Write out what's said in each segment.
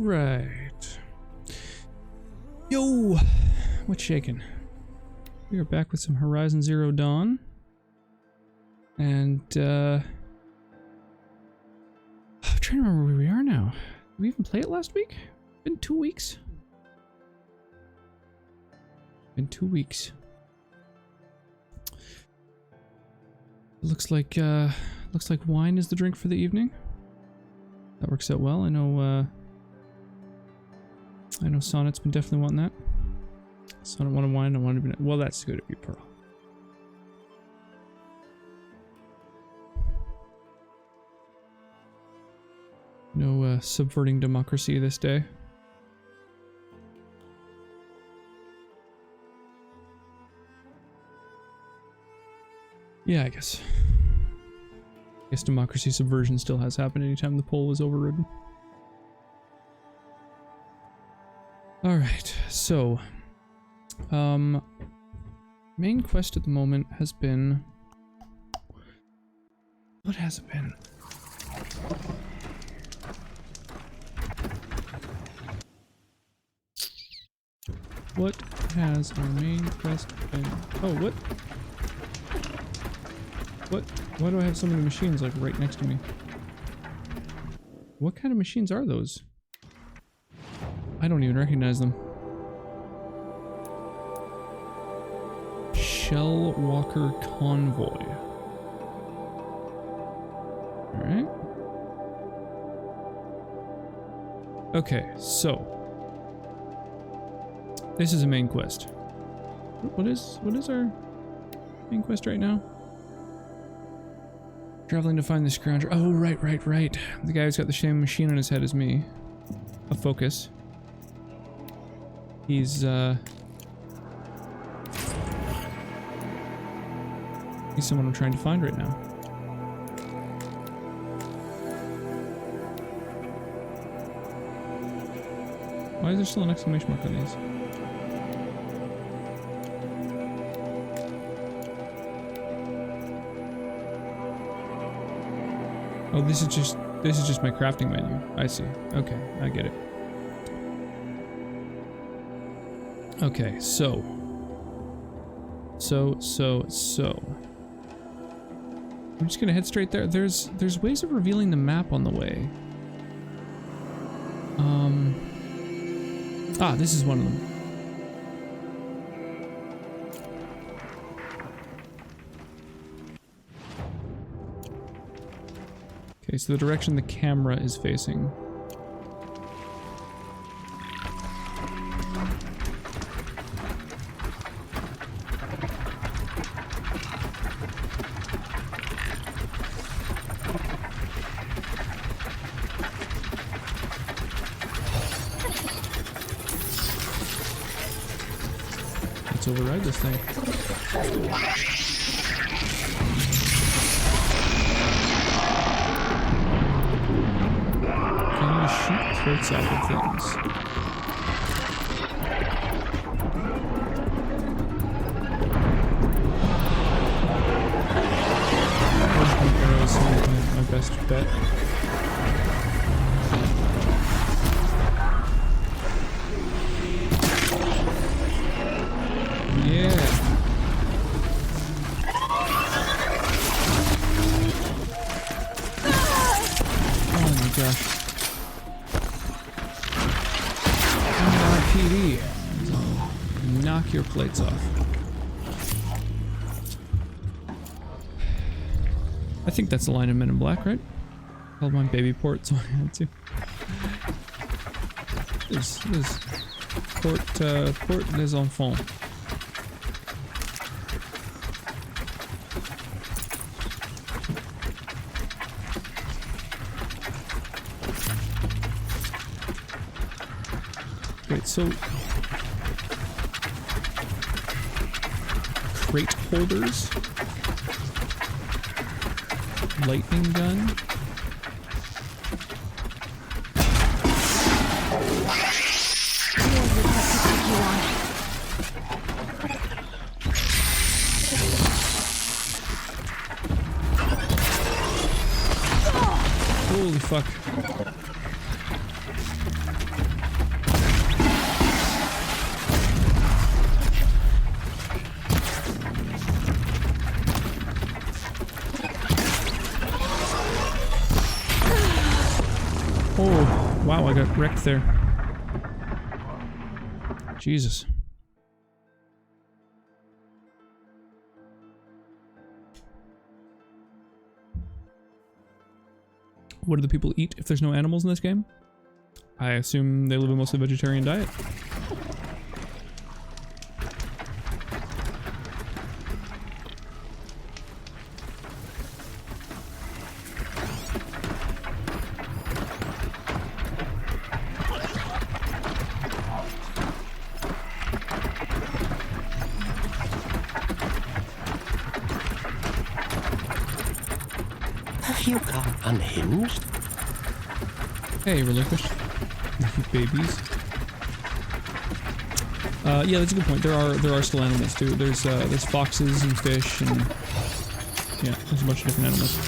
Alright. Yo! What's shaking? We are back with some Horizon Zero Dawn. And, I'm trying to remember where we are now. Did we even play it last week? Been 2 weeks? Been 2 weeks. Looks like wine is the drink for the evening. That works out well. I know Sonnet's been definitely wanting that. Sonnet wanted wine, I wanted to be... Well, that's good of you, Pearl. No subverting democracy this day. Yeah, I guess democracy subversion still has happened anytime the poll was overridden. Alright, so... main quest at the moment has been... What has it been? What has our main quest been? Oh, what? What? Why do I have so many machines like right next to me? What kind of machines are those? I don't even recognize them. Shell Walker Convoy. Alright. Okay, so this is a main quest. What is our main quest right now? Traveling to find the scrounger. Oh, right. The guy who's got the same machine on his head as me. A focus. He's someone I'm trying to find right now. Why is there still an exclamation mark on these? Oh, this is just my crafting menu. I see. Okay, I get it. Okay, so. I'm just gonna head straight there. There's ways of revealing the map on the way. This is one of them. Okay, so the direction the camera is facing. Let's override this thing. Shoot throats out of things. Arrows my best bet. Yeah. Oh my gosh. PD. Knock your plates off. I think that's the line of Men in Black, right? Called my baby port, so I had to. This port les enfants. Wait, so crate holders, lightning gun. Holy fuck. Oh, wow, I got wrecked there. Jesus. What do the people eat if there's no animals in this game? I assume they live a mostly vegetarian diet. You got unhinged? Hey, relinquished. Babies. Yeah, that's a good point. There are still animals too. There's foxes and fish and yeah, there's a bunch of different animals.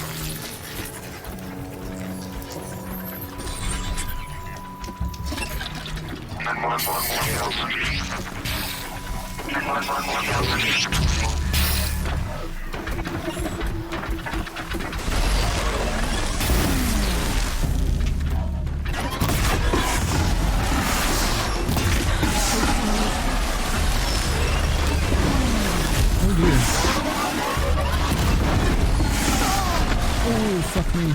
Fuck me.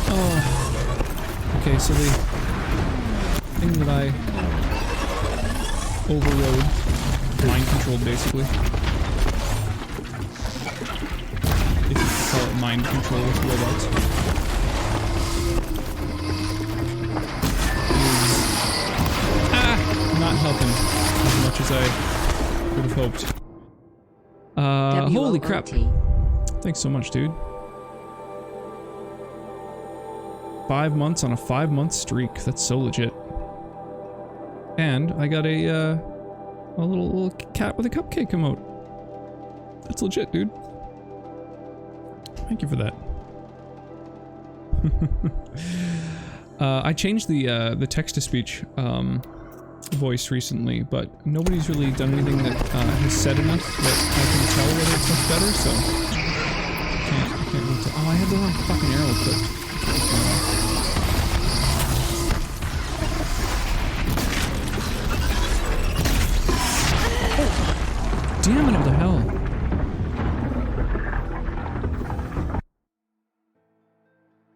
Oh. Okay, so the thing that I overrode, mind controlled basically. If you could call it mind control with robots. Not helping as much as I would have hoped. Holy crap. Thanks so much, dude. 5 months on a 5-month streak. That's so legit. And I got a little cat with a cupcake emote. That's legit, dude. Thank you for that. I changed the text-to-speech voice recently, but nobody's really done anything that has said enough that I can tell whether it's much better, so... I can't really tell. Oh, I had the wrong fucking arrow equipped. Damn it, what the hell?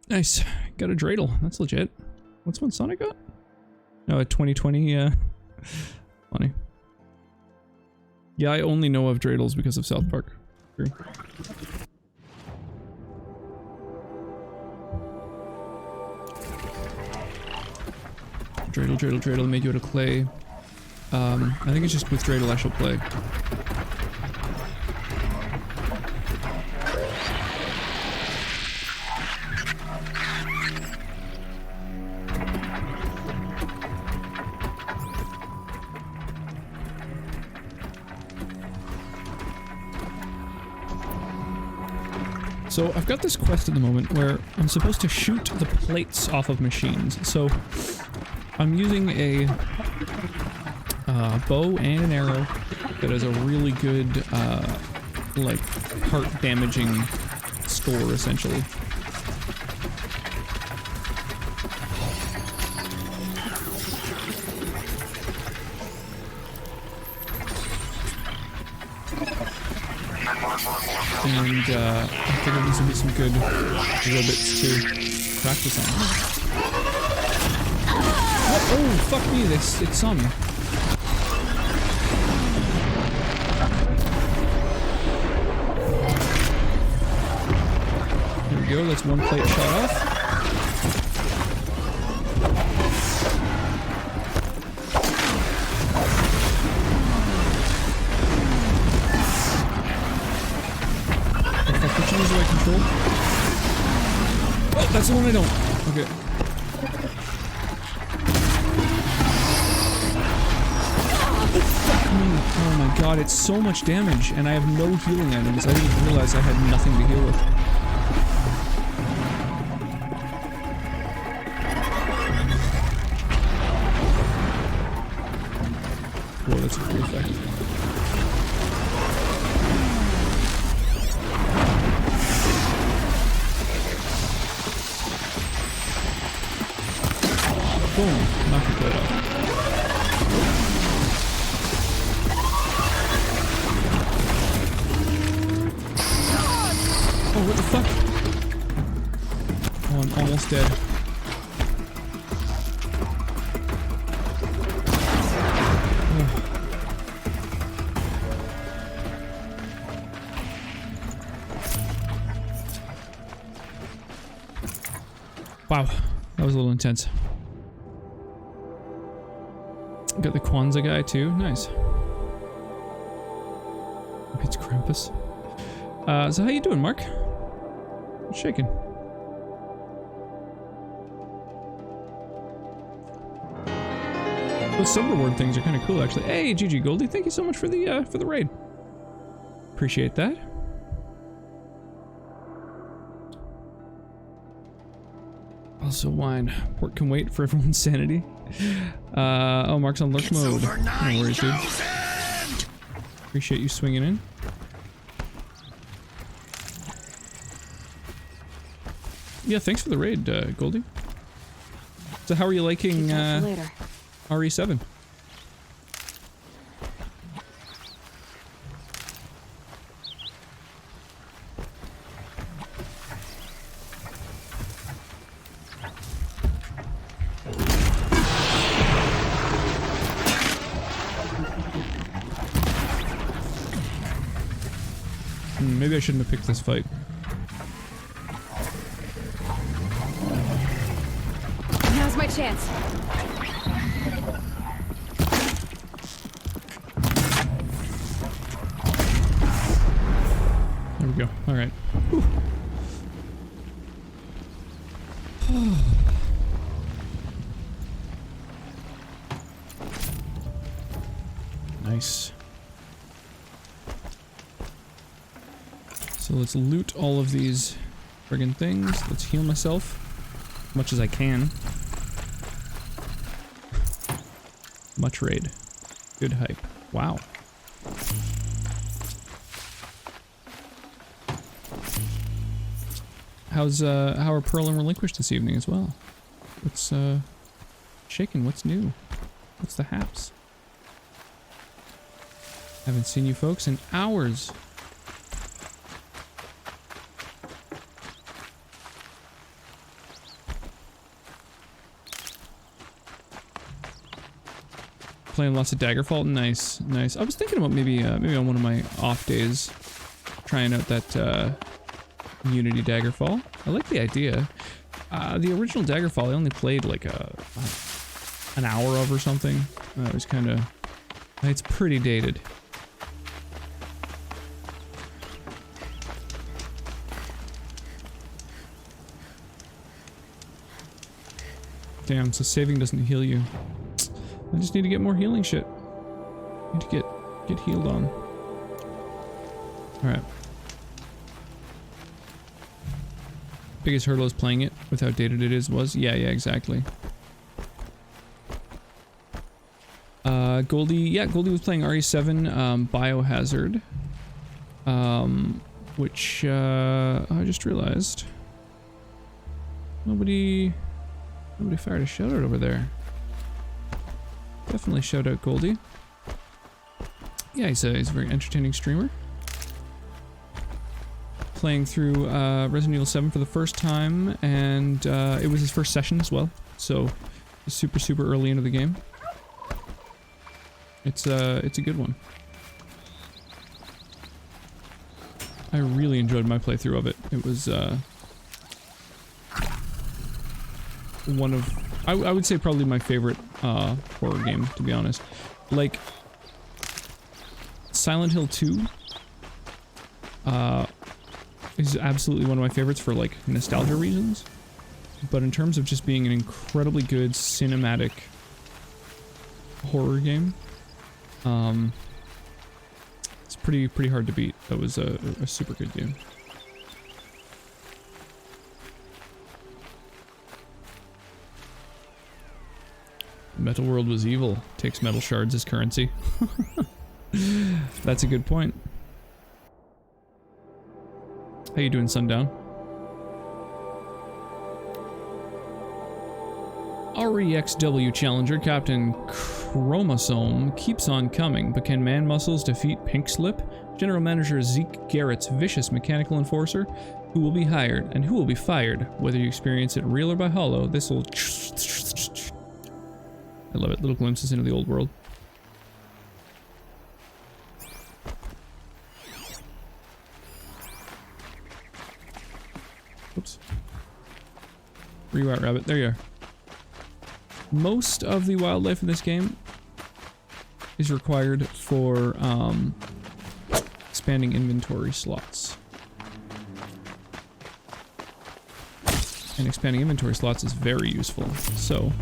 Nice. Got a dreidel. That's legit. What's one Sonic got? No, a 2020, funny. Yeah, I only know of dreidels because of South Park. True. Dreidel, make you out of clay. I think it's just with dreidel I shall play. So I've got this quest at the moment where I'm supposed to shoot the plates off of machines. So I'm using a bow and an arrow that has a really good, like, heart damaging score, essentially. And I figured these would be some good robots to practice on. Oh, fuck me, it saw me. There we go, that's one plate shot off. Which ones do I control? Oh, that's the one I don't. Okay. Fuck me. Oh my god, it's so much damage, and I have no healing items. I didn't realize I had nothing to heal with. Whoa, that's a cool effect. Boom. Knock your plate off. Oh, what the fuck? Oh, I'm almost dead. Wow, that was a little intense. Got the Kwanzaa guy too, nice. Maybe it's Krampus. So how you doing, Mark? What's shaking? Those silver word things are kind of cool, actually. Hey, GG Goldie, thank you so much for the raid. Appreciate that. Also wine. Port can wait for everyone's sanity. Oh, Mark's on lurk mode. No worries, dude. Appreciate you swinging in. Yeah, thanks for the raid, Goldie. So how are you liking RE7? Maybe I shouldn't have picked this fight. Now's my chance. There we go. All right. Nice. So let's loot all of these friggin' things. Let's heal myself as much as I can. Much raid. Good hype. Wow. How are Pearl and Relinquished this evening as well? What's shaking? What's new? What's the haps? Haven't seen you folks in hours. Playing lots of Daggerfall. Nice, nice. I was thinking about maybe on one of my off days trying out that Unity Daggerfall. I like the idea. The original Daggerfall I only played like an hour of or something. It was kind of... It's pretty dated. Damn, so saving doesn't heal you. I just need to get more healing shit. Need to get healed on. Alright. Biggest hurdle is playing it with how dated it was. Yeah, exactly. Goldie was playing RE7 Biohazard. Which I just realized. Nobody fired a shout out over there. Definitely shout out Goldie. Yeah, he's a very entertaining streamer. Playing through Resident Evil 7 for the first time, and it was his first session as well, so super early into the game. It's a good one. I really enjoyed my playthrough of it. It was one of, I would say probably my favorite horror game, to be honest. Like, Silent Hill 2 is absolutely one of my favorites for like nostalgia reasons, but in terms of just being an incredibly good cinematic horror game, it's pretty hard to beat. That was a super good game. Metal World was evil. Takes metal shards as currency. That's a good point. How you doing, Sundown? REXW Challenger Captain Chromosome keeps on coming, but can man muscles defeat Pink Slip? General Manager Zeke Garrett's vicious mechanical enforcer, who will be hired and who will be fired, whether you experience it real or by hollow. This will... I love it. Little glimpses into the old world. Oops. Where you at, rabbit? There you are. Most of the wildlife in this game is required for expanding inventory slots. And expanding inventory slots is very useful, so...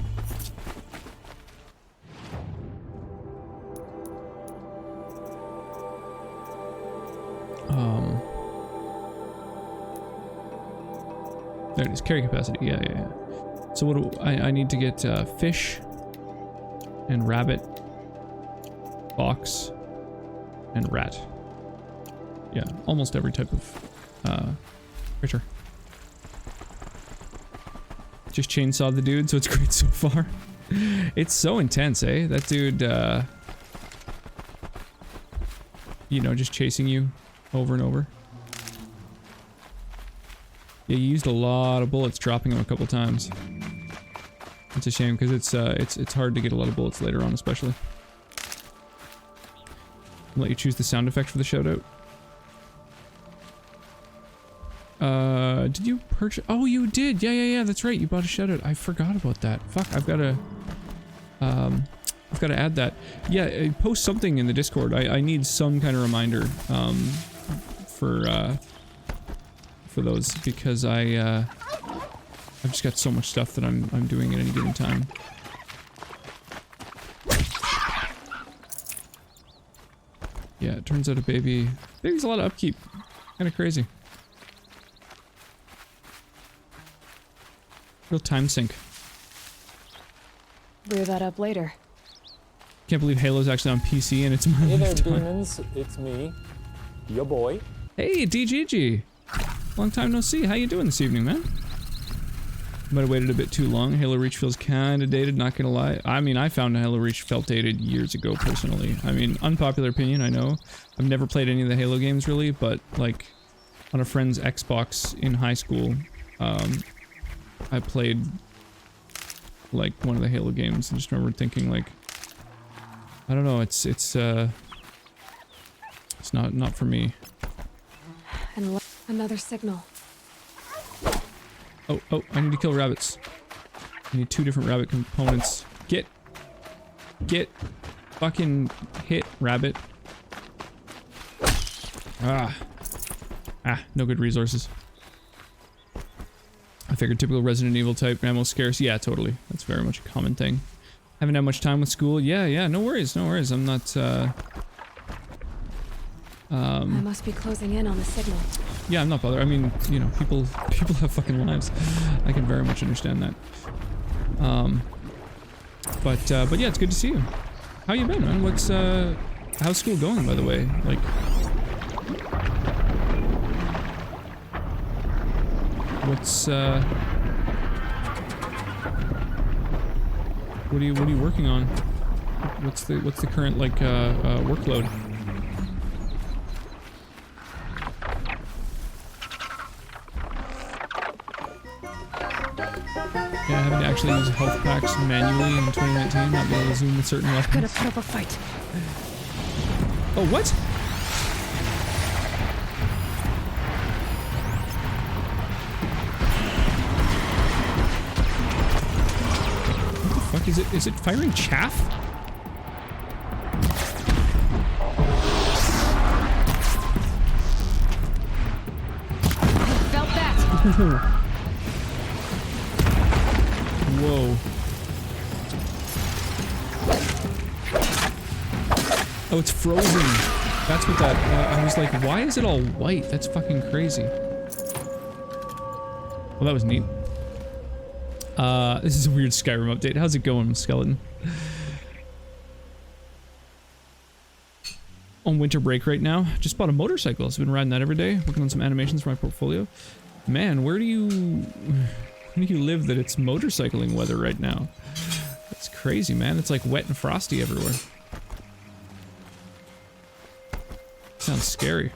there it is, carry capacity, yeah. So what do I need to get fish and rabbit, fox, and rat. Yeah, almost every type of critter. Just chainsawed the dude, so it's great so far. It's so intense, eh? That dude, you know, just chasing you over and over. Yeah, you used a lot of bullets, dropping him a couple times. It's a shame because it's hard to get a lot of bullets later on, especially. I'll let you choose the sound effect for the shoutout. Did you purchase? Oh, you did. Yeah. That's right. You bought a shoutout. I forgot about that. Fuck. I've got to add that. Yeah. Post something in the Discord. I need some kind of reminder. For those, because I've just got so much stuff that I'm doing at any given time. Yeah, it turns out baby's a lot of upkeep. Kind of crazy. Real time sink. Brew that up later. Can't believe Halo's actually on PC and it's my Hey there, lifetime. demons. It's me, your boy. Hey, DGG. Long time no see. How you doing this evening, man? Might have waited a bit too long. Halo Reach feels kind of dated, not gonna lie. I mean, I found Halo Reach felt dated years ago, personally. I mean, unpopular opinion, I know. I've never played any of the Halo games, really, but, like, on a friend's Xbox in high school, I played, like, one of the Halo games, and just remember thinking, like, I don't know, it's not for me. And another signal. Oh, I need to kill rabbits. I need 2 different rabbit components. Get fucking hit, rabbit. No good resources. I figured typical Resident Evil type ammo scarce. Yeah, totally. That's very much a common thing. Haven't had much time with school. Yeah, no worries. I'm not, I must be closing in on the signal. yeah, I'm not bothered. I mean, you know, people have fucking lives. I can very much understand that. But yeah, it's good to see you. How you been, man? How's school going, by the way? Like, what are you working on? What's the current, like, workload? Yeah, having to actually use health packs manually in 2019, not being able to zoom with certain weapons. Gotta put up a fight. Oh, what? What the fuck is it? Is it firing chaff? Felt that. Whoa. Oh, it's frozen. That's what that... I was like, why is it all white? That's fucking crazy. Well, that was neat. This is a weird Skyrim update. How's it going, Skeleton? On winter break right now. Just bought a motorcycle. So I've been riding that every day. Working on some animations for my portfolio. Man, where do you Where do you live that it's motorcycling weather right now? It's crazy, man. It's like wet and frosty everywhere. Sounds scary.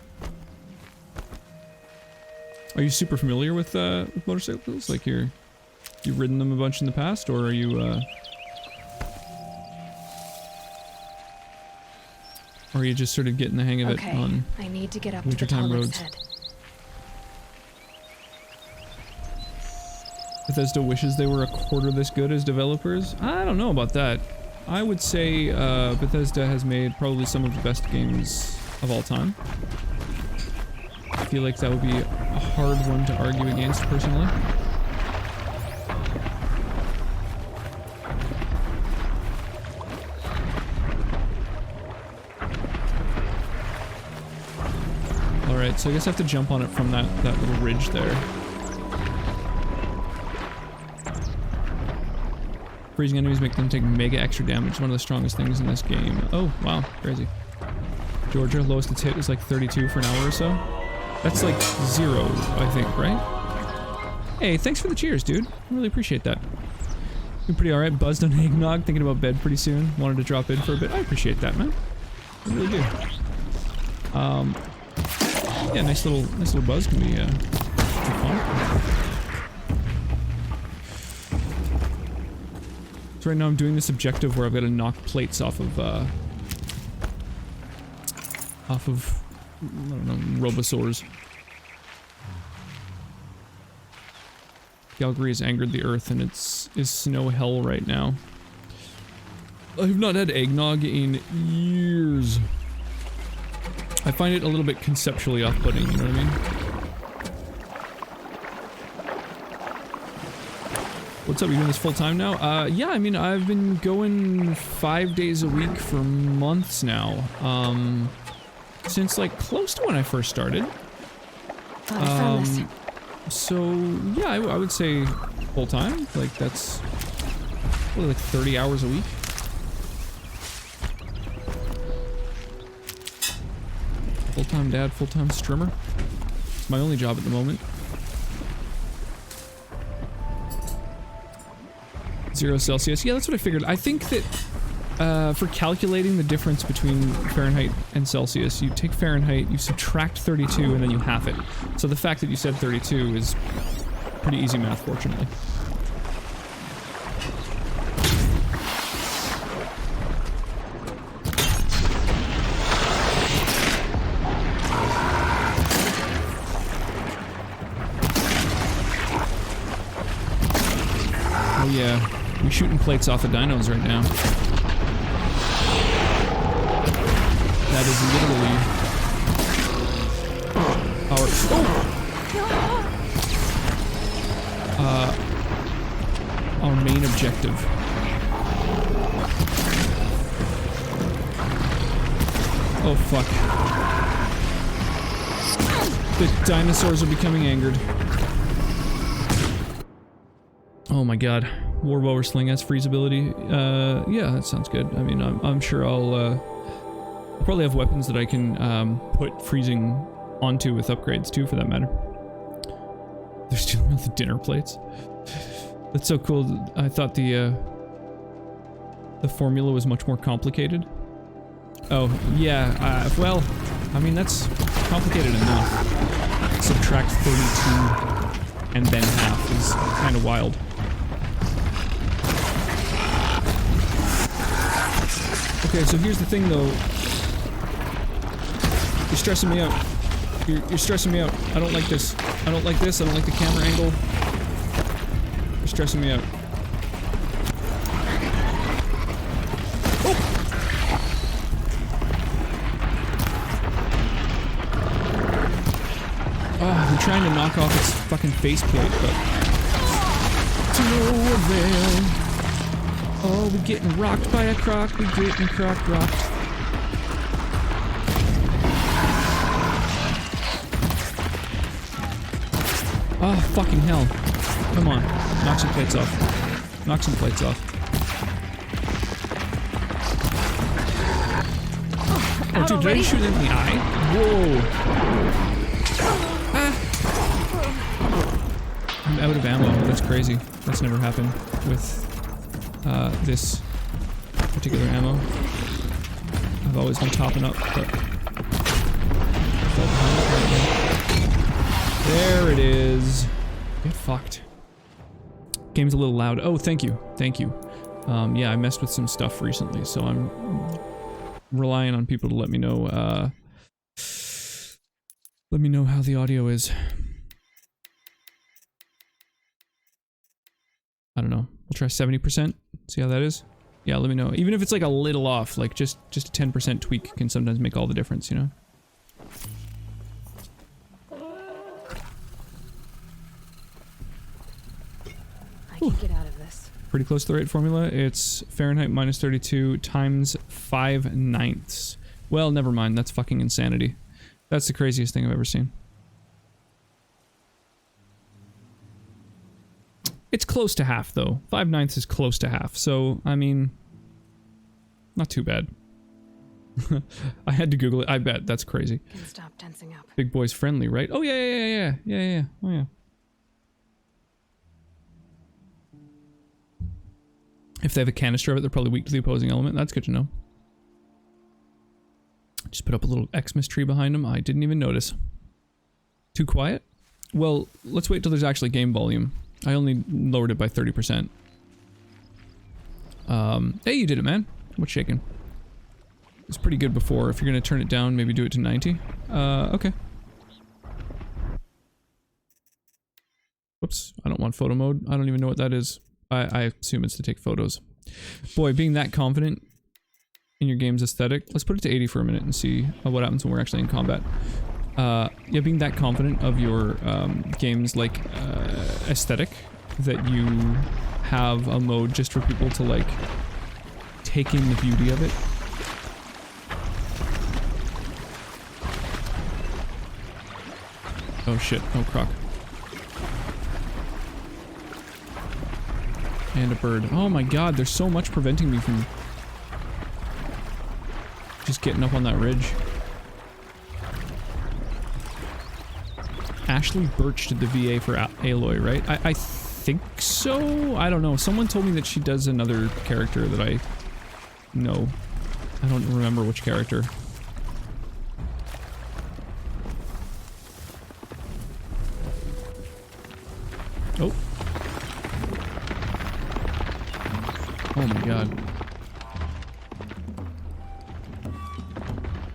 Are you super familiar with motorcycles? Like you've ridden them a bunch in the past, or are you or are you just sort of getting the hang of it on I need to get up to the wintertime roads? head. Bethesda wishes they were a quarter this good as developers? I don't know about that. I would say Bethesda has made probably some of the best games of all time. I feel like that would be a hard one to argue against, personally. Alright, so I guess I have to jump on it from that little ridge there. Freezing enemies make them take mega extra damage, one of the strongest things in this game. Oh, wow, crazy. Georgia, lowest it's hit is like 32 for an hour or so. That's like 0, I think, right? Hey, thanks for the cheers, dude. I really appreciate that. Been pretty alright, buzzed on eggnog, thinking about bed pretty soon. Wanted to drop in for a bit. I appreciate that, man. I really do. Yeah, nice little buzz can be fun. So right now I'm doing this objective where I've got to knock plates off of I don't know, Robosaurs. Calgary has angered the earth and is snow hell right now. I've not had eggnog in years. I find it a little bit conceptually off-putting, you know what I mean? What's up, you doing this full-time now? Yeah, I mean, I've been going 5 days a week for months now. Since, like, close to when I first started. Thought I found this. So, yeah, I would say full-time. Like, that's probably like 30 hours a week. Full-time dad, full-time strimmer. It's my only job at the moment. 0 Celsius. Yeah, that's what I figured. I think that for calculating the difference between Fahrenheit and Celsius, you take Fahrenheit, you subtract 32, and then you half it. So the fact that you said 32 is pretty easy math, fortunately. Oh yeah, we're shooting plates off of dinos right now. That is literally our main objective. Oh fuck. The dinosaurs are becoming angered. Oh my god. Warbower Sling has freeze ability. Yeah, that sounds good. I mean, I'm sure I'll probably have weapons that I can put freezing onto with upgrades too, for that matter. They're stealing all the dinner plates. That's so cool. I thought the formula was much more complicated. Oh, yeah, well, I mean, that's complicated enough. Subtract 32 and then half is kind of wild. Okay, so here's the thing though. You're stressing me out. You're stressing me out. I don't like this. I don't like this. I don't like the camera angle. You're stressing me out. Oh! Oh, I'm trying to knock off its fucking faceplate, but to no avail. Oh, we're getting rocked by a croc. We're getting croc rocked. Oh, fucking hell. Come on. Knock some plates off. Knock some plates off. Oh, dude, did I shoot it in the eye? Whoa. Ah. I'm out of ammo. That's crazy. That's never happened with this particular ammo. I've always been topping up, but there it is. Get fucked. Game's a little loud. Oh, thank you. Thank you. Yeah, I messed with some stuff recently, so I'm relying on people to let me know how the audio is. I don't know. We'll try 70%. See how that is? Yeah, let me know. Even if it's like a little off, like just a 10% tweak can sometimes make all the difference, you know? I can get out of this. Pretty close to the right formula. It's Fahrenheit -32 times 5/9. Well, never mind. That's fucking insanity. That's the craziest thing I've ever seen. It's close to half, though. 5/9 is close to half, so, I mean... Not too bad. I had to Google it. I bet. That's crazy. Can stop tensing up. Big boy's friendly, right? Oh, yeah. Oh, yeah. If they have a canister of it, they're probably weak to the opposing element. That's good to know. Just put up a little Xmas tree behind them. I didn't even notice. Too quiet? Well, let's wait till there's actually game volume. I only lowered it by 30%. Hey, you did it, man. What's shaking? It's pretty good before. If you're gonna turn it down, maybe do it to 90. Okay. Whoops. I don't want photo mode. I don't even know what that is. I assume it's to take photos. Boy, being that confident in your game's aesthetic. Let's put it to 80 for a minute and see what happens when we're actually in combat. Yeah, being that confident of your game's like aesthetic that you have a mode just for people to like take in the beauty of it. Oh shit, oh croc. And a bird. Oh my god, there's so much preventing me from just getting up on that ridge. Ashley Birch did the VA for Aloy, right? I think so? I don't know. Someone told me that she does another character that I know. I don't remember which character. Oh. Oh my god.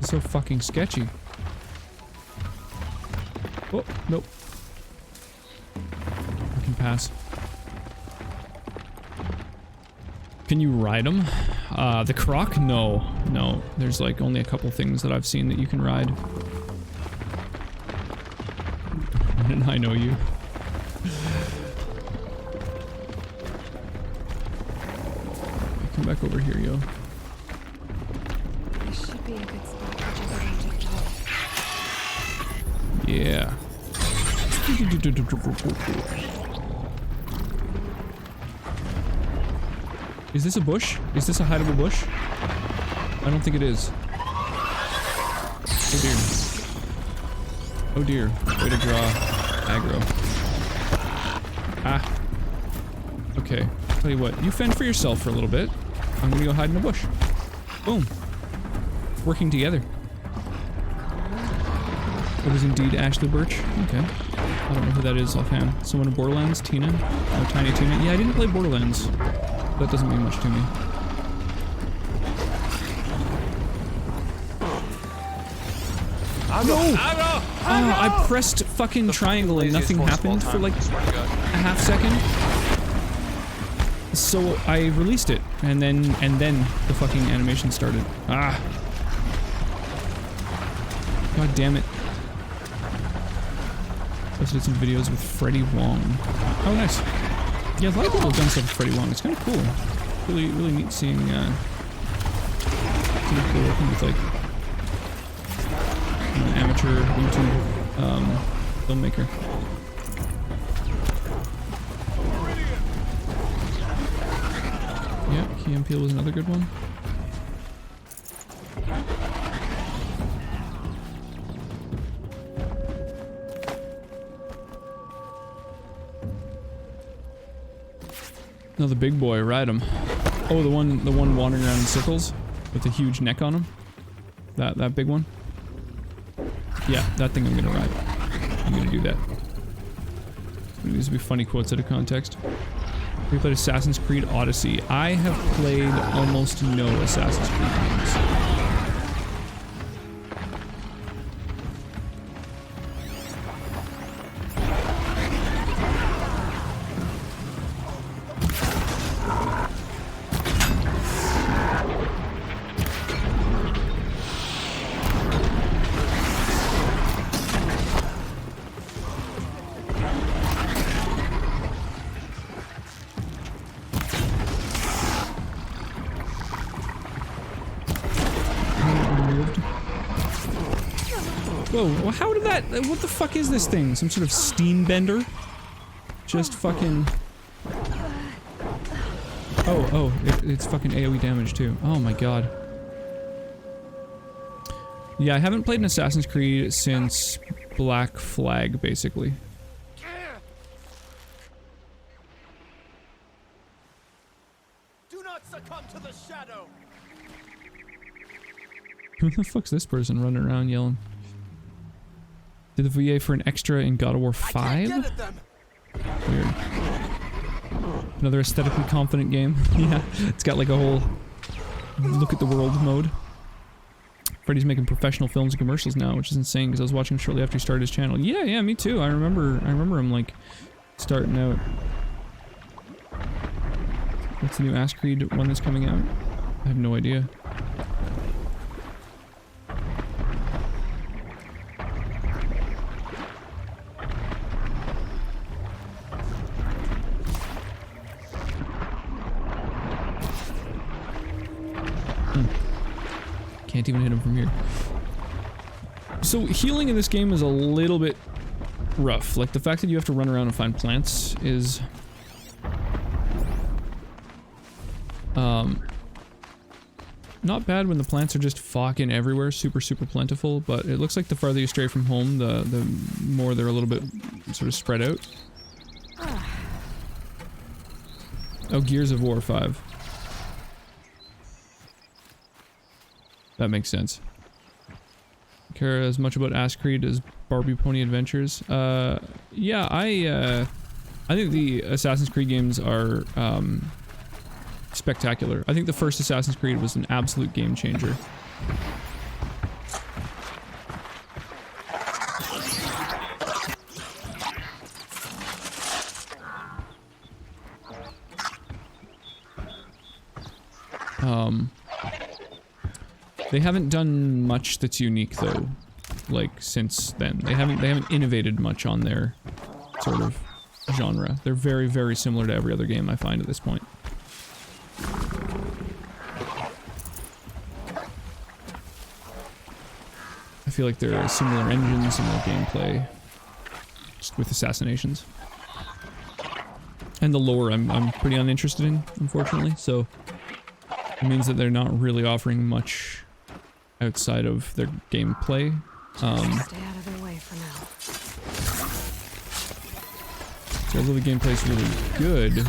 It's so fucking sketchy. Oh, nope. I can pass. Can you ride them? The croc? No. No. There's like only a couple things that I've seen that you can ride. And I know you. Come back over here, yo. This should be a good spot for jumping into the hole. Yeah. Is this a bush? Is this a hideable bush? I don't think it is. Oh dear. Oh dear. Way to draw aggro. Ah. Okay. Tell you what, you fend for yourself for a little bit. I'm gonna go hide in a bush. Boom. Working together. It was indeed Ashley Birch. Okay. I don't know who that is offhand. Someone in Borderlands? Tina? Oh, Tiny Tina? Yeah, I didn't play Borderlands. That doesn't mean much to me. No! I pressed fucking triangle and nothing happened for like a half second. So I released it, and then the fucking animation started. Ah! God damn it! Posted some videos with Freddie Wong. Oh, nice. Yeah, a lot of people have done stuff with Freddie Wong. It's kind of cool. Really, really neat seeing people working with like an amateur YouTube filmmaker. Yeah, Key and Peele was another good one. No, the big boy, ride him. Oh, the one wandering around in circles with the huge neck on him. That big one. Yeah, that thing I'm gonna ride. I'm gonna do that. These would be funny quotes out of context. Have you played Assassin's Creed Odyssey? I have played almost no Assassin's Creed games. Whoa, how did that... What the fuck is this thing? Some sort of steam bender? Just fucking... Oh, it's fucking AoE damage too. Oh my god. Yeah, I haven't played an Assassin's Creed since Black Flag, basically. Do not succumb to the shadow. Who the fuck's this person running around yelling? Did the VA for an extra in God of War 5? Weird. Another aesthetically confident game. Yeah, it's got like a whole look at the world mode. Freddy's making professional films and commercials now, which is insane because I was watching him shortly after he started his channel. Yeah, me too. I remember him like starting out. What's the new Ass Creed one that's coming out? I have no idea. Can't even hit him from here. So healing in this game is a little bit rough. Like the fact that you have to run around and find plants is not bad when the plants are just fucking everywhere, super plentiful, but it looks like the farther you stray from home, the more they're a little bit sort of spread out. Oh, Gears of War 5. That makes sense. Care as much about Ass Creed as Barbie Pony Adventures. Yeah, I think the Assassin's Creed games are spectacular. I think the first Assassin's Creed was an absolute game changer. They haven't done much that's unique though, like since then. They haven't innovated much on their sort of genre. They're very similar to every other game I find at this point. I feel like there are similar engines, similar gameplay, just with assassinations. And the lore I'm pretty uninterested in, unfortunately, so it means that they're not really offering much outside of their gameplay. Stay out of their way for now. So although the gameplay's really good,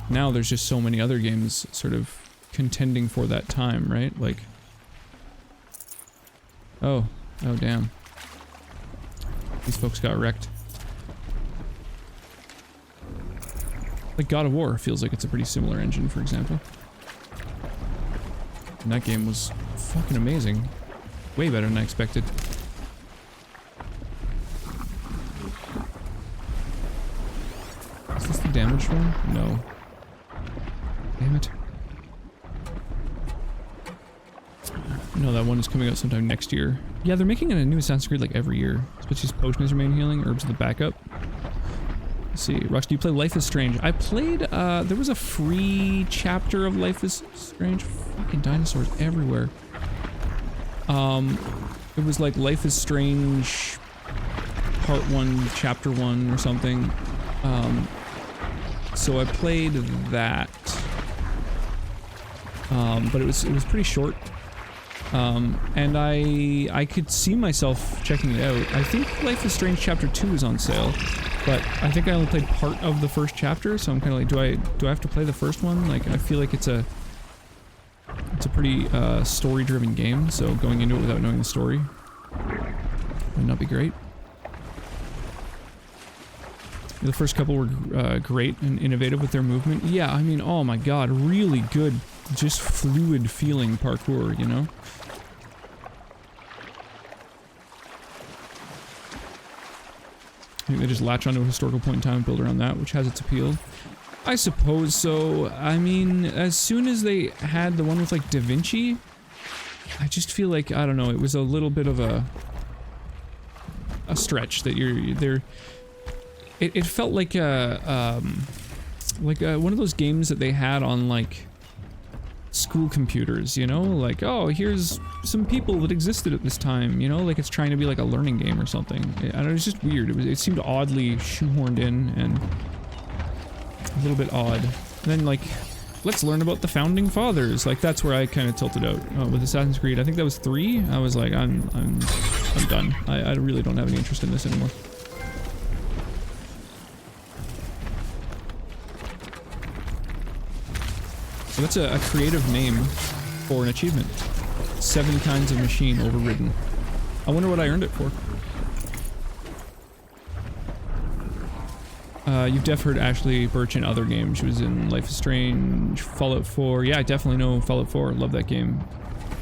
now there's just so many other games sort of contending for that time, right? Like, oh damn. These folks got wrecked. Like God of War feels like it's a pretty similar engine, for example. And that game was fucking amazing. Way better than I expected. Is this the damaged one? No. Damn it. No, that one is coming out sometime next year. Yeah, they're making a new Assassin's Creed like every year. Especially potion is your main healing, herbs are the backup. Let's see, Rox, do you play Life is Strange? I played, there was a free chapter of Life is Strange. Fucking dinosaurs everywhere. It was like Life is Strange Part 1, Chapter 1 or something. So I played that. But it was pretty short. And I could see myself checking it out. I think Life is Strange Chapter 2 is on sale, but I think I only played part of the first chapter, so I'm kind of like, do I have to play the first one? Like, I feel like it's a pretty story-driven game, so going into it without knowing the story would not be great. The first couple were great and innovative with their movement. Yeah, I mean, oh my god, really good, just fluid feeling parkour, you know? I think they just latch onto a historical point in time and build around that, which has its appeal. I suppose so. I mean, as soon as they had the one with, like, Da Vinci, I just feel like, I don't know, it was a little bit of a stretch that they're... It felt like one of those games that they had on, like, school computers, you know? Like, oh, here's some people that existed at this time, you know? Like, it's trying to be like a learning game or something. I don't know, it was just weird. It seemed oddly shoehorned in and a little bit odd. And then, like, let's learn about the founding fathers. Like, that's where I kind of tilted out with Assassin's Creed. I think that was 3. I was like, I'm done. I really don't have any interest in this anymore. So that's a creative name for an achievement. 7 kinds of machine overridden. I wonder what I earned it for. You've definitely heard Ashley Birch in other games. She was in Life is Strange, Fallout 4. Yeah, I definitely know Fallout 4. Love that game.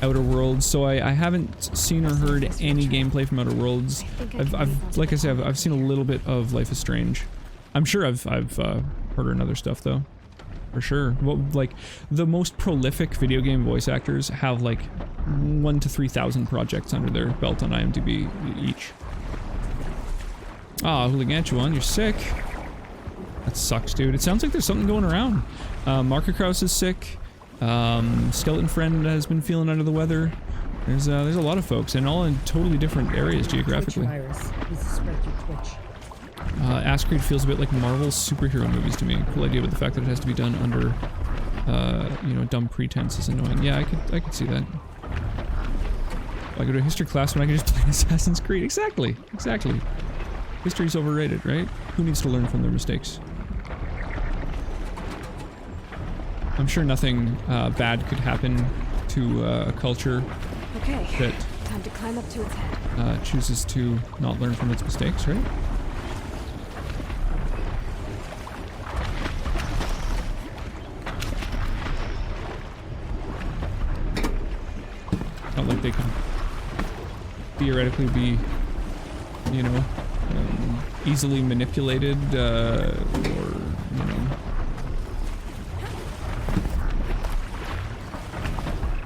Outer Worlds. So I haven't seen or heard any gameplay from Outer Worlds. Like I said, I've seen a little bit of Life is Strange. I'm sure I've heard her in other stuff though. For sure. Well, like, the most prolific video game voice actors have like 1,000 to 3,000 projects under their belt on IMDb each. Ah, Hooligantuan, you're sick. That sucks, dude. It sounds like there's something going around. Marker Kraus is sick. Skeleton Friend has been feeling under the weather. There's a lot of folks, and all in totally different areas geographically. Ascreed feels a bit like Marvel's superhero movies to me. Cool idea, but the fact that it has to be done under, you know, dumb pretense is annoying. Yeah, I could see that. I go to a history class when I can just play Assassin's Creed. Exactly. History's overrated, right? Who needs to learn from their mistakes? I'm sure nothing bad could happen to a culture that time to climb up to its head. Chooses to not learn from its mistakes, right? Not like they could theoretically be, you know, easily manipulated, or, you know,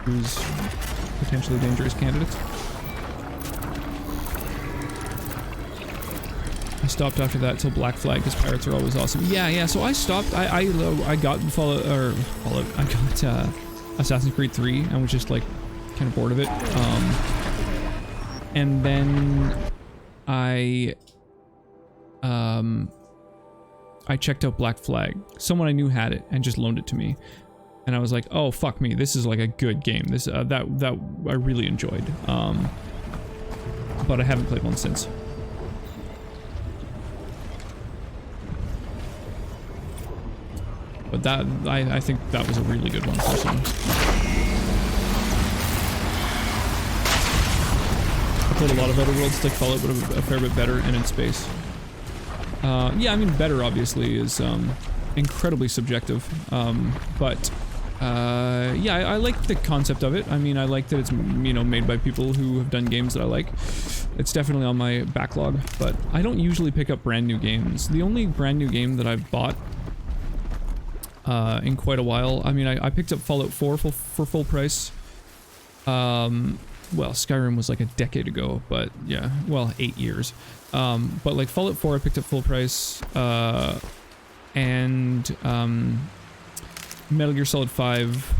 who's potentially dangerous candidates. I stopped after that till Black Flag because pirates are always awesome. Yeah, so I stopped. I got I got Assassin's Creed 3 and was just like kind of bored of it. And then I checked out Black Flag. Someone I knew had it and just loaned it to me. And I was like, oh, fuck me, this is like a good game. This that I really enjoyed. But I haven't played one since. But that, I think that was a really good one personally. I played a lot of Outer Worlds like Fallout, but a fair bit better and in space. Yeah, I mean, better obviously is incredibly subjective, but yeah, I like the concept of it. I mean, I like that it's, you know, made by people who have done games that I like. It's definitely on my backlog, but I don't usually pick up brand new games. The only brand new game that I've bought in quite a while, I mean, I picked up Fallout 4 for full price. Well, Skyrim was like a decade ago, but yeah, well, 8 years. But like Fallout 4 I picked up full price, and Metal Gear Solid 5,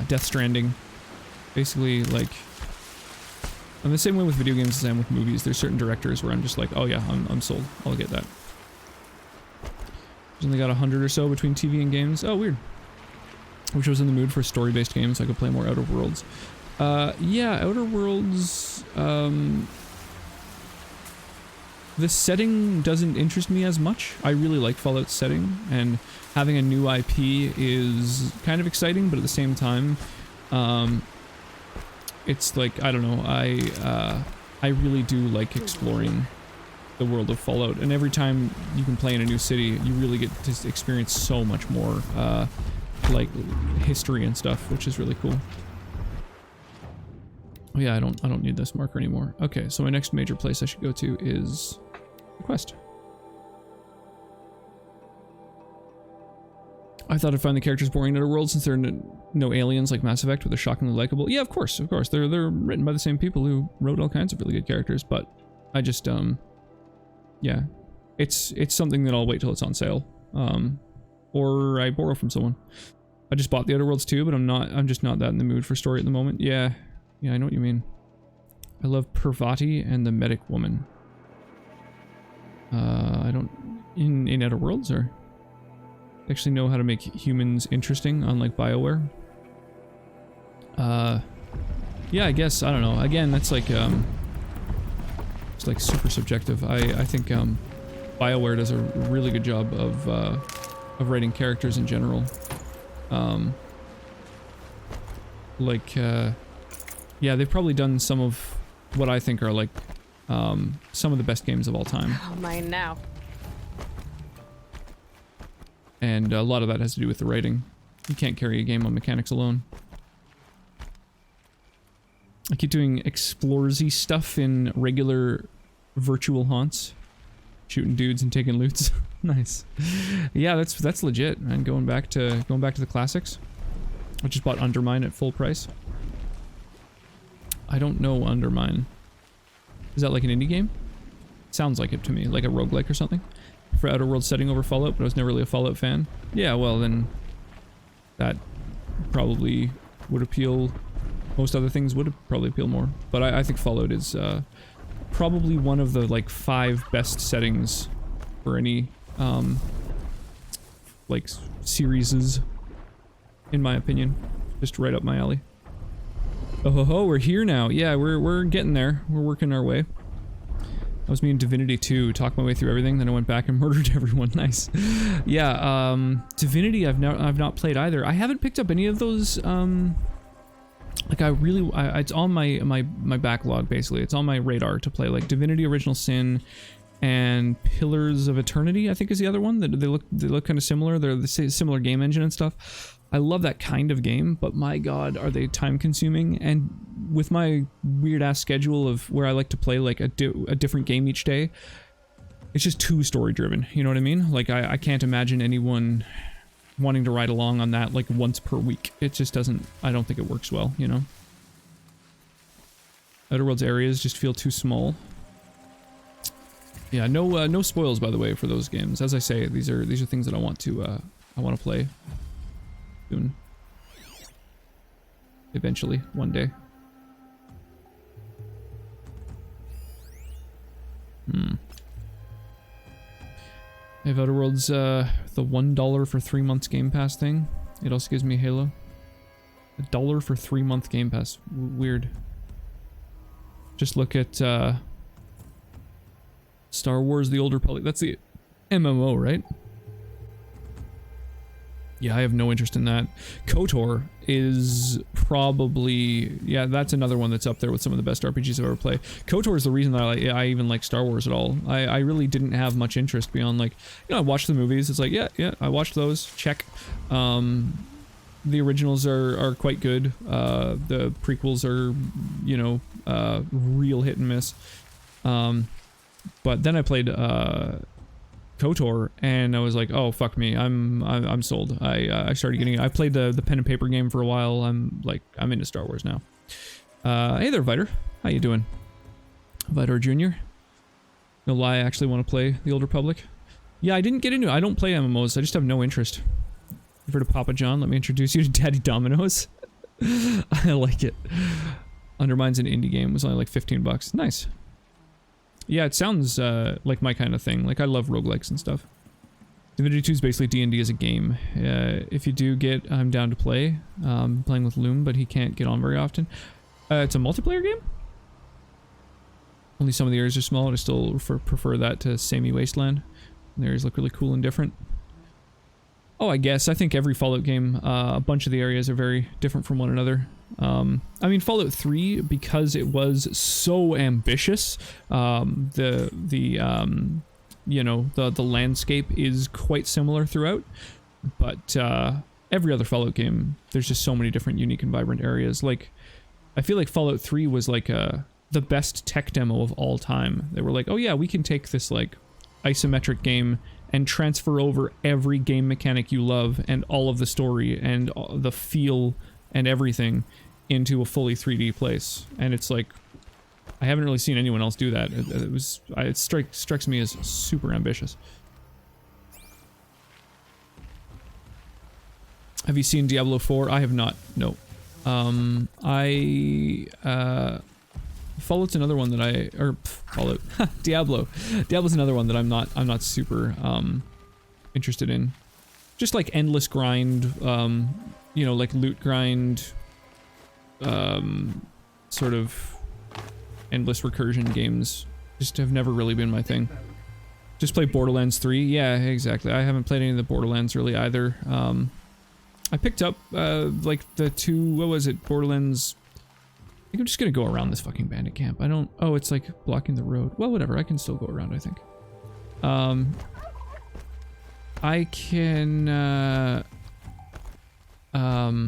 Death Stranding. Basically, like, I'm the same way with video games as I am with movies. There's certain directors where I'm just like, oh yeah, I'm sold. I'll get that. There's only got 100 or so between TV and games. Oh, weird. Wish I was in the mood for a story-based game so I could play more Outer Worlds. Yeah, Outer Worlds, the setting doesn't interest me as much. I really like Fallout's setting, and having a new IP is kind of exciting, but at the same time, it's like, I don't know, I really do like exploring the world of Fallout, and every time you can play in a new city, you really get to experience so much more, like, history and stuff, which is really cool. Oh yeah, I don't need this marker anymore. Okay, so my next major place I should go to is the quest. I thought I'd find the characters boring in Outer Worlds since there are no aliens like Mass Effect, but they're shockingly likable. Yeah, of course. They're written by the same people who wrote all kinds of really good characters, but I just, yeah. It's something that I'll wait till it's on sale. Or I borrow from someone. I just bought the Outer Worlds too, but I'm just not that in the mood for story at the moment. Yeah, I know what you mean. I love Parvati and the medic woman. I don't... In Outer Worlds, or... actually know how to make humans interesting, unlike BioWare. Yeah, I guess, I don't know. Again, that's like, it's like super subjective. I think, BioWare does a really good job of writing characters in general. Yeah, they've probably done some of what I think are like, some of the best games of all time. Oh, mine now. And a lot of that has to do with the writing. You can't carry a game on mechanics alone. I keep doing explorsy stuff in regular virtual haunts. Shooting dudes and taking loots. Nice. Yeah, that's legit, man. Going back to the classics. I just bought Undermine at full price. I don't know Undermine. Is that like an indie game? Sounds like it to me, like a roguelike or something. For Outer Worlds setting over Fallout, but I was never really a Fallout fan. Yeah, well then, that probably would appeal. Most other things would probably appeal more. But I think Fallout is probably one of the like 5 best settings for any like series, in my opinion. Just right up my alley. Oh ho ho, we're here now. Yeah, we're getting there. We're working our way. That was me in Divinity 2, talked my way through everything, then I went back and murdered everyone. Nice. Yeah, Divinity I've not played either. I haven't picked up any of those, like it's on my backlog basically. It's on my radar to play, like Divinity Original Sin and Pillars of Eternity, I think is the other one. They look kind of similar. They're the similar game engine and stuff. I love that kind of game, but my god, are they time consuming. And with my weird ass schedule of where I like to play like a different game each day, it's just too story driven, you know what I mean? Like I can't imagine anyone wanting to ride along on that like once per week. It just doesn't, I don't think it works well, you know? Outer Worlds areas just feel too small. Yeah, no spoils by the way for those games. As I say, these are things that I want to play soon. Eventually, one day. I have Outer Worlds, the $1 for 3 months Game Pass thing. It also gives me Halo. $1 for 3 month Game Pass. Weird. Just look at, Star Wars The Old Republic. That's the MMO, right? Yeah, I have no interest in that. KOTOR is probably... yeah, that's another one that's up there with some of the best RPGs I've ever played. KOTOR is the reason that I even like Star Wars at all. I really didn't have much interest beyond like... you know, I watched the movies. It's like, yeah, I watched those. Check. The originals are quite good. The prequels are, you know, real hit and miss. But then I played... KOTOR, and I was like, oh fuck me, I'm sold. I started getting, I played the pen and paper game for a while. I'm into Star Wars now. Hey there, Vitor. How you doing? Vitor Jr. No lie, I actually want to play The Old Republic. Yeah, I didn't get into it. I don't play MMOs. I just have no interest. You've heard of Papa John? Let me introduce you to Daddy Domino's. I like it. Undermine's an indie game. It was only like 15 bucks. Nice. Yeah, it sounds like my kind of thing. Like, I love roguelikes and stuff. Divinity 2 is basically D&D as a game. If you do get, I'm down to play. Playing with Loom, but he can't get on very often. It's a multiplayer game? Only some of the areas are small, and I still prefer that to Samey Wasteland. The areas look really cool and different. Oh, I guess. I think every Fallout game, a bunch of the areas are very different from one another. I mean, Fallout 3, because it was so ambitious, you know, the landscape is quite similar throughout. But every other Fallout game, there's just so many different unique and vibrant areas. Like, I feel like Fallout 3 was like the best tech demo of all time. They were like, oh yeah, we can take this like isometric game and transfer over every game mechanic you love and all of the story and the feel and everything into a fully 3D place. And it's like, I haven't really seen anyone else do that. It strikes me as super ambitious. Have you seen Diablo 4? I have not, no. Fallout's another one that Fallout, Diablo. Diablo's another one that I'm not super, interested in. Just like endless grind, you know, like loot grind, sort of endless recursion games just have never really been my thing. Just play Borderlands 3. Yeah, exactly. I haven't played any of the Borderlands really either. I picked up, like the two, what was it, Borderlands. I think I'm just gonna go around this fucking bandit camp. Oh, it's like blocking the road. Well, whatever, I can still go around, I think. I can, I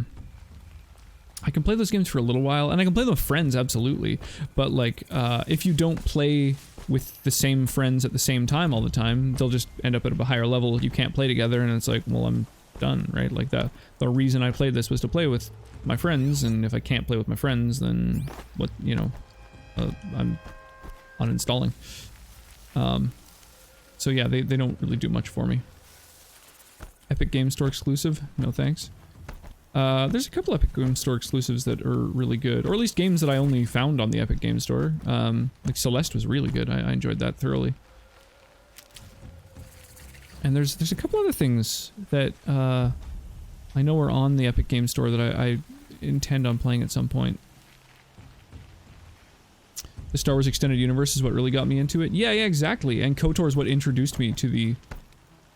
can play those games for a little while, and I can play them with friends, absolutely. But like, if you don't play with the same friends at the same time all the time, they'll just end up at a higher level. You can't play together, and it's like, well, I'm done, right? Like the reason I played this was to play with my friends, and if I can't play with my friends, then what, you know, I'm uninstalling. So yeah, they don't really do much for me. Epic Game Store exclusive? No thanks. There's a couple Epic Game Store exclusives that are really good, or at least games that I only found on the Epic Game Store. Like Celeste was really good. I enjoyed that thoroughly. And there's a couple other things that I know are on the Epic Game Store that I intend on playing at some point. The Star Wars Extended Universe is what really got me into it. Yeah, exactly. And KOTOR is what introduced me to the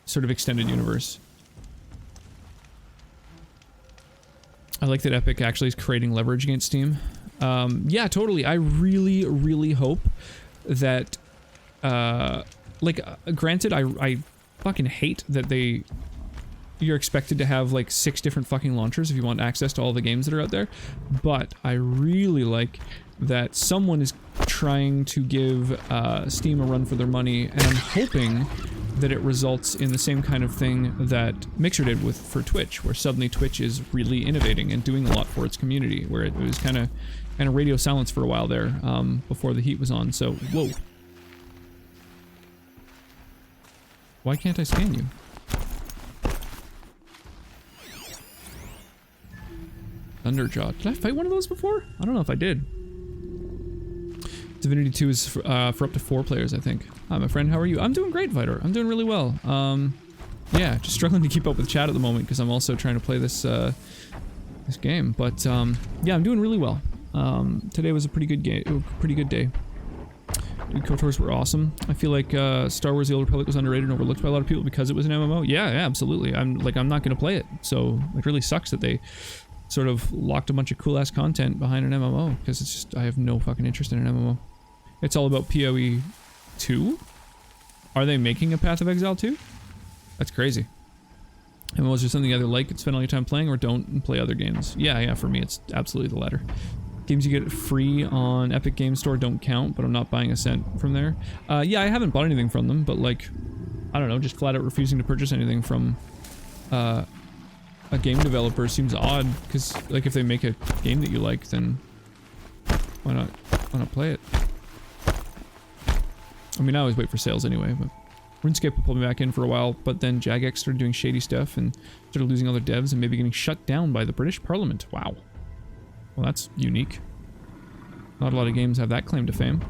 sort of Extended Universe. I like that Epic actually is creating leverage against Steam. Yeah, totally. I really, really hope that, granted, I fucking hate that you're expected to have like 6 different fucking launchers if you want access to all the games that are out there, but I really like that someone is trying to give Steam a run for their money, and I'm hoping that it results in the same kind of thing that Mixer did for Twitch, where suddenly Twitch is really innovating and doing a lot for its community, where it was kind of radio silence for a while there, before the heat was on. So, whoa. Why can't I scan you? Thunderjaw. Did I fight one of those before? I don't know if I did. Divinity 2 is for up to 4 players, I think. Hi, my friend. How are you? I'm doing great, Vitor. I'm doing really well. Yeah, just struggling to keep up with chat at the moment because I'm also trying to play this this game. But yeah, I'm doing really well. Today was a pretty good game. Pretty good day. Dude, KOTORs were awesome. I feel like Star Wars: The Old Republic was underrated and overlooked by a lot of people because it was an MMO. Yeah, absolutely. I'm not gonna play it. So it really sucks that they sort of locked a bunch of cool ass content behind an MMO because it's just I have no fucking interest in an MMO. It's all about PoE 2? Are they making a Path of Exile 2? That's crazy. MMOs are something you either like and spend all your time playing or don't and play other games. Yeah, for me it's absolutely the latter. Games you get free on Epic Game Store don't count, but I'm not buying a cent from there. Yeah, I haven't bought anything from them, but like, I don't know, just flat out refusing to purchase anything from a game developer seems odd, because like if they make a game that you like, then why not play it? I mean, I always wait for sales anyway, but RuneScape will pull me back in for a while, but then Jagex started doing shady stuff and started losing all their devs and maybe getting shut down by the British Parliament. Wow. Well, that's unique. Not a lot of games have that claim to fame.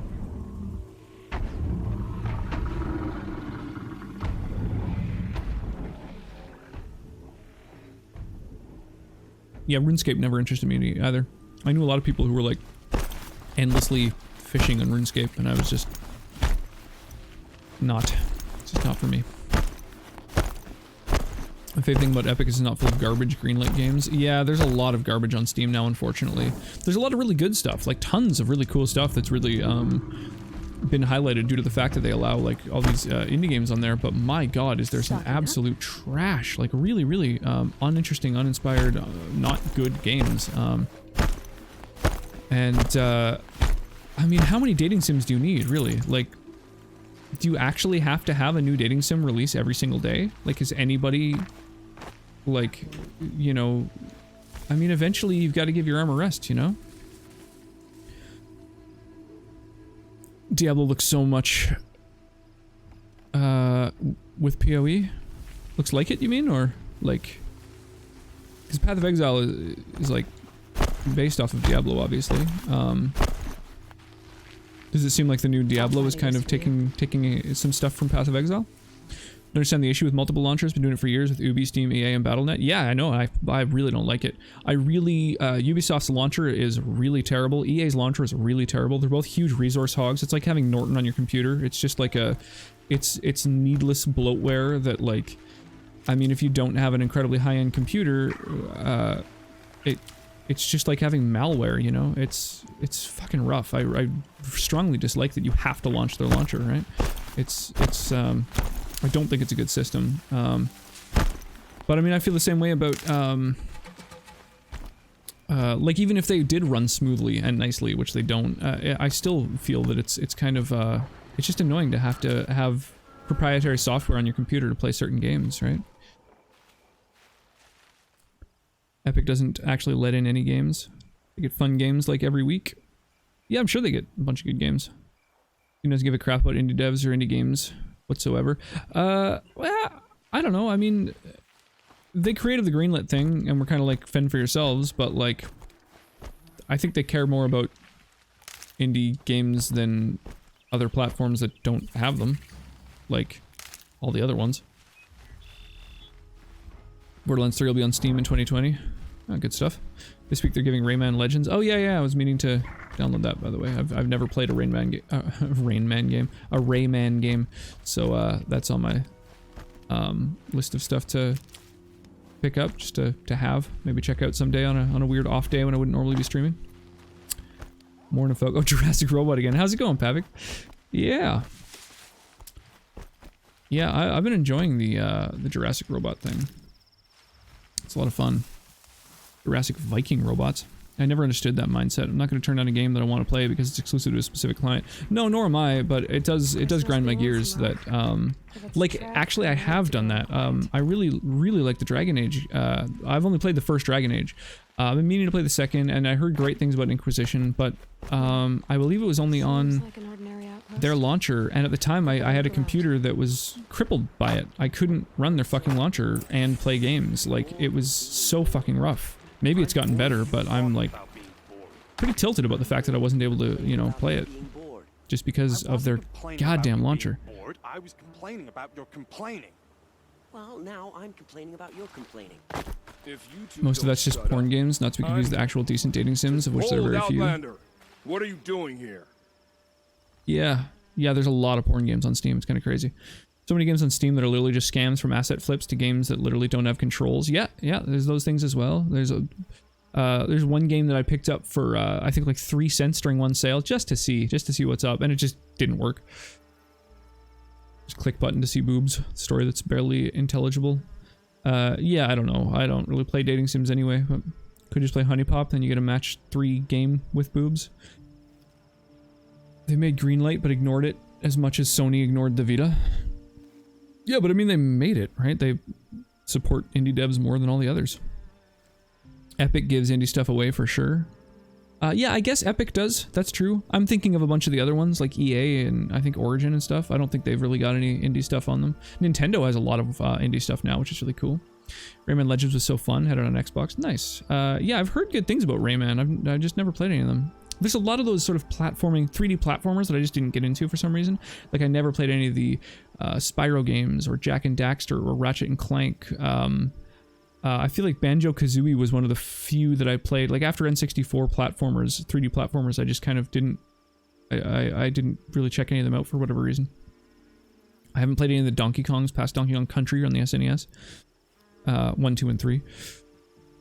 Yeah, RuneScape never interested me either. I knew a lot of people who were like endlessly fishing on RuneScape, and I was just not. It's just not for me. My favorite thing about Epic is it's not full of garbage greenlit games. Yeah, there's a lot of garbage on Steam now, unfortunately. There's a lot of really good stuff, like tons of really cool stuff that's really been highlighted due to the fact that they allow like all these indie games on there, but my god, is there some absolute trash, like really, really uninteresting, uninspired, not good games. I mean, how many dating sims do you need, really? Like, do you actually have to have a new dating sim release every single day? Like, is anybody, like, you know, I mean, eventually you've got to give your arm a rest, you know? Diablo looks so much, with PoE? Looks like it, you mean? Or, like, because Path of Exile is like, based off of Diablo, obviously. Does it seem like the new Diablo is kind of taking some stuff from Path of Exile? I understand the issue with multiple launchers. Been doing it for years with Ubi, Steam, EA, and Battle.net. Yeah, I know. I really don't like it. I really Ubisoft's launcher is really terrible. EA's launcher is really terrible. They're both huge resource hogs. It's like having Norton on your computer. It's just like it's needless bloatware that, like, I mean, if you don't have an incredibly high-end computer, it's just like having malware, you know? It's fucking rough. I strongly dislike that you have to launch their launcher, right? I don't think it's a good system. But I mean, I feel the same way about, like, even if they did run smoothly and nicely, which they don't, I still feel that it's kind of, it's just annoying to have proprietary software on your computer to play certain games, right? Epic doesn't actually let in any games. They get fun games like every week. Yeah, I'm sure they get a bunch of good games. He doesn't give a crap about indie devs or indie games whatsoever. Well, I don't know. I mean, they created the greenlit thing, and we're kind of like fend for yourselves, but like, I think they care more about indie games than other platforms that don't have them, like all the other ones. Borderlands 3 will be on Steam in 2020. Oh, good stuff. This week they're giving Rayman Legends. Oh yeah, I was meaning to download that, by the way. I've never played a Rayman game, so that's on my list of stuff to pick up, just to have. Maybe check out someday on a weird off day when I wouldn't normally be streaming. More in a folk. Oh, Jurassic Robot again. How's it going, Pavik? Yeah. Yeah, I've been enjoying the Jurassic Robot thing. It's a lot of fun. Jurassic Viking robots. I never understood that mindset. I'm not going to turn down a game that I want to play because it's exclusive to a specific client. No, nor am I, but it does grind my gears that, like, actually I have done that. I really like the Dragon Age. I've only played the first Dragon Age. I've been meaning to play the second, and I heard great things about Inquisition, but I believe it was only on their launcher, and at the time I had a computer that was crippled by it. I couldn't run their fucking launcher and play games. Like, it was so fucking rough. Maybe it's gotten better, but I'm like pretty tilted about the fact that I wasn't able to, you know, play it just because of their goddamn launcher. I was complaining about your complaining. Well, now I'm complaining about your complaining. Most of that's just porn games, not to be confused with the actual decent dating sims, of which there are very few. Outlander, what are you doing here? Yeah, there's a lot of porn games on Steam. It's kind of crazy. So many games on Steam that are literally just scams, from asset flips to games that literally don't have controls. Yeah, there's those things as well. There's one game that I picked up for I think like 3 cents during one sale just to see what's up, and it just didn't work. Just click button to see boobs. Story that's barely intelligible. Yeah, I don't know. I don't really play dating sims anyway, but could just play Honey Pop, then you get a match 3 game with boobs. They made Greenlight but ignored it as much as Sony ignored the Vita. Yeah, but I mean, they made it, right? They support indie devs more than all the others. Epic gives indie stuff away for sure. Yeah, I guess Epic does. That's true. I'm thinking of a bunch of the other ones, like EA and I think Origin and stuff. I don't think they've really got any indie stuff on them. Nintendo has a lot of indie stuff now, which is really cool. Rayman Legends was so fun. Had it on Xbox. Nice. Yeah, I've heard good things about Rayman. I've just never played any of them. There's a lot of those sort of 3D platformers that I just didn't get into for some reason. Like, I never played any of the Spyro games or Jak and Daxter or Ratchet and Clank. I feel like Banjo-Kazooie was one of the few that I played. Like after N64 platformers, 3D platformers, I just kind of didn't... I didn't really check any of them out for whatever reason. I haven't played any of the Donkey Kongs past Donkey Kong Country on the SNES. 1, 2, and 3.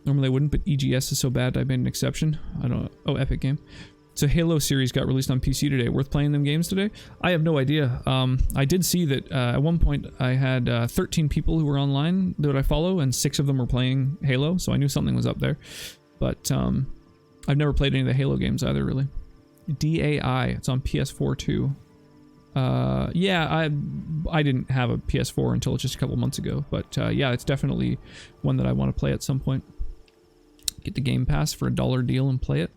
Normally I wouldn't, but EGS is so bad I made an exception. I don't know. Oh, Epic Game. So Halo series got released on PC today. Worth playing them games today? I have no idea. I did see that at one point I had 13 people who were online that I follow, and 6 of them were playing Halo, so I knew something was up there. But I've never played any of the Halo games either, really. DAI. It's on PS4 too. Yeah, I didn't have a PS4 until just a couple months ago, but yeah, it's definitely one that I want to play at some point. Get the Game Pass for $1 deal and play it.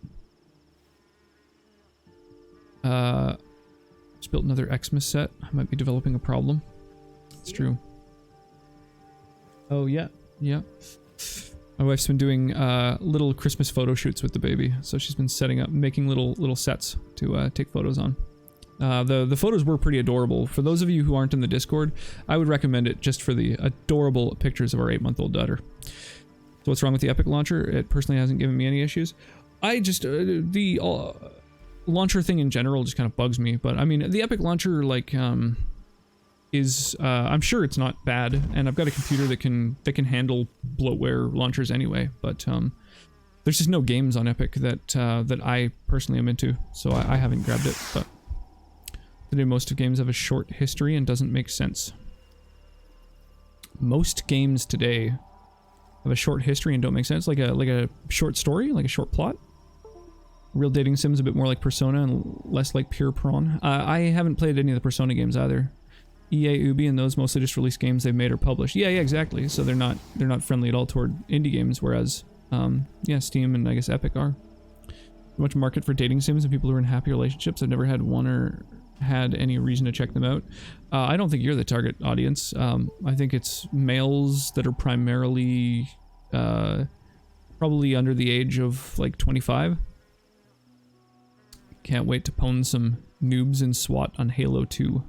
Just built another Xmas set. I might be developing a problem. It's true. Oh yeah, yeah. My wife's been doing little Christmas photo shoots with the baby, so she's been setting up, making little sets to take photos on. The photos were pretty adorable. For those of you who aren't in the Discord, I would recommend it just for the adorable pictures of our 8-month-old daughter. So what's wrong with the Epic launcher? It personally hasn't given me any issues. I just the launcher thing in general just kind of bugs me. But I mean, the Epic launcher like is I'm sure it's not bad, and I've got a computer that can handle bloatware launchers anyway. But there's just no games on Epic that that I personally am into, so I haven't grabbed it. But today most of games have a short history and doesn't make sense. Most games today have a short history and don't make sense, like a short story, like a short plot. Real dating sim's a bit more like Persona and less like pure prawn. I haven't played any of the Persona games either. EA, Ubi, and those mostly just release games they've made or published. Yeah, exactly. So they're not friendly at all toward indie games, whereas yeah, Steam and I guess Epic are. Much market for dating sims and people who are in happy relationships. I've never had one or had any reason to check them out. I don't think you're the target audience. I think it's males that are primarily probably under the age of like 25. Can't wait to pwn some noobs in SWAT on Halo 2.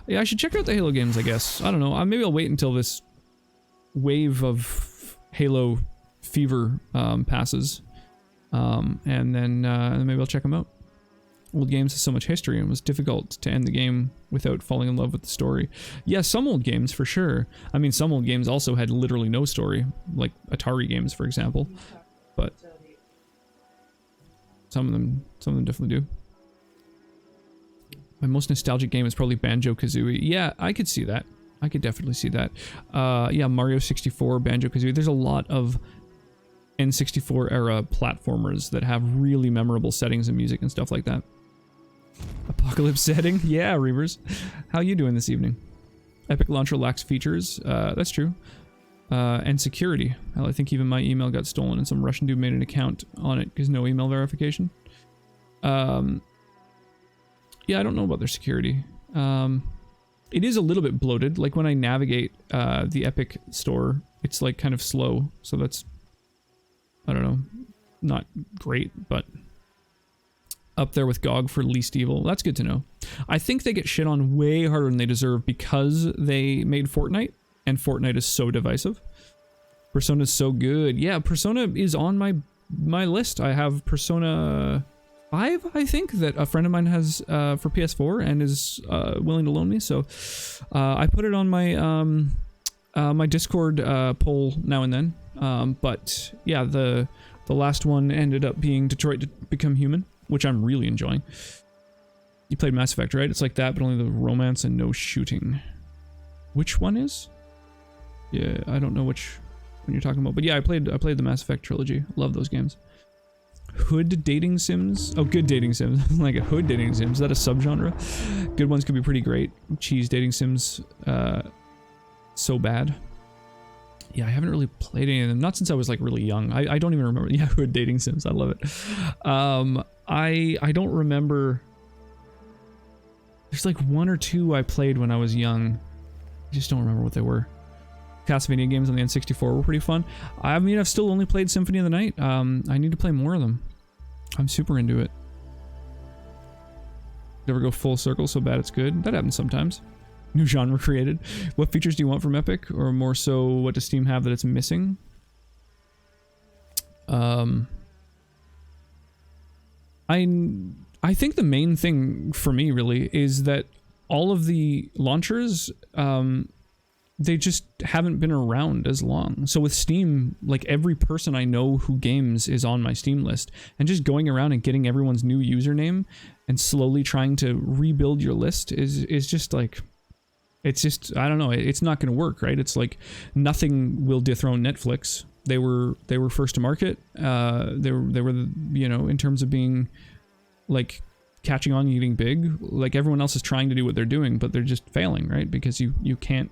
Yeah, I should check out the Halo games, I guess. I don't know. Maybe I'll wait until this wave of Halo fever passes. And then maybe I'll check them out. Old games have so much history, and it was difficult to end the game without falling in love with the story. Yeah, some old games for sure. I mean, some old games also had literally no story, like Atari games, for example. But some of them definitely do. My most nostalgic game is probably Banjo-Kazooie. Yeah, I could see that. I could definitely see that. Yeah, Mario 64, Banjo-Kazooie. There's a lot of N64 era platformers that have really memorable settings and music and stuff like that. Apocalypse setting? Yeah, Reavers. How you doing this evening? Epic Launcher lacks features. That's true. And security. Hell, I think even my email got stolen and some Russian dude made an account on it because no email verification. Yeah, I don't know about their security. It is a little bit bloated. Like when I navigate the Epic store, it's like kind of slow. So that's, I don't know, not great, but up there with GOG for least evil. That's good to know. I think they get shit on way harder than they deserve because they made Fortnite, and Fortnite is so divisive. Persona's so good. Yeah, Persona is on my list. I have Persona 5, I think, that a friend of mine has for PS4 and is willing to loan me. So I put it on my my Discord poll now and then. But yeah, the last one ended up being Detroit Become Human, which I'm really enjoying. You played Mass Effect, right? It's like that, but only the romance and no shooting. Which one is? Yeah, I don't know which one you're talking about, but yeah, I played the Mass Effect trilogy. Love those games. Hood dating sims? Oh, good dating sims. Like a hood dating sims. Is that a subgenre? Good ones could be pretty great. Cheese dating sims, so bad. Yeah, I haven't really played any of them. Not since I was like really young. I don't even remember. Yeah, hood dating sims. I love it. I don't remember. There's like one or two I played when I was young. I just don't remember what they were. Castlevania games on the N64 were pretty fun. I mean, I've still only played Symphony of the Night. I need to play more of them. I'm super into it. Never go full circle so bad it's good. That happens sometimes. New genre created. What features do you want from Epic? Or more so, what does Steam have that it's missing? I think the main thing for me really is that all of the launchers, they just haven't been around as long. So with Steam, like every person I know who games is on my Steam list, and just going around and getting everyone's new username and slowly trying to rebuild your list is just like, it's just, I don't know, it's not going to work, right? It's like nothing will dethrone Netflix. They were first to market. They were, you know, in terms of being like catching on and getting big. Like everyone else is trying to do what they're doing, but they're just failing, right? Because you can't,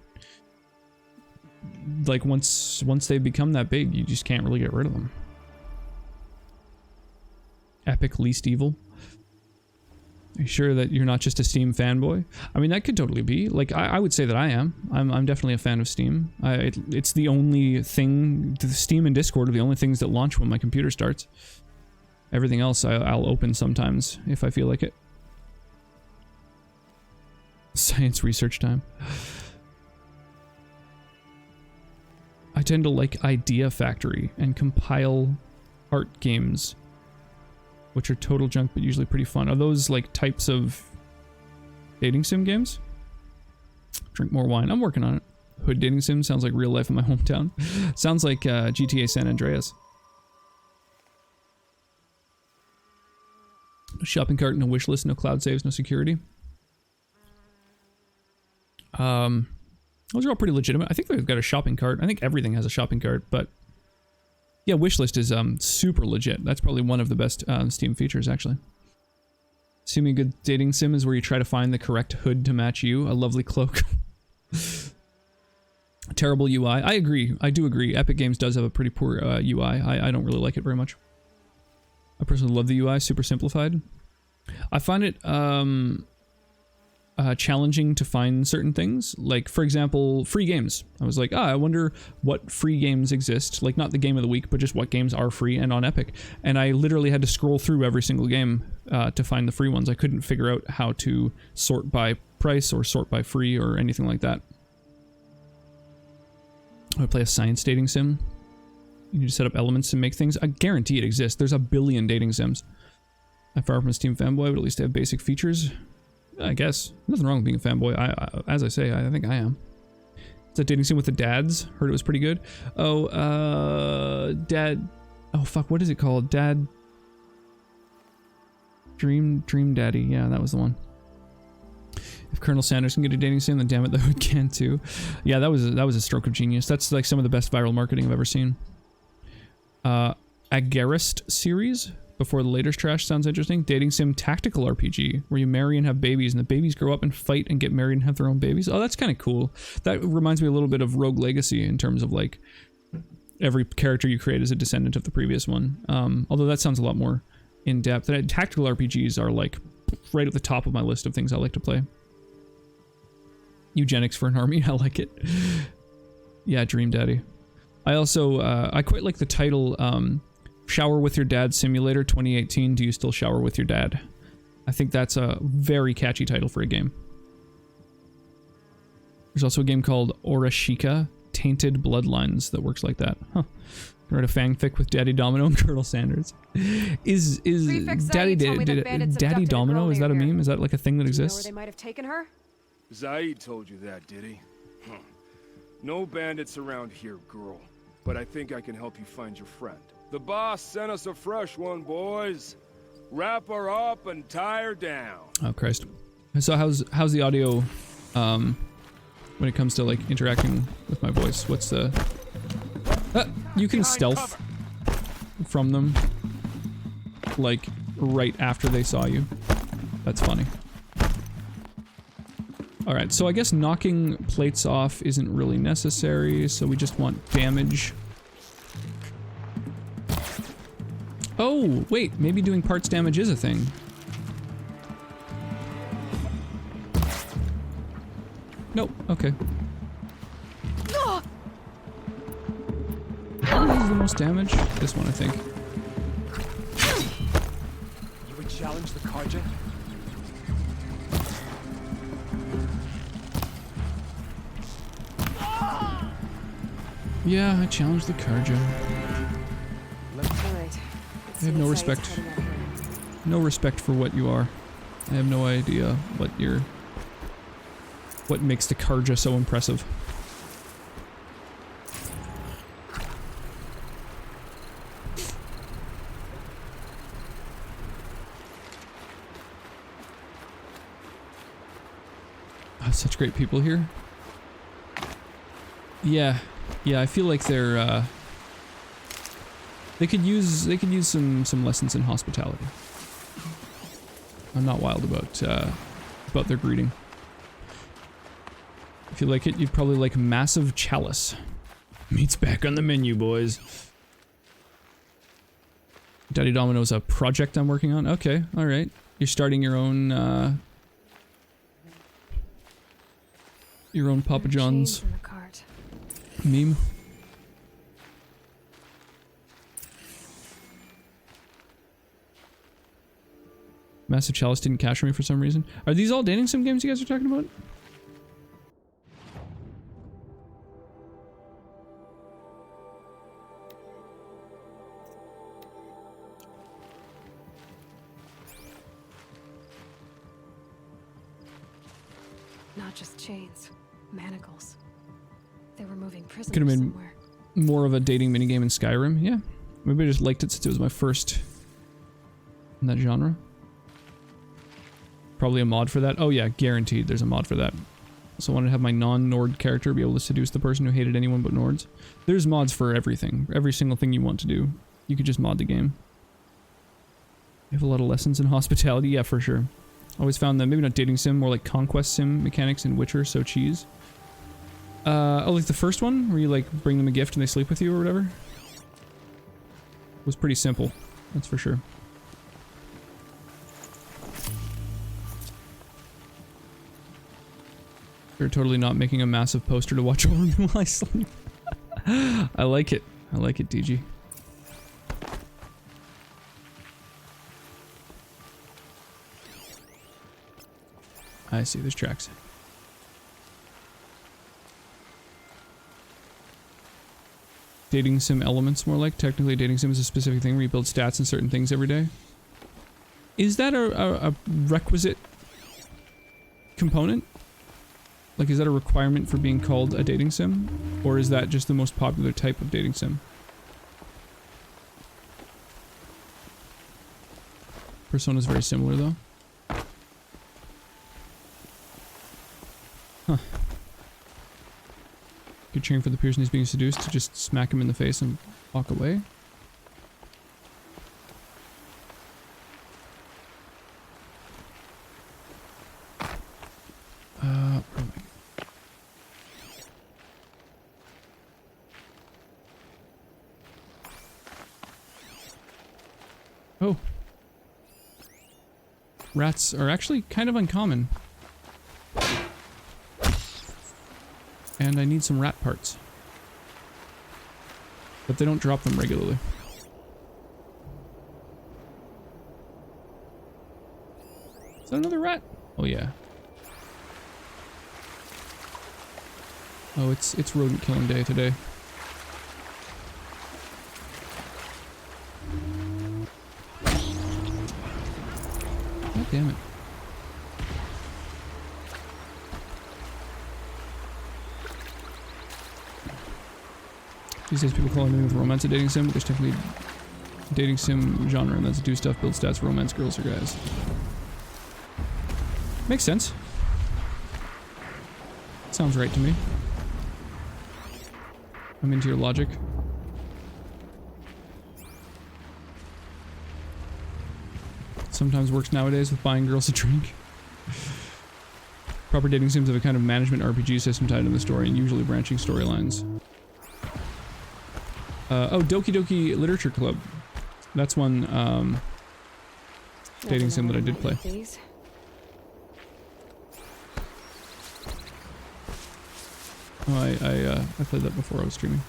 like once they become that big, you just can't really get rid of them. Epic least evil. Are you sure that you're not just a Steam fanboy? I mean, that could totally be. Like, I would say that I am. I'm definitely a fan of Steam. It's the only thing. Steam and Discord are the only things that launch when my computer starts. Everything else I'll open sometimes if I feel like it. Science research time. I tend to like Idea Factory and compile art games, which are total junk but usually pretty fun. Are those like types of dating sim games? Drink more wine. I'm working on it. Hood dating sim sounds like real life in my hometown. Sounds like GTA San Andreas. No shopping cart, no wish list, no cloud saves, no security. Those are all pretty legitimate. I think they've got a shopping cart. I think everything has a shopping cart, but yeah, wishlist is super legit. That's probably one of the best Steam features, actually. Assuming a good dating sim is where you try to find the correct hood to match you. A lovely cloak. Terrible UI. I agree. I do agree. Epic Games does have a pretty poor UI. I don't really like it very much. I personally love the UI. Super simplified. I find it challenging to find certain things. Like, for example, free games. I was like, I wonder what free games exist. Like, not the game of the week, but just what games are free and on Epic. And I literally had to scroll through every single game to find the free ones. I couldn't figure out how to sort by price or sort by free or anything like that. I would play a science dating sim. You need to set up elements to make things. I guarantee it exists. There's a billion dating sims. I'm far from a Steam fanboy, but at least they have basic features. I guess. Nothing wrong with being a fanboy. As I say, I think I am. It's a dating sim with the dads. Heard it was pretty good. Oh, dad. Oh, fuck. What is it called? Dad. Dream Daddy. Yeah, that was the one. If Colonel Sanders can get a dating sim, then damn it, the hood can too. Yeah, that was a stroke of genius. That's like some of the best viral marketing I've ever seen. Agarist series. Before the latest trash sounds interesting. Dating sim tactical RPG where you marry and have babies and the babies grow up and fight and get married and have their own babies. Oh, that's kind of cool. That reminds me a little bit of Rogue Legacy in terms of like every character you create is a descendant of the previous one. Although that sounds a lot more in depth. Tactical RPGs are like right at the top of my list of things I like to play. Eugenics for an army. I like it. Yeah, Dream Daddy. I also, I quite like the title, Shower with Your Dad Simulator 2018. Do you still shower with your dad? I think that's a very catchy title for a game. There's also a game called Orashika Tainted Bloodlines that works like that. Huh. Write a fanfic with Daddy Domino and Colonel Sanders. Is Daddy Domino? Is that a meme? Is that like a thing that exists? Do you know where they might have taken her? Zaid told you that, did he? Huh. No bandits around here, girl. But I think I can help you find your friend. The boss sent us a fresh one, boys. Wrap her up and tie her down. Oh, Christ. So how's the audio when it comes to like interacting with my voice? What's the... you can stealth from them like right after they saw you. That's funny. Alright, so I guess knocking plates off isn't really necessary, so we just want damage. Oh, wait, maybe doing parts damage is a thing. Nope, okay. What is the most damage? This one, I think. You would challenge the Karja? Yeah, I challenged the Karja. Let's I have no respect. No respect for what you are. I have no idea what makes the Karja so impressive. Oh, such great people here. Yeah, I feel like they're they could use some lessons in hospitality. I'm not wild about their greeting. If you like it, you'd probably like Massive Chalice. Meat's back on the menu, boys. Daddy Domino's a project I'm working on. Okay, all right. You're starting your own Papa John's meme. Massive Chalice didn't capture me for some reason. Are these all dating sim games you guys are talking about? Not just chains, manacles. They were moving prisoners Could have been somewhere. more of a dating minigame in Skyrim. Yeah, maybe I just liked it since it was my first in that genre. Probably a mod for that. Oh yeah, guaranteed there's a mod for that. So I wanted to have my non-Nord character be able to seduce the person who hated anyone but Nords. There's mods for everything. Every single thing you want to do. You could just mod the game. You have a lot of lessons in hospitality. Yeah, for sure. Always found that maybe not dating sim, more like conquest sim mechanics in Witcher, so cheese. Oh, like the first one where you like bring them a gift and they sleep with you or whatever? It was pretty simple, that's for sure. You're totally not making a massive poster to watch over me while I sleep. I like it. I like it, DG. I see, there's tracks. Dating sim elements, more like. Technically, dating sim is a specific thing where you build stats and certain things every day. Is that a requisite component? Like, is that a requirement for being called a dating sim? Or is that just the most popular type of dating sim? Persona's very similar, though. Huh. You're cheering for the person who's being seduced to just smack him in the face and walk away? Oh. Rats are actually kind of uncommon. And I need some rat parts. But they don't drop them regularly. Is that another rat? Oh yeah. Oh, it's rodent killing day today. God damn it. These days people call it a romance a dating sim, but there's technically dating sim genre, and that's do stuff, build stats, romance girls or guys. Makes sense. Sounds right to me. I'm into your logic. Sometimes works nowadays with buying girls a drink. Proper dating sims have a kind of management RPG system tied to the story and usually branching storylines. Oh, Doki Doki Literature Club. That's one dating sim that I did play. Oh, I played that before I was streaming.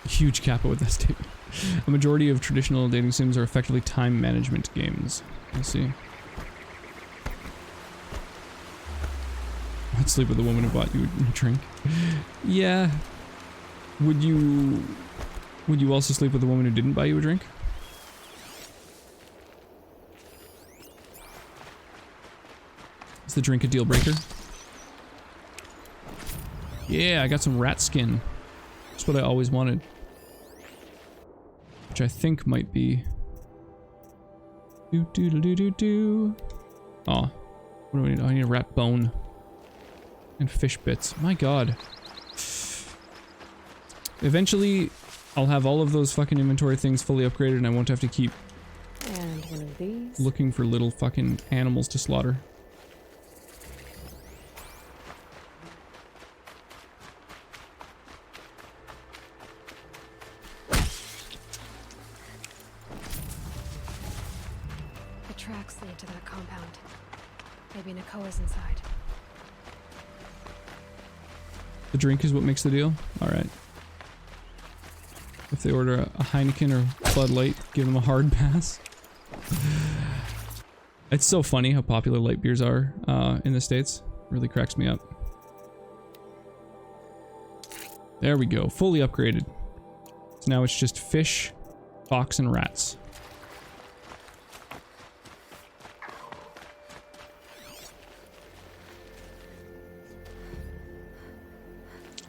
Huge kappa with that statement. A majority of traditional dating sims are effectively time management games. I see. I'd sleep with a woman who bought you a drink. Yeah, Would you also sleep with a woman who didn't buy you a drink? Is the drink a deal breaker? Yeah, I got some rat skin. That's what I always wanted. Which I think might be... Do. Oh. What do I need? Oh, I need a rat bone. And fish bits. My god. Eventually, I'll have all of those fucking inventory things fully upgraded and I won't have to keep And one of these. looking for little fucking animals to slaughter. The tracks lead to that compound. Maybe Nakoa's inside. The drink is what makes the deal? Alright. If they order a Heineken or Bud Light, give them a hard pass. It's so funny how popular light beers are in the States. Really cracks me up. There we go. Fully upgraded. So now it's just fish, fox, and rats.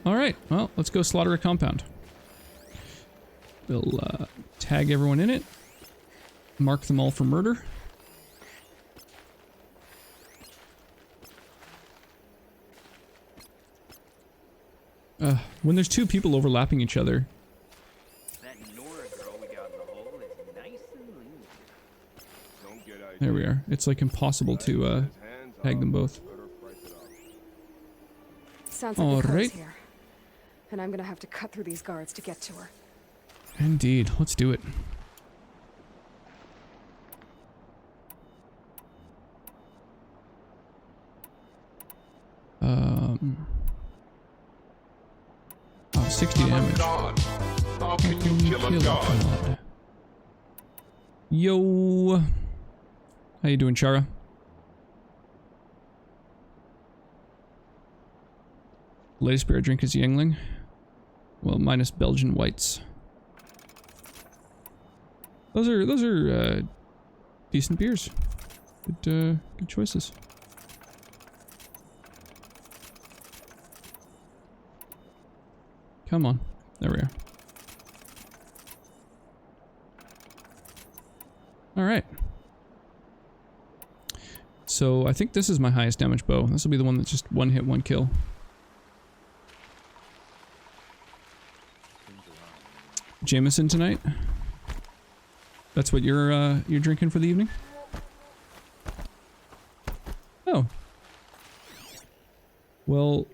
Alright, well, let's go slaughter a compound. We'll tag everyone in it. Mark them all for murder. When there's two people overlapping each other. That Nora girl we got in the hole is nice and lean. Don't get out There we are. It's like impossible to tag them both. Sounds like All Nakoa's right. here. And I'm gonna have to cut through these guards to get to her. Indeed. Let's do it. Oh, 60 damage. How can you kill a god? Yo. How you doing, Chara? Latest beer I drink is Yingling. Well, minus Belgian whites. Those are decent beers. Good choices. Come on. There we are. Alright. So, I think this is my highest damage bow. This will be the one that's just one hit, one kill. Jameson tonight? That's what you're drinking for the evening? Oh. Well,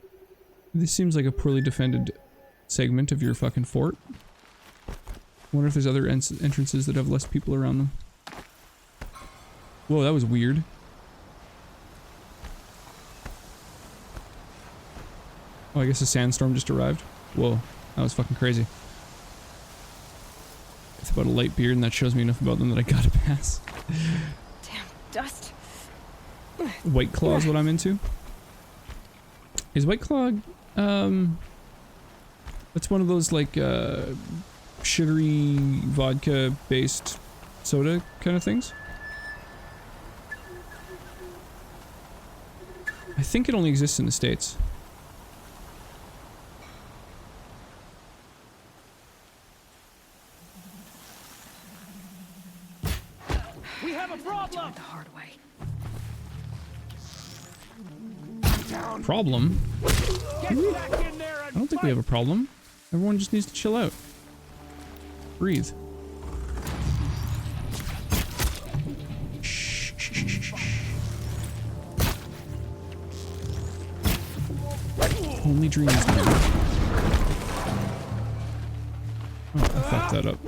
this seems like a poorly defended segment of your fucking fort. Wonder if there's other entrances that have less people around them. Whoa, that was weird. Oh, I guess a sandstorm just arrived. Whoa, that was fucking crazy. It's about a light beard, and that shows me enough about them that I gotta pass. Damn dust. White Claw is what I'm into. Is White Claw, that's one of those, like, sugary vodka-based soda kind of things? I think it only exists in the States. We have a problem! The hard way. Problem? Get back in there I and don't think we have a problem. Everyone just needs to chill out. Breathe. Shh, shh, shh, shh, shh. Only dreams now. Oh, I fucked that up.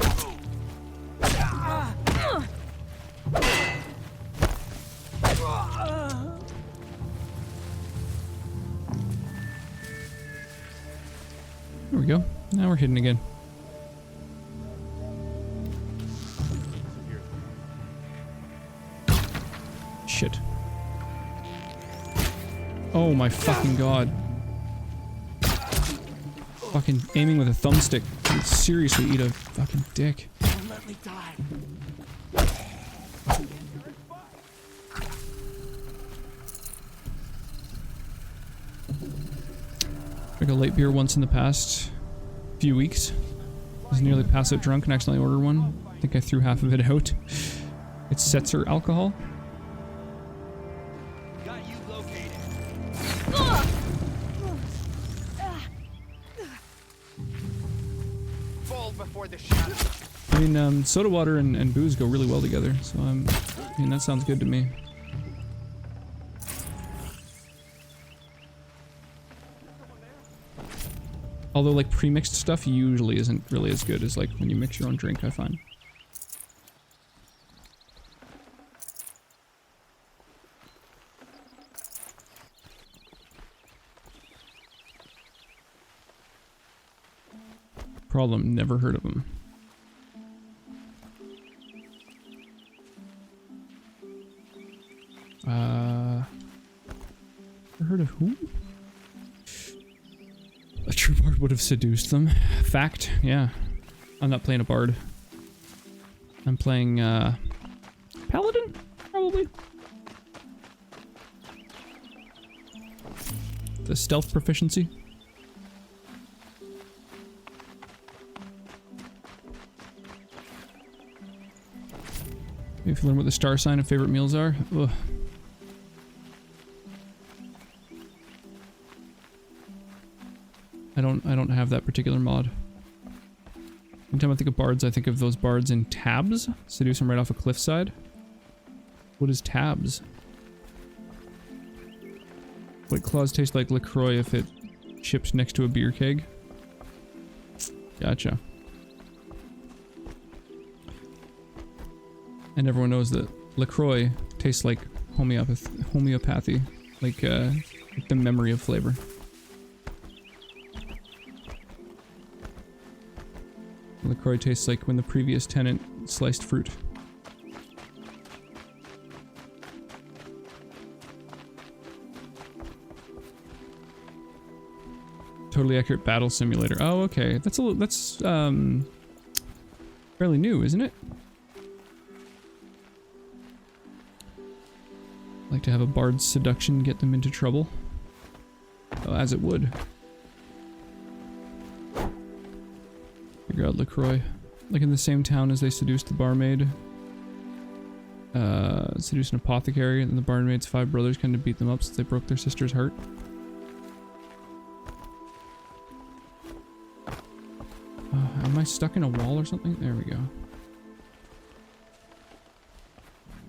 There we go. Now we're hidden again. Shit. Oh my fucking god. Fucking aiming with a thumbstick. Dude, seriously, eat a fucking dick. Don't let me die. Drank a light beer once in the past few weeks. Was nearly pass out drunk and accidentally ordered one. I think I threw half of it out. It's Setzer alcohol. Got you located. Fall before the shadow. I mean, soda water and booze go really well together, so I mean, that sounds good to me. Although, like, pre-mixed stuff usually isn't really as good as, like, when you mix your own drink, I find. Problem, never heard of them. Never heard of who? A true bard would have seduced them. Fact, yeah. I'm not playing a bard. I'm playing, paladin? Probably. The stealth proficiency. Maybe if you learn what the star sign of favorite meals are. Ugh. I don't have that particular mod. Anytime I think of bards, I think of those bards in tabs. Seduce them right off a cliffside. What is tabs? White claws taste like LaCroix if it chips next to a beer keg. Gotcha. And everyone knows that LaCroix tastes like homeopathy. Like the memory of flavor. LaCroix tastes like when the previous tenant sliced fruit. Totally accurate battle simulator. Oh, okay. That's fairly new, isn't it? Like to have a bard's seduction get them into trouble. Oh, as it would. Figure out LaCroix. Like in the same town as they seduced the barmaid. Seduced an apothecary, and then the barmaid's 5 brothers kind of beat them up since they broke their sister's heart. Am I stuck in a wall or something? There we go.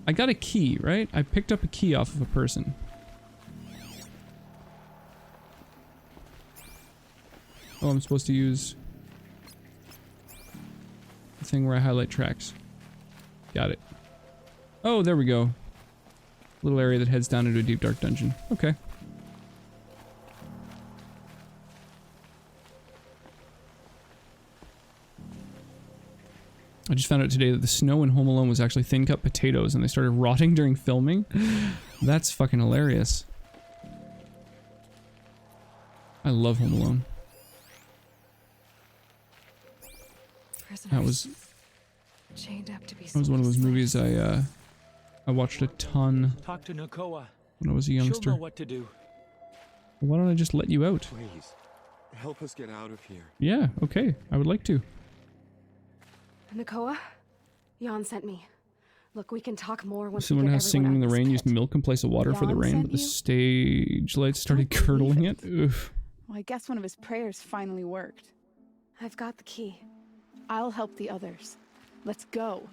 I got a key, right? I picked up a key off of a person. Oh, I'm supposed to use the thing where I highlight tracks. Got it. Oh, there we go. Little area that heads down into a deep dark dungeon. Okay. I just found out today that the snow in Home Alone was actually thin cut potatoes and they started rotting during filming. That's fucking hilarious. I love Home Alone. That was chained up to be one of those movies I watched a ton Talk to Nakoa. when I was a youngster. She'll know what to do. Why don't I just let you out? Please, help us get out of here. Yeah, okay. I would like to. Nakoa, Jan sent me. Look, we can talk more once Someone we get has singing in the rain used milk in place of water for the Jan rain, sent but the you? stage lights started Don't believe curdling it. it. Oof. Well, I guess one of his prayers finally worked. I've got the key. I'll help the others. Let's go.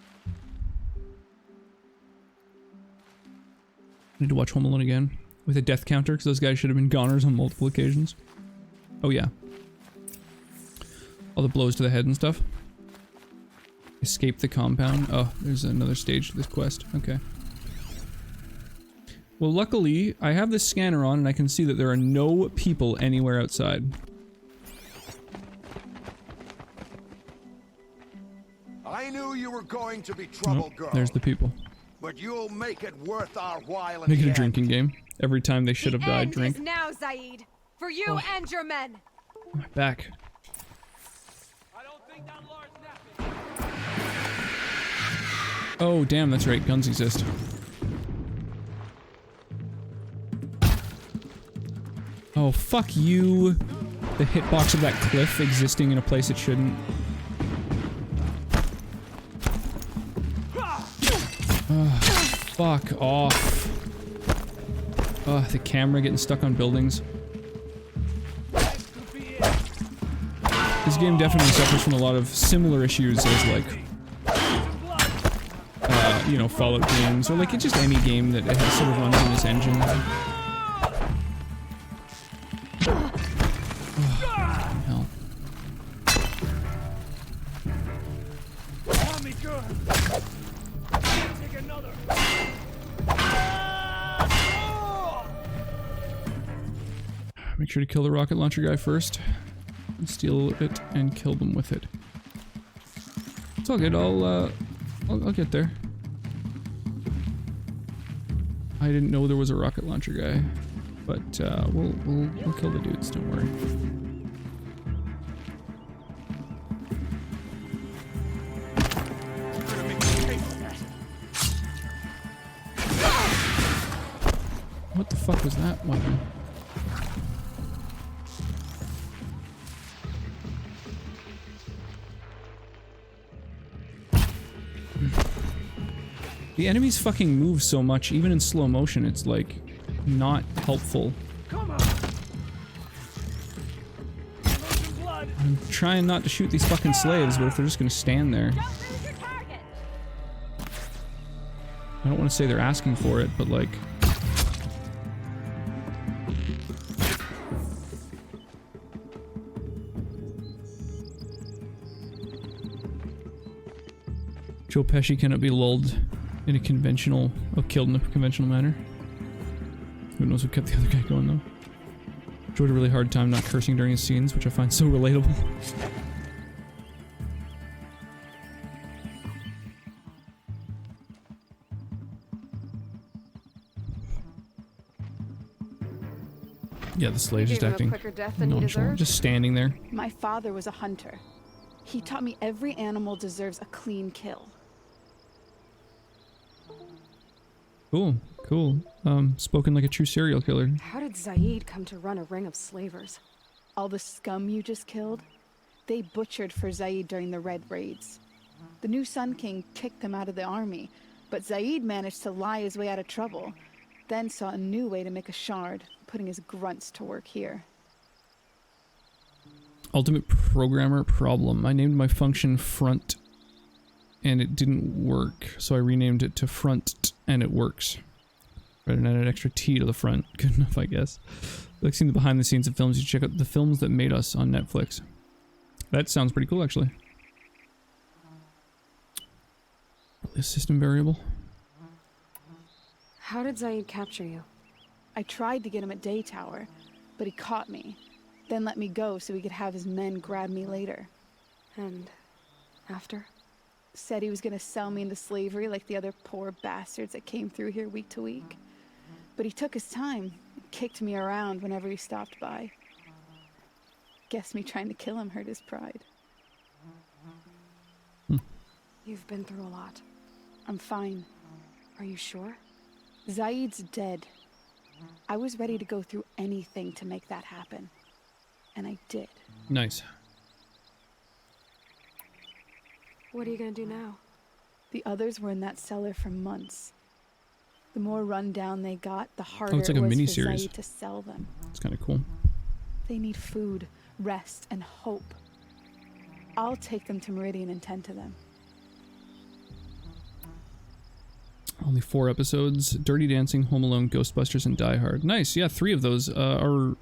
I need to watch Home Alone again with a death counter because those guys should have been goners on multiple occasions. Oh yeah. All the blows to the head and stuff. Escape the compound. Oh, there's another stage to this quest. Okay. Well, luckily, I have this scanner on and I can see that there are no people anywhere outside. I knew you were going to be trouble, girl. There's the people. But you'll make it worth our while. Make it a drinking game. Every time they should have died, drink. Now, Zaid, for you and your men. My back. Oh, damn, that's right. Guns exist. Oh, fuck you. The hitbox of that cliff existing in a place it shouldn't. Fuck off. Ugh, the camera getting stuck on buildings. This game definitely suffers from a lot of similar issues as, like, you know, Fallout games, or like it's just any game that it has sort of runs in this engine. Hell. Make sure to kill the rocket launcher guy first. Steal it and kill them with it. It's all good. I'll get there. I didn't know there was a rocket launcher guy, but we'll kill the dudes. Don't worry. What the fuck was that weapon? The enemies fucking move so much, even in slow motion, it's like not helpful. I'm trying not to shoot these fucking slaves, but if they're just gonna stand there. I don't want to say they're asking for it, but like... Joe Pesci cannot be lulled in a conventional, killed in a conventional manner. Who knows what kept the other guy going though. Joe had a really hard time not cursing during his scenes, which I find so relatable. Yeah, the slave's just acting nonchalant, just standing there. My father was a hunter. He taught me every animal deserves a clean kill. Cool, cool. Spoken like a true serial killer. How did Zaid come to run a ring of slavers? All the scum you just killed, they butchered for Zaid during the Red Raids. The new Sun King kicked them out of the army, but Zaid managed to lie his way out of trouble, then saw a new way to make a shard, putting his grunts to work here. Ultimate programmer problem. I named my function front and it didn't work, so I renamed it to front and it works. Right, and added an extra T to the front. Good enough, I guess. Like seeing the behind the scenes of films, you check out the films that made us on Netflix. That sounds pretty cool, actually. A system variable. How did Zaid capture you? I tried to get him at Day Tower, but he caught me, then let me go so he could have his men grab me later. And after? Said he was gonna sell me into slavery like the other poor bastards that came through here week to week. But he took his time, kicked me around whenever he stopped by. Guess me trying to kill him hurt his pride. You've been through a lot. I'm fine. Are you sure? Zaid's dead. I was ready to go through anything to make that happen. And I did. Nice. What are you gonna do now? The others were in that cellar for months. The more run down they got, the harder it's like it a was mini for series. Zaid to sell them. It's kind of cool. They need food, rest, and hope. I'll take them to Meridian and tend to them. Only 4 episodes. Dirty Dancing, Home Alone, Ghostbusters, and Die Hard. Nice. Yeah, 3 of those are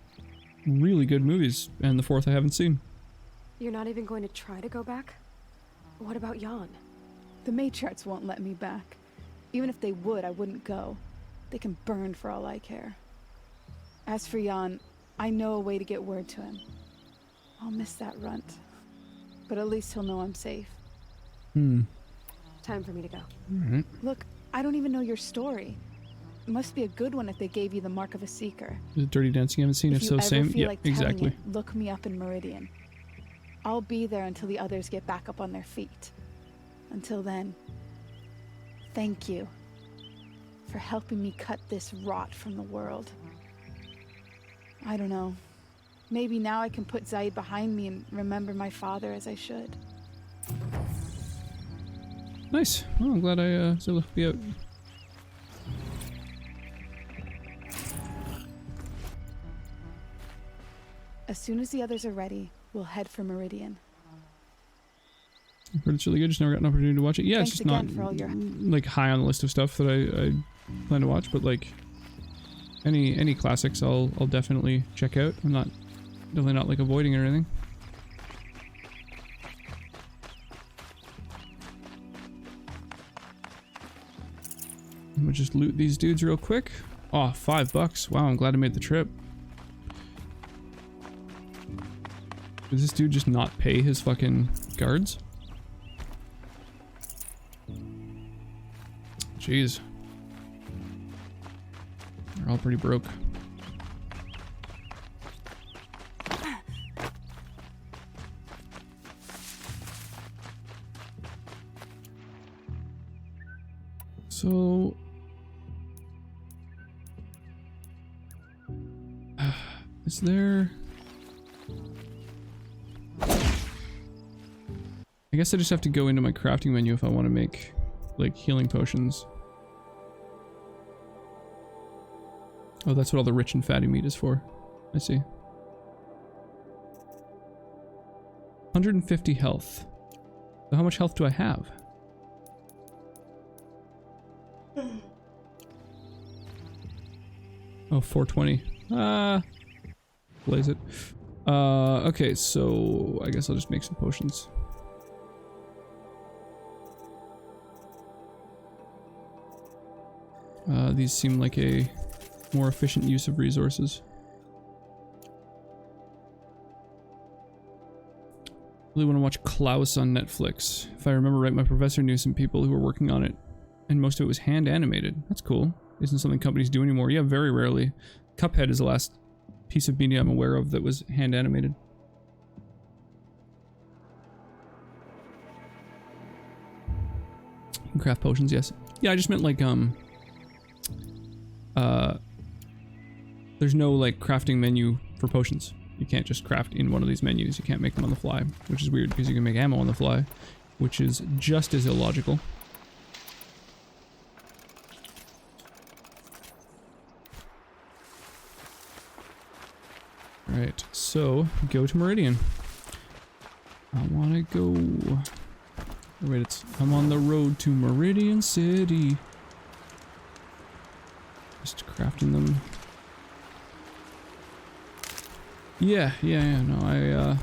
really good movies, and the 4th I haven't seen. You're not even going to try to go back? What about Jan? The matriarchs won't let me back. Even if they would, I wouldn't go. They can burn for all I care. As for Jan, I know a way to get word to him. I'll miss that runt. But at least he'll know I'm safe. Time for me to go. Alright. Look, I don't even know your story. It must be a good one if they gave you the mark of a seeker. Is it Dirty Dancing? I haven't seen. If so, same. Feel Yeah, like telling exactly. it, look me up in Meridian. I'll be there until the others get back up on their feet. Until then, Thank you for helping me cut this rot from the world. I don't know. Maybe now I can put Zaid behind me and remember my father as I should. Nice. Well, I'm glad I was able to help you out. As soon as the others are ready, we'll head for Meridian. I've heard it's really good, just never got an opportunity to watch it. Yeah, Thanks it's just not again for all your... like high on the list of stuff that I plan to watch, but like any classics I'll definitely check out. I'm definitely not like avoiding it or anything. I'm gonna just loot these dudes real quick. Oh, $5. Wow, I'm glad I made the trip. Does this dude just not pay his fucking guards? Jeez. They're all pretty broke. So... is there... I guess I just have to go into my crafting menu if I want to make, like, healing potions. Oh, that's what all the rich and fatty meat is for. I see. 150 health. So how much health do I have? Oh, 420. Blaze it. Okay, so I guess I'll just make some potions. These seem like a more efficient use of resources. Really want to watch Klaus on Netflix. If I remember right, my professor knew some people who were working on it, and most of it was hand animated. That's cool. Isn't something companies do anymore. Yeah, very rarely. Cuphead is the last piece of media I'm aware of that was hand animated. You can craft potions, yes. Yeah, I just meant like, there's no like crafting menu for potions. You can't just craft in one of these menus. You can't make them on the fly, which is weird because you can make ammo on the fly, which is just as illogical. Alright, so go to Meridian. I wanna go... Oh, wait, I'm on the road to Meridian City. Just crafting them. Yeah, no, I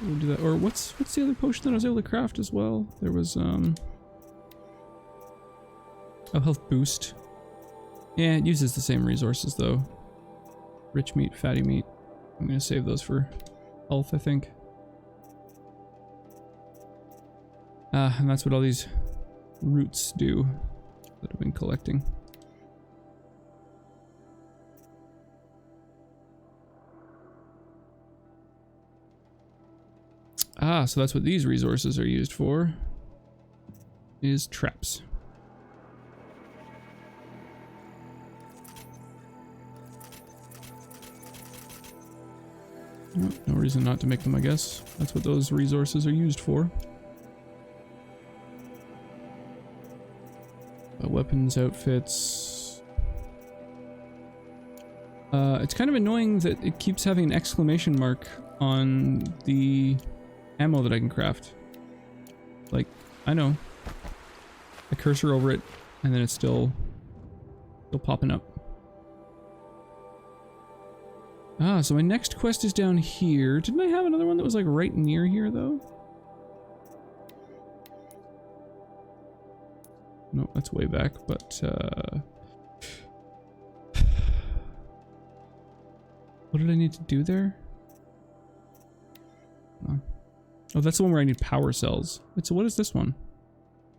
will do that. Or what's the other potion that I was able to craft as well? There was oh, health boost. Yeah, it uses the same resources though. Rich meat, fatty meat. I'm gonna save those for health, I think. And that's what all these roots do that I've been collecting. Ah, so that's what these resources are used for, is traps. Oh, no reason not to make them, I guess. That's what those resources are used for. Weapons, outfits. It's kind of annoying that it keeps having an exclamation mark on the ammo that I can craft. Like, I know. I cursor over it, and then it's still popping up. Ah, so my next quest is down here. Didn't I have another one that was like right near here though? No, that's way back, but what did I need to do there? Oh, that's the one where I need power cells. Wait, so what is this one?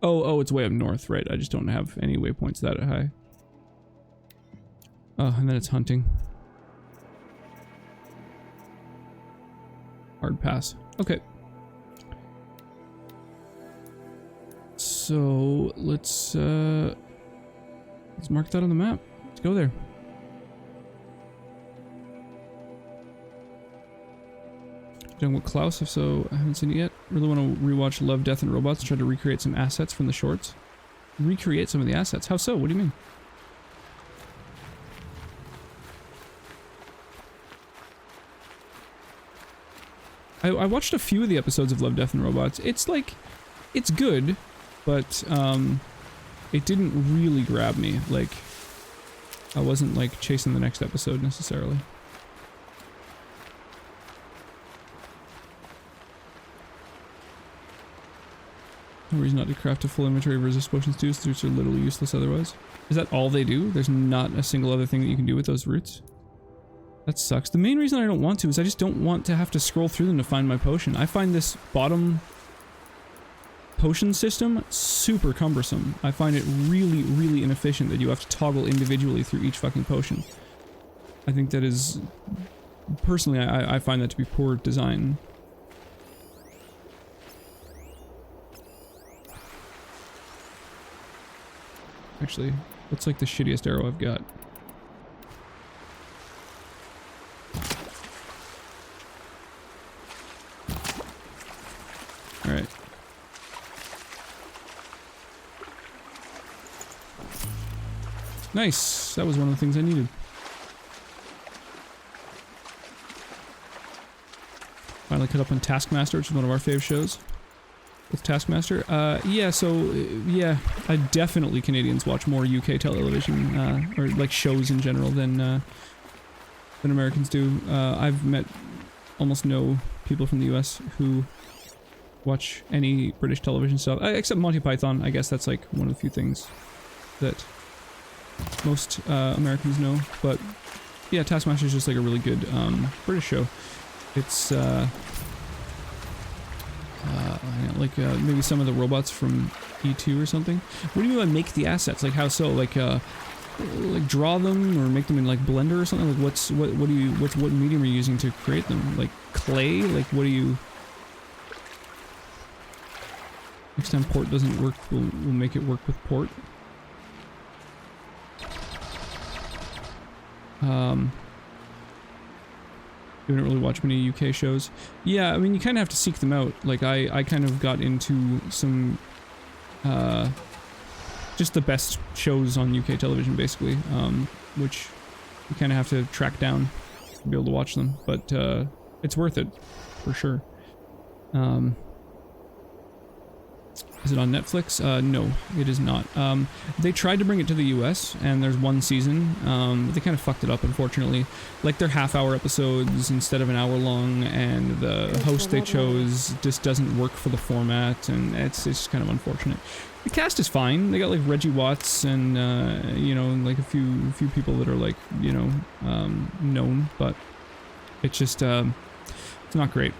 Oh, it's way up north, right? I just don't have any waypoints that high. Oh, and then it's hunting. Hard pass. Okay. So let's mark that on the map. Let's go there. Done with Klaus, if so, I haven't seen it yet. Really want to rewatch Love, Death, and Robots, try to recreate some assets from the shorts. Recreate some of the assets? How so? What do you mean? I watched a few of the episodes of Love, Death, and Robots. It's like, it's good, but it didn't really grab me. Like, I wasn't like chasing the next episode necessarily. No reason not to craft a full inventory of resist potions too, so they're literally useless otherwise. Is that all they do? There's not a single other thing that you can do with those roots? That sucks. The main reason I don't want to is I just don't want to have to scroll through them to find my potion. I find this bottom potion system super cumbersome. I find it really, really inefficient that you have to toggle individually through each fucking potion. I think that is... Personally, I find that to be poor design. Actually, what's like the shittiest arrow I've got? Alright. Nice! That was one of the things I needed. Finally caught up on Taskmaster, which is one of our fave shows. With Taskmaster? Yeah, so, yeah, definitely Canadians watch more UK television, or like shows in general than Americans do. I've met almost no people from the US who watch any British television stuff, except Monty Python. I guess that's like one of the few things that most Americans know, but yeah, Taskmaster is just like a really good British show. It's like maybe some of the robots from E2 or something. What do you mean by make the assets? Like how so? Like draw them or make them in like Blender or something? Like what medium are you using to create them? Like clay? Like what do you... Next time port doesn't work, we'll make it work with port. You haven't really watched many UK shows. Yeah, I mean, you kind of have to seek them out. Like, I kind of got into some, just the best shows on UK television, basically, which you kind of have to track down to be able to watch them. But, it's worth it, for sure. Is it on Netflix? No, it is not. They tried to bring it to the US, and there's one season. They kind of fucked it up, unfortunately. Like, they're half-hour episodes instead of an hour long, and the host they chose just doesn't work for the format, and it's just kind of unfortunate. The cast is fine. They got, like, Reggie Watts and, you know, like a few people that are, like, you know, known, but it's just, it's not great.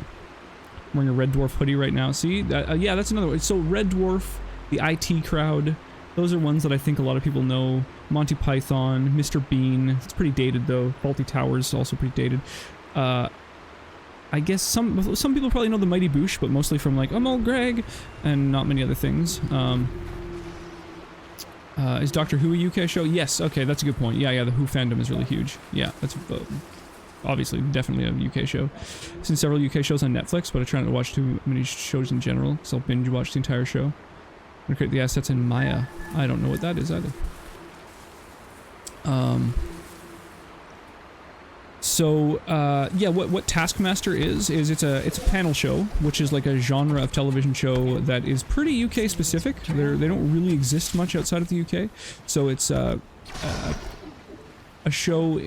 I'm wearing a Red Dwarf hoodie right now. See? Yeah, that's another one. So Red Dwarf, the IT crowd, those are ones that I think a lot of people know. Monty Python, Mr. Bean. It's pretty dated though. Faulty Towers, also pretty dated. I guess some people probably know the Mighty Boosh, but mostly from like, I'm old Greg, and not many other things. Is Doctor Who a UK show? Yes, okay, that's a good point. Yeah, the Who fandom is really huge. Yeah, that's... obviously, definitely a UK show. I've seen several UK shows on Netflix, but I try not to watch too many shows in general, because I'll binge watch the entire show. I'm gonna create the assets in Maya. I don't know what that is either. Yeah, what Taskmaster is it's a panel show, which is like a genre of television show that is pretty UK specific. They don't really exist much outside of the UK, so it's a show,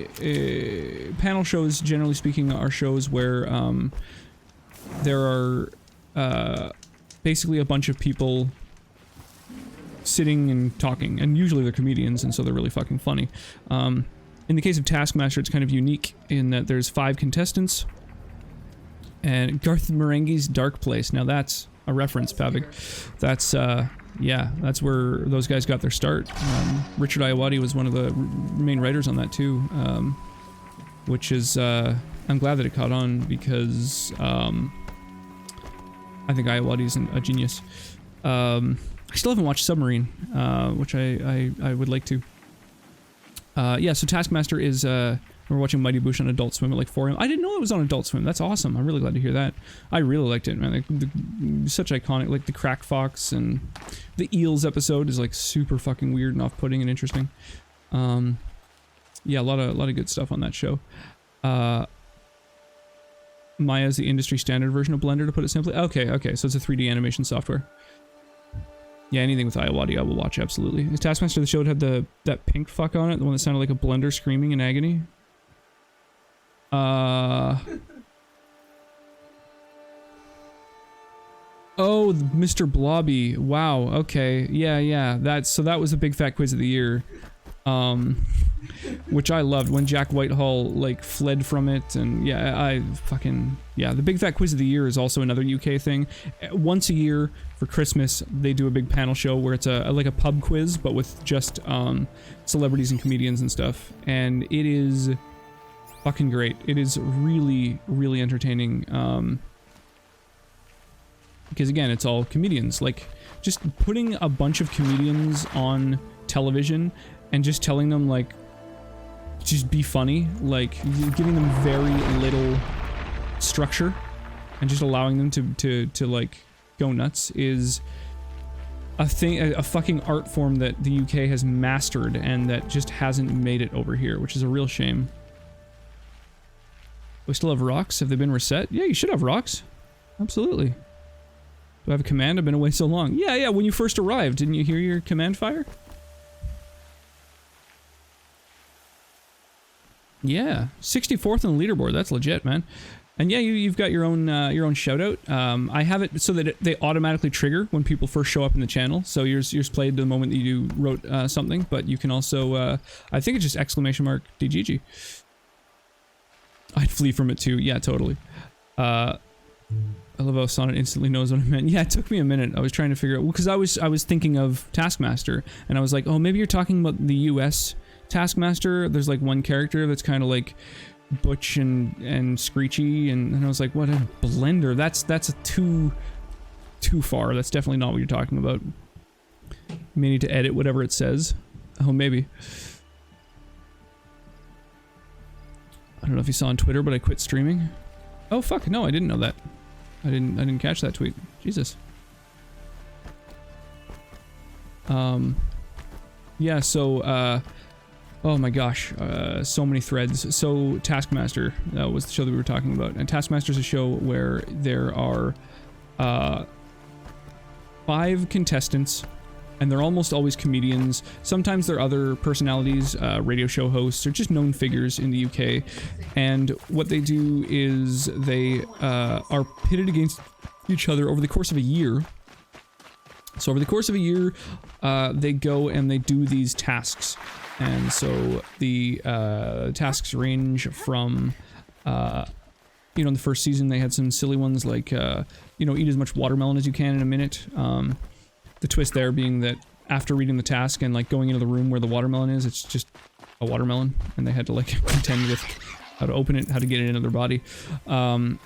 panel shows, generally speaking, are shows where there are basically a bunch of people sitting and talking, and usually they're comedians, and so they're really fucking funny. In the case of Taskmaster, it's kind of unique in that there's 5 contestants, and Garth Marenghi's Dark Place. Now that's a reference, Pavik. That's yeah, that's where those guys got their start. Richard Ayoade was one of the main writers on that too, which is, I'm glad that it caught on because I think Ayoade's a genius. I still haven't watched Submarine, which I would like to. Yeah, so Taskmaster is, we're watching Mighty Boosh on Adult Swim at like 4 a.m. I didn't know it was on Adult Swim. That's awesome. I'm really glad to hear that. I really liked it, man. Like, such iconic, like the Crack Fox and the Eels episode is like super fucking weird and off-putting and interesting. Yeah, a lot of good stuff on that show. Maya is the industry standard version of Blender, to put it simply. Okay, so it's a 3D animation software. Yeah, anything with Iowati I will watch, absolutely. Is Taskmaster the show that had that pink fuck on it? The one that sounded like a blender screaming in agony? Oh, Mr. Blobby. Wow, okay. Yeah. That was a big fat quiz of the year. Which I loved when Jack Whitehall like fled from it, and yeah, the Big Fat Quiz of the Year is also another UK thing. Once a year for Christmas, they do a big panel show where it's like a pub quiz, but with just celebrities and comedians and stuff, and it is fucking great. It is really, really entertaining. Because again, it's all comedians. Like, just putting a bunch of comedians on television and just telling them, like, just be funny, like, giving them very little structure and just allowing them to like, go nuts is a thing, a fucking art form that the UK has mastered and that just hasn't made it over here, which is a real shame. We still have rocks? Have they been reset? Yeah, you should have rocks. Absolutely. Do I have a command? I've been away so long. Yeah, when you first arrived, didn't you hear your command fire? Yeah, 64th on the leaderboard. That's legit, man. And yeah, you've got your own shout out. I have it so that they automatically trigger when people first show up in the channel. So yours played the moment that you wrote something, but you can also I think it's just !DGG. I'd flee from it too. Yeah, totally. I love how Sonnet instantly knows what I meant. Yeah, it took me a minute. I was trying to figure out, because I was thinking of Taskmaster, and I was like, oh, maybe you're talking about the US Taskmaster. There's like one character that's kind of like butch and screechy, and I was like, what, a blender? That's a too far. That's definitely not what you're talking about. You may need to edit whatever it says. Oh, maybe. I don't know if you saw on Twitter, but I quit streaming. Oh fuck, no, I didn't know that. I didn't catch that tweet. Jesus. Yeah, so oh my gosh, so many threads. So Taskmaster was the show that we were talking about, and Taskmaster is a show where there are 5 contestants, and they're almost always comedians. Sometimes they're other personalities, radio show hosts, or just known figures in the UK. And what they do is they are pitted against each other over the course of a year. So over the course of a year, they go and they do these tasks. And so the tasks range from, you know, in the first season they had some silly ones like, you know, eat as much watermelon as you can in a minute. The twist there being that after reading the task and like going into the room where the watermelon is, it's just a watermelon, and they had to like contend with how to open it, how to get it into their body. And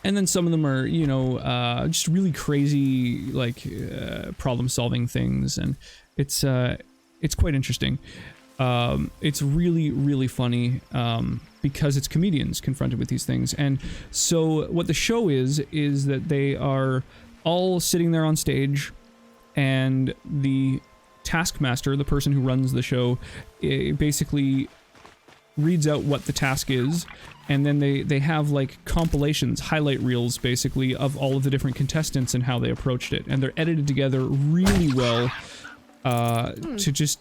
then some of them are, you know, just really crazy, like, problem-solving things, and it's quite interesting. It's really, really funny, because it's comedians confronted with these things. And so what the show is that they are all sitting there on stage, and the taskmaster, the person who runs the show, basically reads out what the task is, and then they have like compilations, highlight reels basically, of all of the different contestants and how they approached it, and they're edited together really well to just,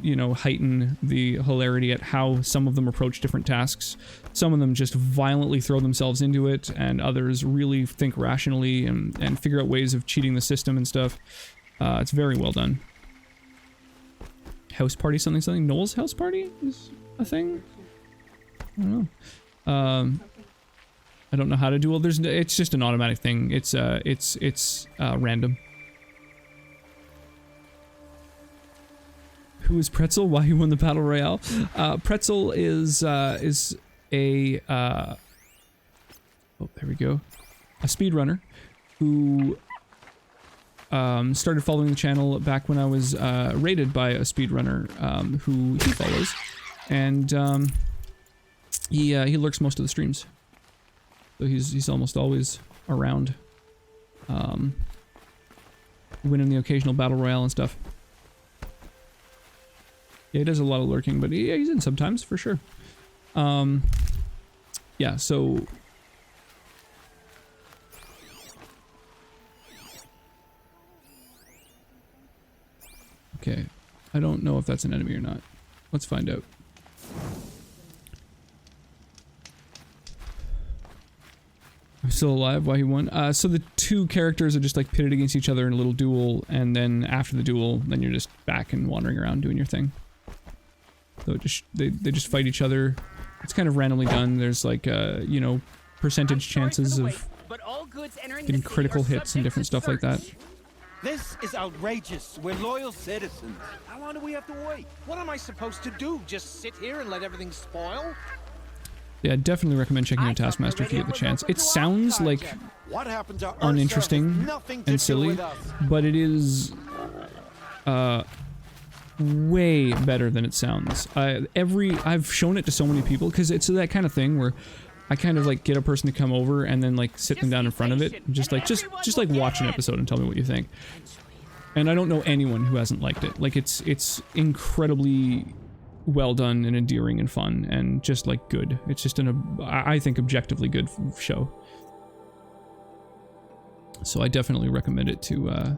you know, heighten the hilarity at how some of them approach different tasks. Some of them just violently throw themselves into it, and others really think rationally and figure out ways of cheating the system and stuff. It's very well done. House party something? Noel's house party is a thing? I don't know. I don't know how to do all. It's just an automatic thing. It's random. Who is Pretzel? Why he won the battle royale? Pretzel is a oh, there we go, a speedrunner who started following the channel back when I was rated by a speedrunner who he follows, and he lurks most of the streams, so he's almost always around, winning the occasional battle royale and stuff. Yeah, he does a lot of lurking, but yeah, he's in sometimes for sure. Yeah, so. Okay, I don't know if that's an enemy or not. Let's find out. I'm still alive. Why he won? So the two characters are just like pitted against each other in a little duel, and then after the duel, then you're just back and wandering around doing your thing. So it just they just fight each other. It's kind of randomly done. There's like you know, percentage chances of getting critical hits and different stuff like that. This is outrageous. We're loyal citizens. How long do we have to wait? What am I supposed to do? Just sit here and let everything spoil? Yeah, definitely recommend checking out Taskmaster if you get the chance. It sounds like uninteresting and silly, but it is way better than it sounds. I've shown it to so many people because it's that kind of thing where I kind of like get a person to come over and then like sit them down in front of it and just like watch an episode and tell me what you think. And I don't know anyone who hasn't liked it. Like it's incredibly well done and endearing and fun and just like good. It's just I think objectively good show. So I definitely recommend it to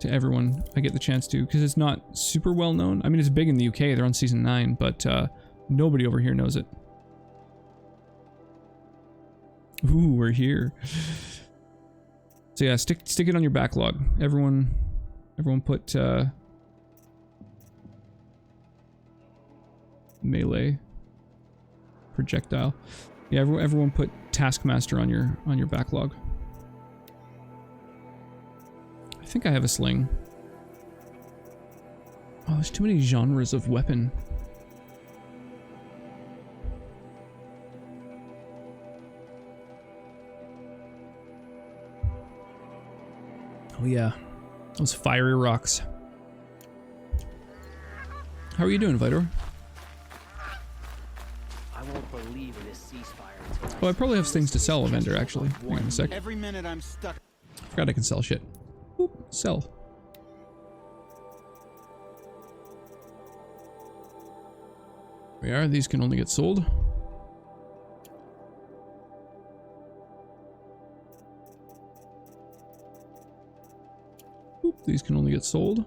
everyone I get the chance to, because it's not super well known. I mean, it's big in the UK. They're on season 9, but nobody over here knows it. Ooh, we're here. So yeah, stick it on your backlog. Everyone put melee projectile. Yeah, everyone put Taskmaster on your backlog. I think I have a sling. Oh, there's too many genres of weapon. Oh yeah, those fiery rocks. How are you doing, Vitor? I won't believe in this ceasefire until Oh, I probably have things to sell, vendor, actually. Hang on a sec. Every minute I'm stuck. Forgot I can sell shit. Oop, sell. There we are. These can only get sold. Oop, these can only get sold.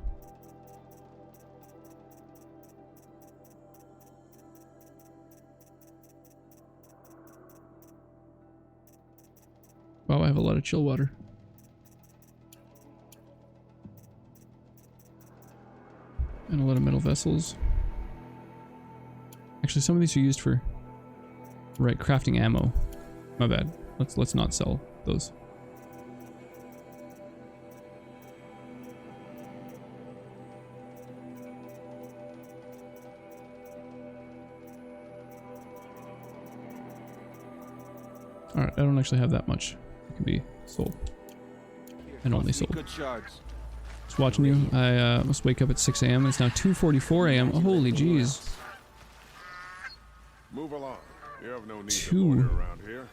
Wow, I have a lot of chill water. And a lot of metal vessels. Actually, some of these are used for crafting ammo. My bad. Let's not sell those. Alright, I don't actually have that much. It can be sold. And only sold. Just watching you. I must wake up at 6 a.m. It's now 2:44 a.m. Oh, holy jeez. Move along. You have no need to loiter around here.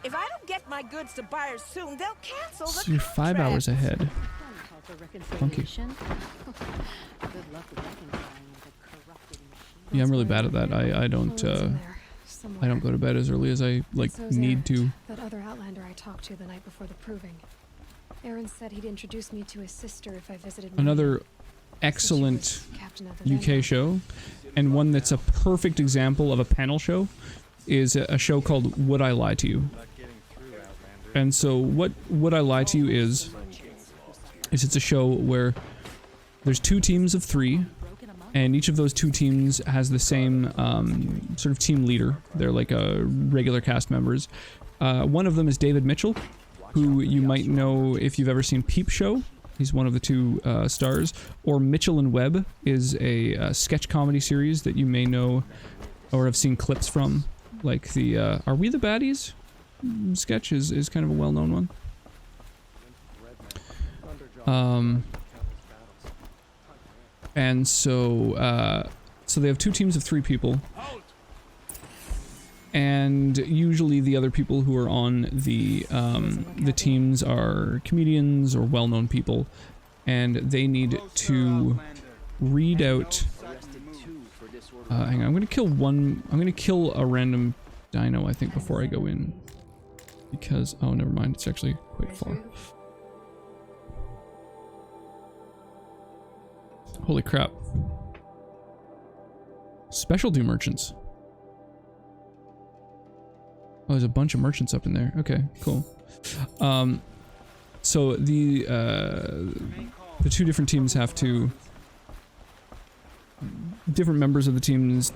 If I don't get my goods to buyers soon, they'll cancel the So you're 5 hours ahead. Funky. Yeah, I'm really bad at that. I don't go to bed as early as I need to. That other Outlander I talked to the night before the proving. Aaron said he'd introduce me to his sister if I visited. Another excellent UK show, and one that's a perfect example of a panel show, is a show called Would I Lie to You? And so what Would I Lie to You is it's a show where there's 2 teams of 3, and each of those 2 teams has the same sort of team leader. They're like regular cast members. One of them is David Mitchell, who you might know if you've ever seen Peep Show. He's one of the 2 stars. Or Mitchell and Webb is a sketch comedy series that you may know or have seen clips from. Like the Are We the Baddies sketch is kind of a well-known one. And so, so they have 2 teams of 3 people. And usually the other people who are on the teams are comedians or well-known people. And they need to read out... hang on, I'm gonna kill a random dino, I think, before I go in. Because, oh, never mind, it's actually quite far. Holy crap. Specialty merchants. Oh, there's a bunch of merchants up in there. Okay, cool. So the 2 different teams have to... Different members of the teams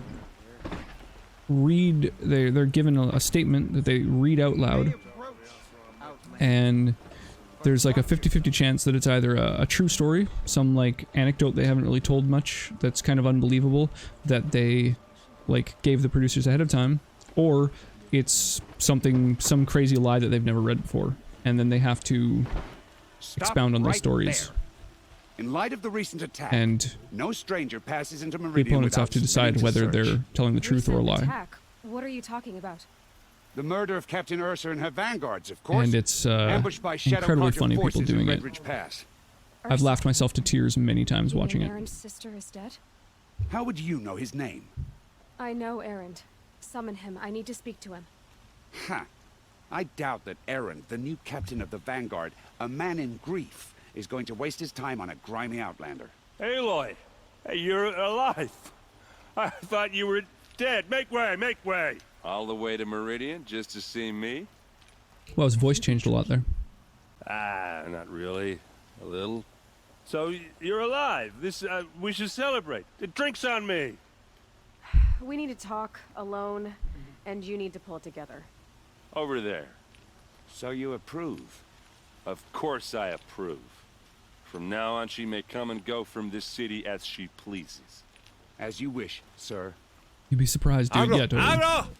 read... They're given a statement that they read out loud. And there's like a 50-50 chance that it's either a true story, some like anecdote they haven't really told much that's kind of unbelievable that they like gave the producers ahead of time, or it's some crazy lie that they've never read before, and then they have to expound on those stories. There. In light of the recent attack, and no stranger passes into the Meridian opponents have to decide whether they're telling the truth or a lie. Attack? What are you talking about? The murder of Captain Ursa and her vanguards, of course. And it's ambushed by incredibly funny people doing it. Pass. I've laughed myself to tears many times watching it. Aaron's sister is dead? How would you know his name? I know Aaron. Summon him. I need to speak to him. Ha! I doubt that Aaron, the new captain of the Vanguard, a man in grief, is going to waste his time on a grimy outlander. Aloy! Hey, you're alive! I thought you were dead. Make way! Make way! All the way to Meridian just to see me? Well, his voice changed a lot there. Ah, not really. A little. So, you're alive. This, we should celebrate. The drink's on me. We need to talk alone, and you need to pull it together. Over there. So you approve? Of course I approve. From now on, she may come and go from this city as she pleases. As you wish, sir. You'd be surprised, dude. Yeah, totally.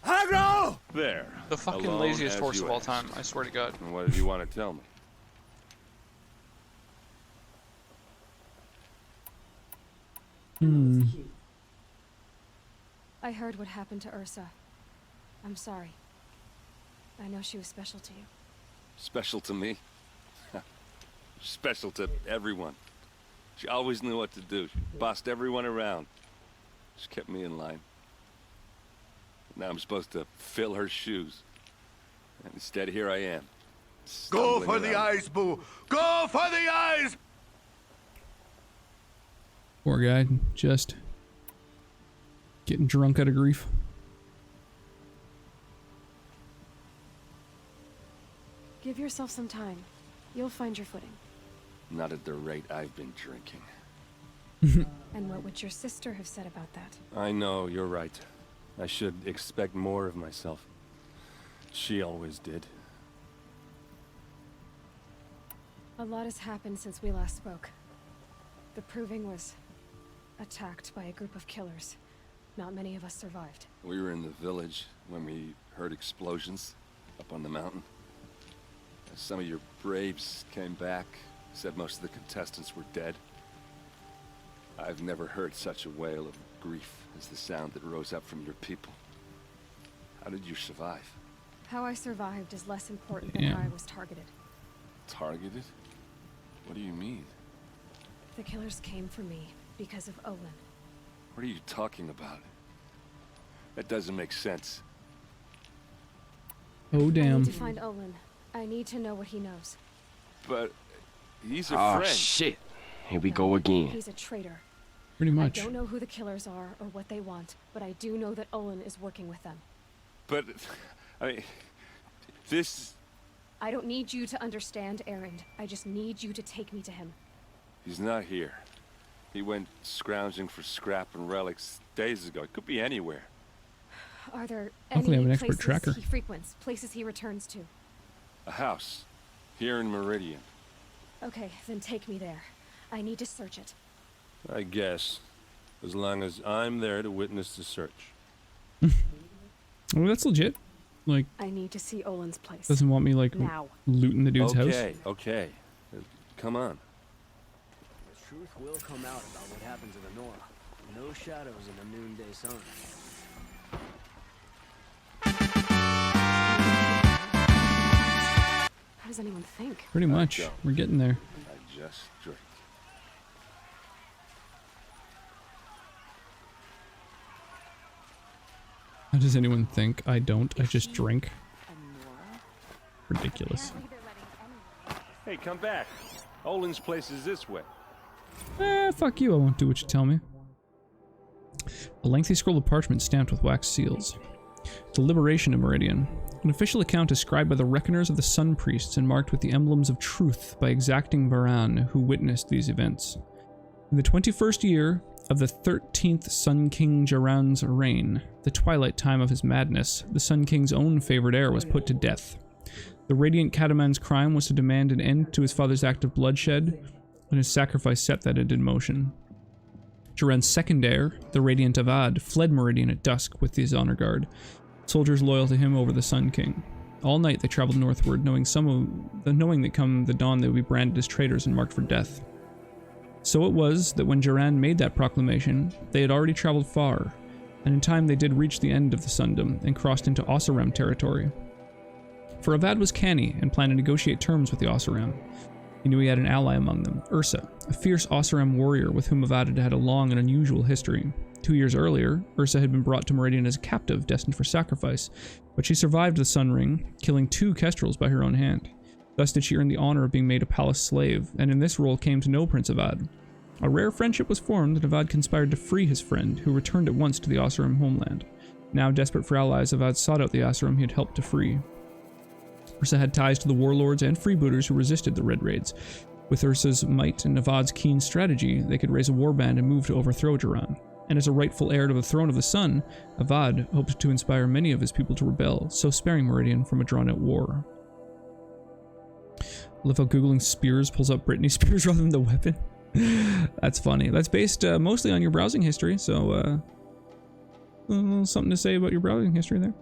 Agro! There. The fucking laziest horse of all time, I swear to God. And what did you want to tell me? I heard what happened to Ursa. I'm sorry. I know she was special to you. Special to me? Special to everyone. She always knew what to do. She bossed everyone around. She kept me in line. Now I'm supposed to fill her shoes. And instead, here I am. Go for the eyes, Boo! Go for the eyes! Poor guy, just getting drunk out of grief. Give yourself some time. You'll find your footing. Not at the rate I've been drinking. And what would your sister have said about that? I know, you're right. I should expect more of myself. She always did. A lot has happened since we last spoke. The Proving was attacked by a group of killers. Not many of us survived. We were in the village when we heard explosions up on the mountain. Some of your braves came back, said most of the contestants were dead. I've never heard such a wail of grief as the sound that rose up from your people. How did you survive? How I survived is less important than how I was targeted. Targeted? What do you mean? The killers came for me because of Olin. What are you talking about? That doesn't make sense. Oh, damn. I need to find Olin. I need to know what he knows. But he's a friend. Oh, shit. Here we go again. He's a traitor. Pretty much. I don't know who the killers are or what they want, but I do know that Olin is working with them. But, I mean, this... I don't need you to understand, Aaron. I just need you to take me to him. He's not here. He went scrounging for scrap and relics days ago. It could be anywhere. Are there Hopefully any I have an expert places tracker. he frequents, places he returns to? A house. Here in Meridian. Okay, then take me there. I need to search it. I guess. As long as I'm there to witness the search. Oh, that's legit. Like, I need to see Olin's place. doesn't want me, like, now. looting the dude's house. Okay. Come on. Truth will come out about what happened to the Nora. No shadows in the noonday sun. How does anyone think? Pretty much. We're getting there. I just drink. How does anyone think? I don't. I just drink. Ridiculous. Hey, come back. Olin's place is this way. Fuck you. I won't do what you tell me. A lengthy scroll of parchment stamped with wax seals. The liberation of Meridian. An official account ascribed by the reckoners of the Sun Priests and marked with the emblems of truth by exacting Varan, who witnessed these events. In the 21st year of the 13th Sun King Jaran's reign, the twilight time of his madness, the Sun King's own favored heir was put to death. The Radiant Cataman's crime was to demand an end to his father's act of bloodshed, and his sacrifice set that end in motion. Jaran's second heir, the Radiant Avad, fled Meridian at dusk with his honor guard, soldiers loyal to him over the Sun King. All night they traveled northward, knowing that come the dawn they would be branded as traitors and marked for death. So it was that when Jaran made that proclamation, they had already traveled far, and in time they did reach the end of the Sundom and crossed into Oseram territory. For Avad was canny and planned to negotiate terms with the Oseram. He knew he had an ally among them, Ursa, a fierce Oseram warrior with whom Avad had had a long and unusual history. 2 years earlier, Ursa had been brought to Meridian as a captive destined for sacrifice, but she survived the Sun Ring, killing 2 kestrels by her own hand. Thus did she earn the honor of being made a palace slave, and in this role came to know Prince Avad. A rare friendship was formed, and Avad conspired to free his friend, who returned at once to the Oseram homeland. Now desperate for allies, Avad sought out the Oseram he had helped to free. Ursa had ties to the warlords and freebooters who resisted the Red Raids. With Ursa's might and Avad's keen strategy, they could raise a warband and move to overthrow Jaran. And as a rightful heir to the throne of the Sun, Avad hoped to inspire many of his people to rebel, so sparing Meridian from a drawn-out war. I love how Googling Spears pulls up Britney Spears rather than the weapon. That's funny. That's based mostly on your browsing history, so something to say about your browsing history there.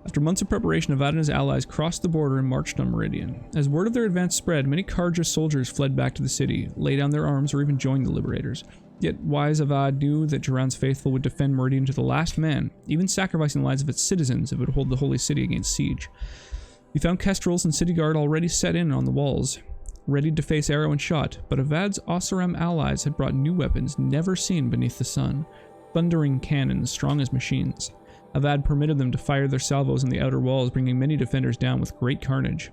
After months of preparation, Avad and his allies crossed the border and marched on Meridian. As word of their advance spread, many Karja soldiers fled back to the city, laid down their arms, or even joined the Liberators. Yet wise Avad knew that Jaran's faithful would defend Meridian to the last man, even sacrificing the lives of its citizens if it would hold the holy city against siege. He found kestrels and city guard already set in on the walls, ready to face arrow and shot, but Avad's Oseram allies had brought new weapons never seen beneath the sun, thundering cannons strong as machines. Avad permitted them to fire their salvos in the outer walls, bringing many defenders down with great carnage.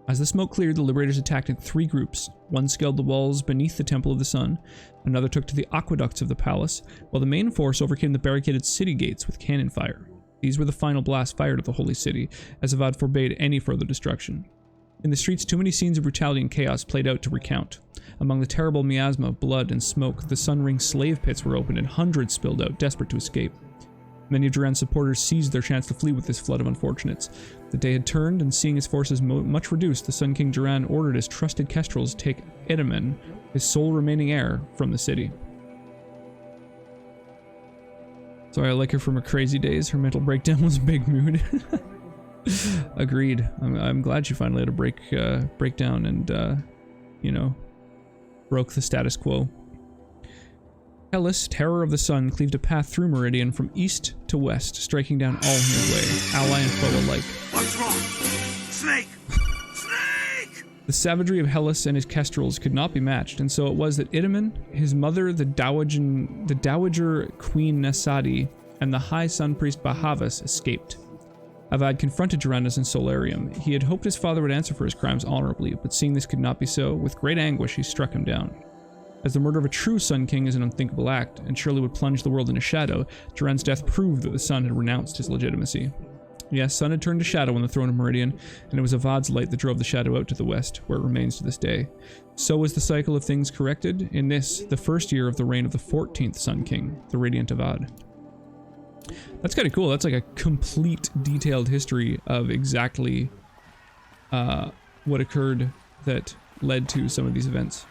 As the smoke cleared, the Liberators attacked in 3 groups. One scaled the walls beneath the Temple of the Sun, another took to the aqueducts of the palace, while the main force overcame the barricaded city gates with cannon fire. These were the final blasts fired at the holy city, as Avad forbade any further destruction. In the streets, too many scenes of brutality and chaos played out to recount. Among the terrible miasma of blood and smoke, the Sun Ring slave pits were opened and hundreds spilled out, desperate to escape. Many of Jaran's supporters seized their chance to flee with this flood of unfortunates. The day had turned, and seeing his forces much reduced, the Sun King Jaran ordered his trusted kestrels to take Edaman, his sole remaining heir, from the city. Sorry, I like her from her crazy days. Her mental breakdown was a big mood. Agreed. I'm glad she finally had a breakdown and, you know, broke the status quo. Hellas, terror of the sun, cleaved a path through Meridian from east to west, striking down all in her way, ally and foe alike. What's wrong? Snake! Snake! The savagery of Hellas and his kestrels could not be matched, and so it was that Idaman, his mother, the Dowager Queen Nasadi, and the High Sun Priest Bahavas escaped. Avad confronted Jarandas in Solarium. He had hoped his father would answer for his crimes honorably, but seeing this could not be so, with great anguish he struck him down. As the murder of a true Sun King is an unthinkable act, and surely would plunge the world into shadow, Jaran's death proved that the sun had renounced his legitimacy. Yes, sun had turned to shadow on the throne of Meridian, and it was Avad's light that drove the shadow out to the west, where it remains to this day. So was the cycle of things corrected in this, the first year of the reign of the 14th Sun King, the Radiant Avad. That's kind of cool. That's like a complete, detailed history of exactly what occurred that led to some of these events.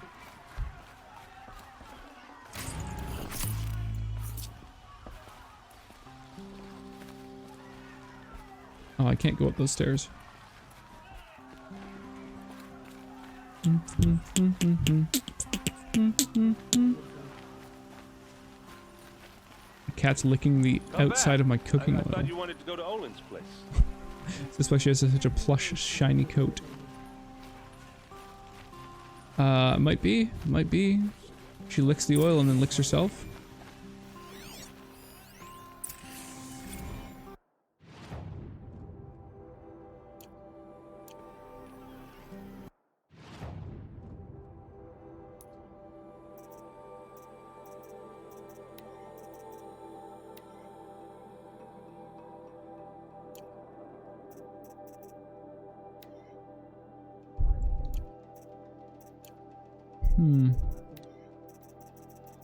Oh, I can't go up those stairs. The cat's licking the outside of my cooking I oil. thought you wanted to go to Olin's place. That's why she has such a plush, shiny coat. Might be. Might be. She licks the oil and then licks herself.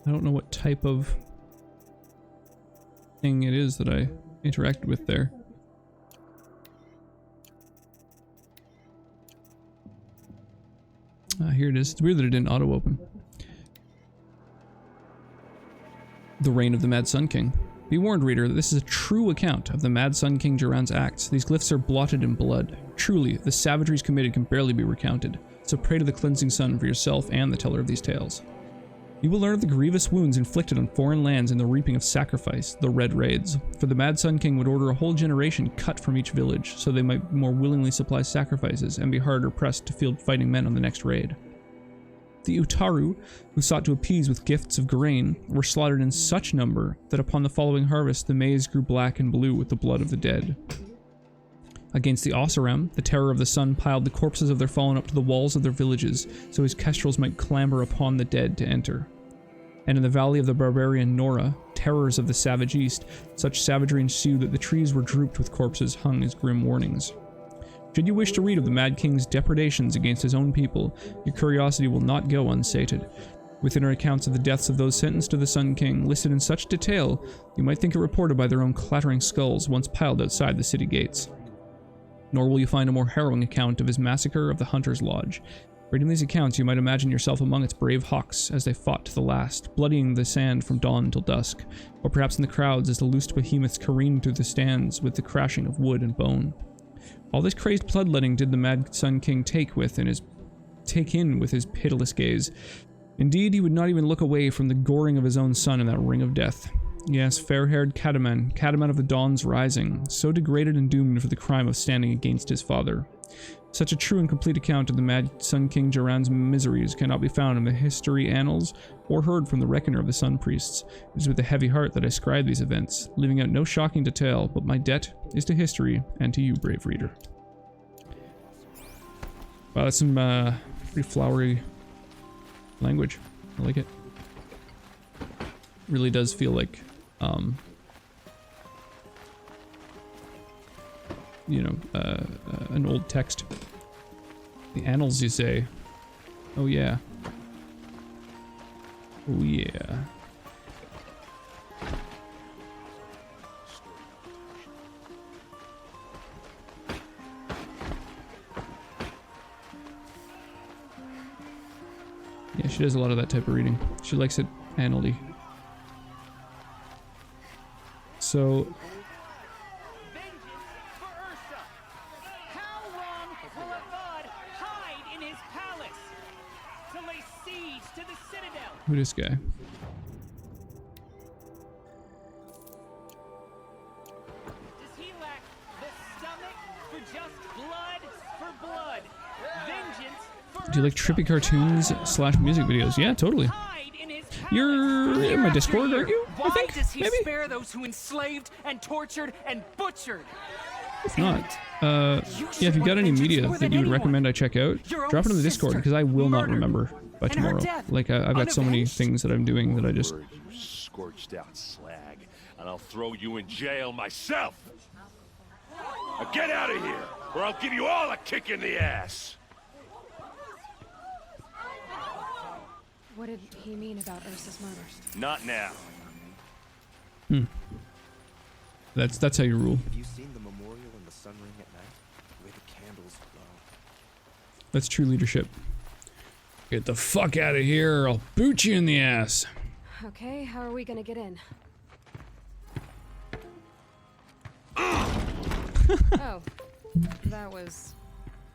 I don't know what type of thing it is that I interacted with there. Here it is. It's weird that it didn't auto-open. The Reign of the Mad Sun King. Be warned, reader, that this is a true account of the Mad Sun King Jiran's acts. These glyphs are blotted in blood. Truly, the savageries committed can barely be recounted. So pray to the cleansing sun for yourself and the teller of these tales. You will learn of the grievous wounds inflicted on foreign lands in the reaping of sacrifice, the Red Raids. For the Mad Sun King would order a whole generation cut from each village, so they might more willingly supply sacrifices and be harder pressed to field fighting men on the next raid. The Utaru, who sought to appease with gifts of grain, were slaughtered in such number that upon the following harvest the maize grew black and blue with the blood of the dead. Against the Oseram, the Terror of the Sun piled the corpses of their fallen up to the walls of their villages, so his kestrels might clamber upon the dead to enter. And in the valley of the barbarian Nora, terrors of the savage east, such savagery ensued that the trees were drooped with corpses hung as grim warnings. Should you wish to read of the Mad King's depredations against his own people, your curiosity will not go unsated. Within our accounts of the deaths of those sentenced to the Sun King, listed in such detail, you might think it reported by their own clattering skulls once piled outside the city gates. Nor will you find a more harrowing account of his massacre of the Hunter's Lodge. Reading these accounts, you might imagine yourself among its brave hawks as they fought to the last, bloodying the sand from dawn till dusk, or perhaps in the crowds as the loosed behemoths careened through the stands with the crashing of wood and bone. All this crazed bloodletting did the Mad Sun King take in with his pitiless gaze. Indeed, he would not even look away from the goring of his own son in that ring of death. Yes, fair-haired Cataman of the Dawn's Rising, so degraded and doomed for the crime of standing against his father. Such a true and complete account of the Mad Sun King Jiran's miseries cannot be found in the history annals or heard from the reckoner of the Sun Priests. It is with a heavy heart that I scribe these events, leaving out no shocking detail, but my debt is to history and to you, brave reader. Wow, that's some pretty flowery language. I like it. Really does feel like, you know, an old text. The annals, you say? Oh yeah. Oh yeah. Yeah, she does a lot of that type of reading. She likes it annally. So who this guy? Does he lack the stomach for just blood for blood? Vengeance for Do you like trippy cartoons / music videos? Yeah, totally. You're in my Discord, aren't you? I think. Why does he Maybe. spare those who enslaved and tortured and butchered? If not, yeah, if you've got any media that you would recommend I check out, drop it in the Discord, because I will not remember by tomorrow. Like, I've got so many things that I'm doing that I just... You scorched out slag, and I'll throw you in jail myself! Now get out of here, or I'll give you all a kick in the ass! What did he mean about Ursa's murder? Not now. That's how you rule. Have you seen the memorial in the sun ring at night? Where the candles glow. That's true leadership. Get the fuck out of here, or I'll boot you in the ass. Okay, how are we gonna get in? Oh, that was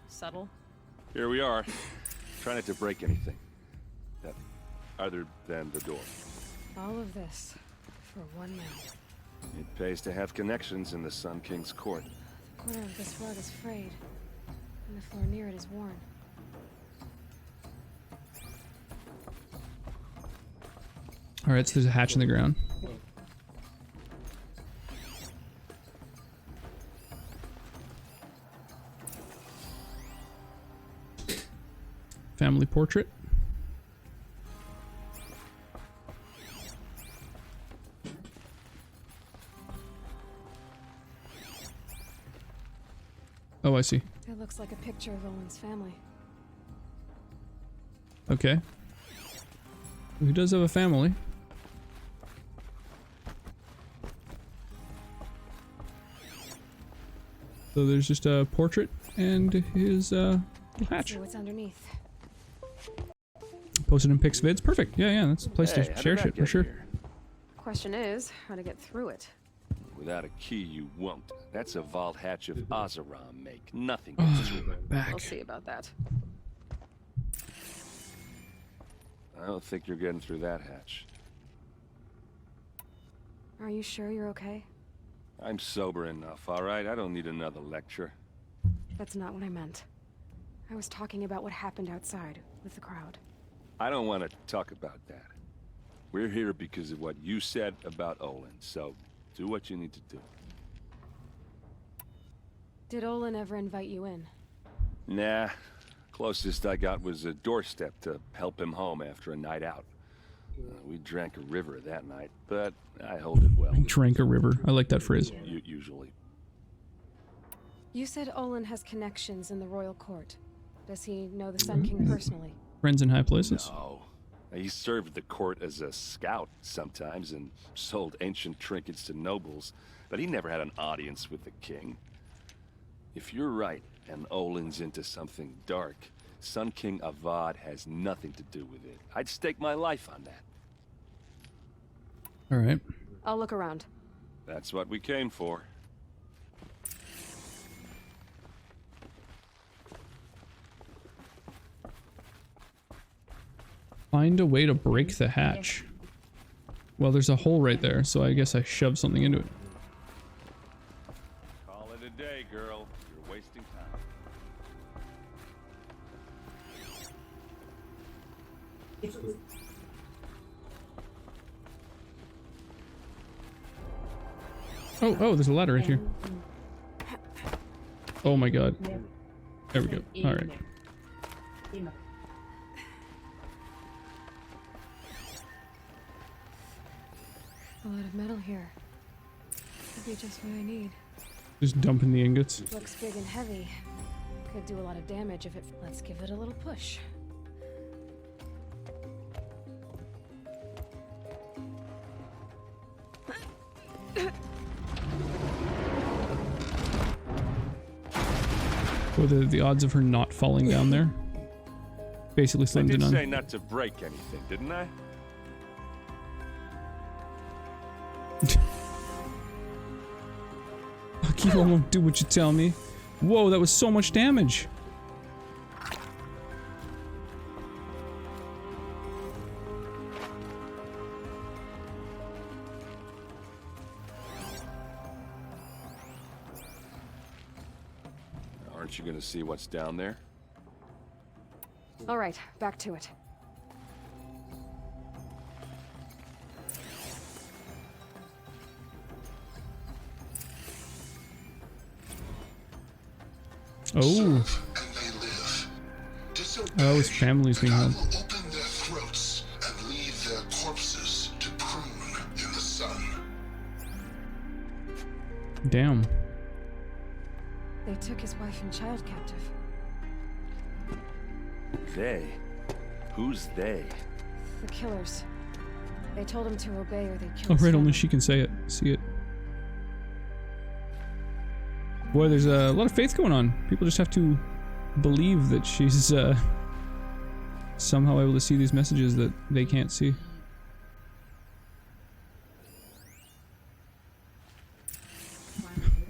subtle. Here we are. Try not to break anything. That other than the door. All of this for one man. It pays to have connections in the Sun King's court. The corner of this rug is frayed, and the floor near it is worn. Alright, so there's a hatch in the ground. Family portrait. Oh, I see. It looks like a picture of Owen's family. Okay. He does have a family. So there's just a portrait and his little hatch. See what's underneath. Posted in pics vids. Perfect. Yeah, that's a place Hey, to how share did that shit for get sure. here? Question is, how to get through it. Without a key, you won't. That's a vault hatch of Oseram make. Nothing gets through it. Back. We'll see about that. I don't think you're getting through that hatch. Are you sure you're okay? I'm sober enough, all right? I don't need another lecture. That's not what I meant. I was talking about what happened outside with the crowd. I don't want to talk about that. We're here because of what you said about Olin, so do what you need to do. Did Olin ever invite you in? Nah. Closest I got was a doorstep to help him home after a night out. We drank a river that night, but I hold it well. Drank a river. I like that phrase. Usually. You said Olin has connections in the royal court. Does he know the Sun King personally? Friends in high places. No. He served the court as a scout sometimes and sold ancient trinkets to nobles, but he never had an audience with the king. If you're right and Olin's into something dark, Sun King Avad has nothing to do with it. I'd stake my life on that. Alright. I'll look around. That's what we came for. Find a way to break the hatch. Well, there's a hole right there, so I guess I shove something into it. Call it a day, girl. You're wasting time. Oh, there's a ladder right here. Oh my god. There we go. Alright. A lot of metal here. Could be just what I need. Just dumping the ingots. Looks big and heavy. Could do a lot of damage if it... Let's give it a little push. What are the odds of her not falling down there? Basically slim to I did none. say not to break anything, didn't I? You won't do what you tell me. Whoa, that was so much damage. Aren't you gonna see what's down there? All right, back to it. Oh. Oh, his family's being held. Open their throats and leave their corpses to prune in the sun. Damn. They took his wife and child captive. They? Who's they? The killers. They told him to obey or they Oh, killed right, only she can say it. See it. Boy, there's a lot of faith going on. People just have to believe that she's somehow able to see these messages that they can't see.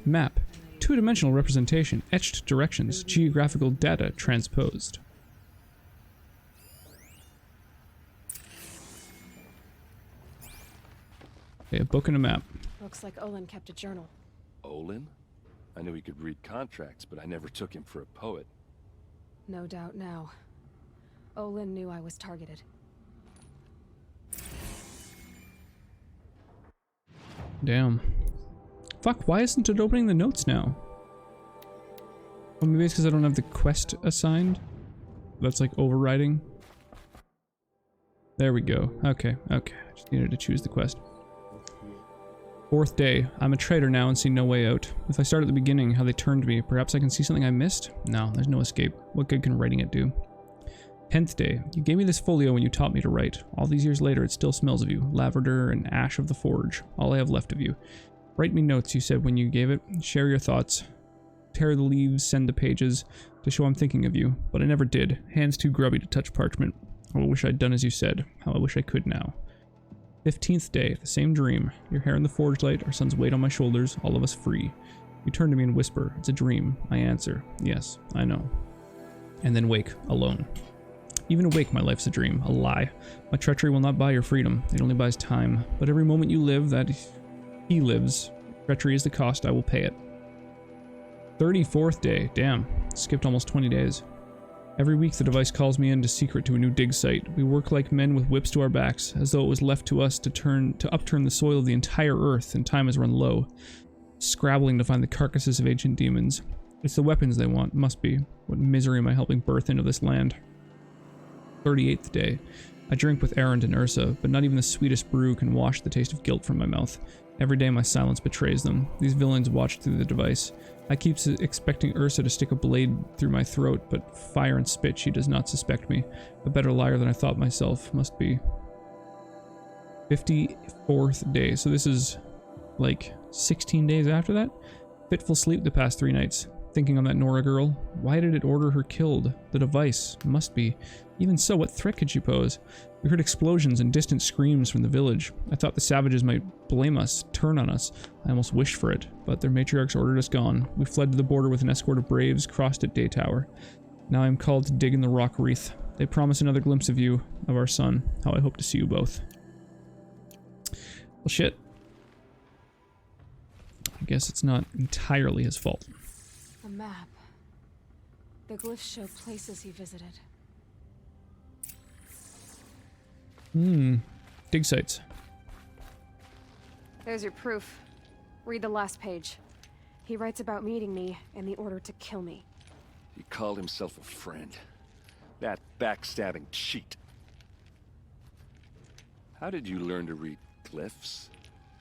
Map. Two-dimensional representation. Etched directions. Geographical data transposed. Okay, a book and a map. Looks like Olin kept a journal. Olin? I knew he could read contracts, but I never took him for a poet. No doubt now. Olin knew I was targeted. Damn. Fuck, why isn't it opening the notes now? Well, maybe it's because I don't have the quest assigned. That's like overriding. There we go. Okay, okay. I just needed to choose the quest. 4th day. I'm a traitor now and see no way out. If I start at the beginning, how they turned me, perhaps I can see something I missed? No, there's no escape. What good can writing it do? 10th day. You gave me this folio when you taught me to write. All these years later, it still smells of you. Lavender and ash of the forge. All I have left of you. Write me notes, you said when you gave it. Share your thoughts. Tear the leaves, send the pages, to show I'm thinking of you. But I never did. Hands too grubby to touch parchment. I wish I'd done as you said. How I wish I could now. 15th day. The same dream. Your hair in the forge light, our son's weight on my shoulders, all of us free. You turn to me and whisper, it's a dream. I answer, yes, I know. And then wake, alone. Even awake, my life's a dream, a lie. My treachery will not buy your freedom. It only buys time. But every moment you live, that he lives. Treachery is the cost, I will pay it. 34th day. Damn. Skipped almost 20 days. Every week the device calls me into secret to a new dig site. We work like men with whips to our backs, as though it was left to us to upturn the soil of the entire earth, and time has run low. Scrabbling to find the carcasses of ancient demons. It's the weapons they want, must be. What misery am I helping birth into this land? 38th day. I drink with Erend and Ursa, but not even the sweetest brew can wash the taste of guilt from my mouth. Every day my silence betrays them. These villains watch through the device. I keep expecting Ursa to stick a blade through my throat, but fire and spit, she does not suspect me. A better liar than I thought myself, must be. 54th day, so this is like 16 days after that? Fitful sleep the past 3 nights. Thinking on that Nora girl. Why did it order her killed? The device. Must be. Even so, what threat could she pose? We heard explosions and distant screams from the village. I thought the savages might blame us, turn on us. I almost wished for it, but their matriarchs ordered us gone. We fled to the border with an escort of braves, crossed at Day Tower. Now I am called to dig in the rock wreath. They promise another glimpse of you, of our son. How I hope to see you both. Well, shit. I guess it's not entirely his fault. A map. The glyphs show places he visited. Dig sites. There's your proof. Read the last page. He writes about meeting me and the order to kill me. He called himself a friend. That backstabbing cheat. How did you learn to read glyphs?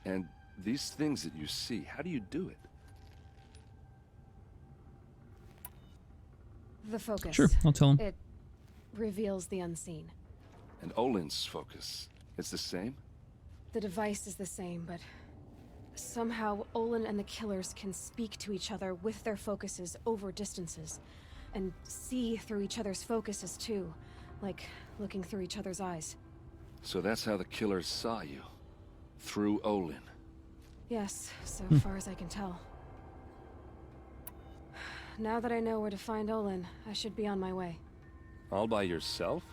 And these things that you see, how do you do it? The focus. Sure, I'll tell him. It reveals the unseen. And Olin's focus is the same? The device is the same, but somehow Olin and the killers can speak to each other with their focuses over distances, and see through each other's focuses too, like looking through each other's eyes. So that's how the killers saw you? Through Olin? Yes, so far as I can tell. Now that I know where to find Olin, I should be on my way. All by yourself?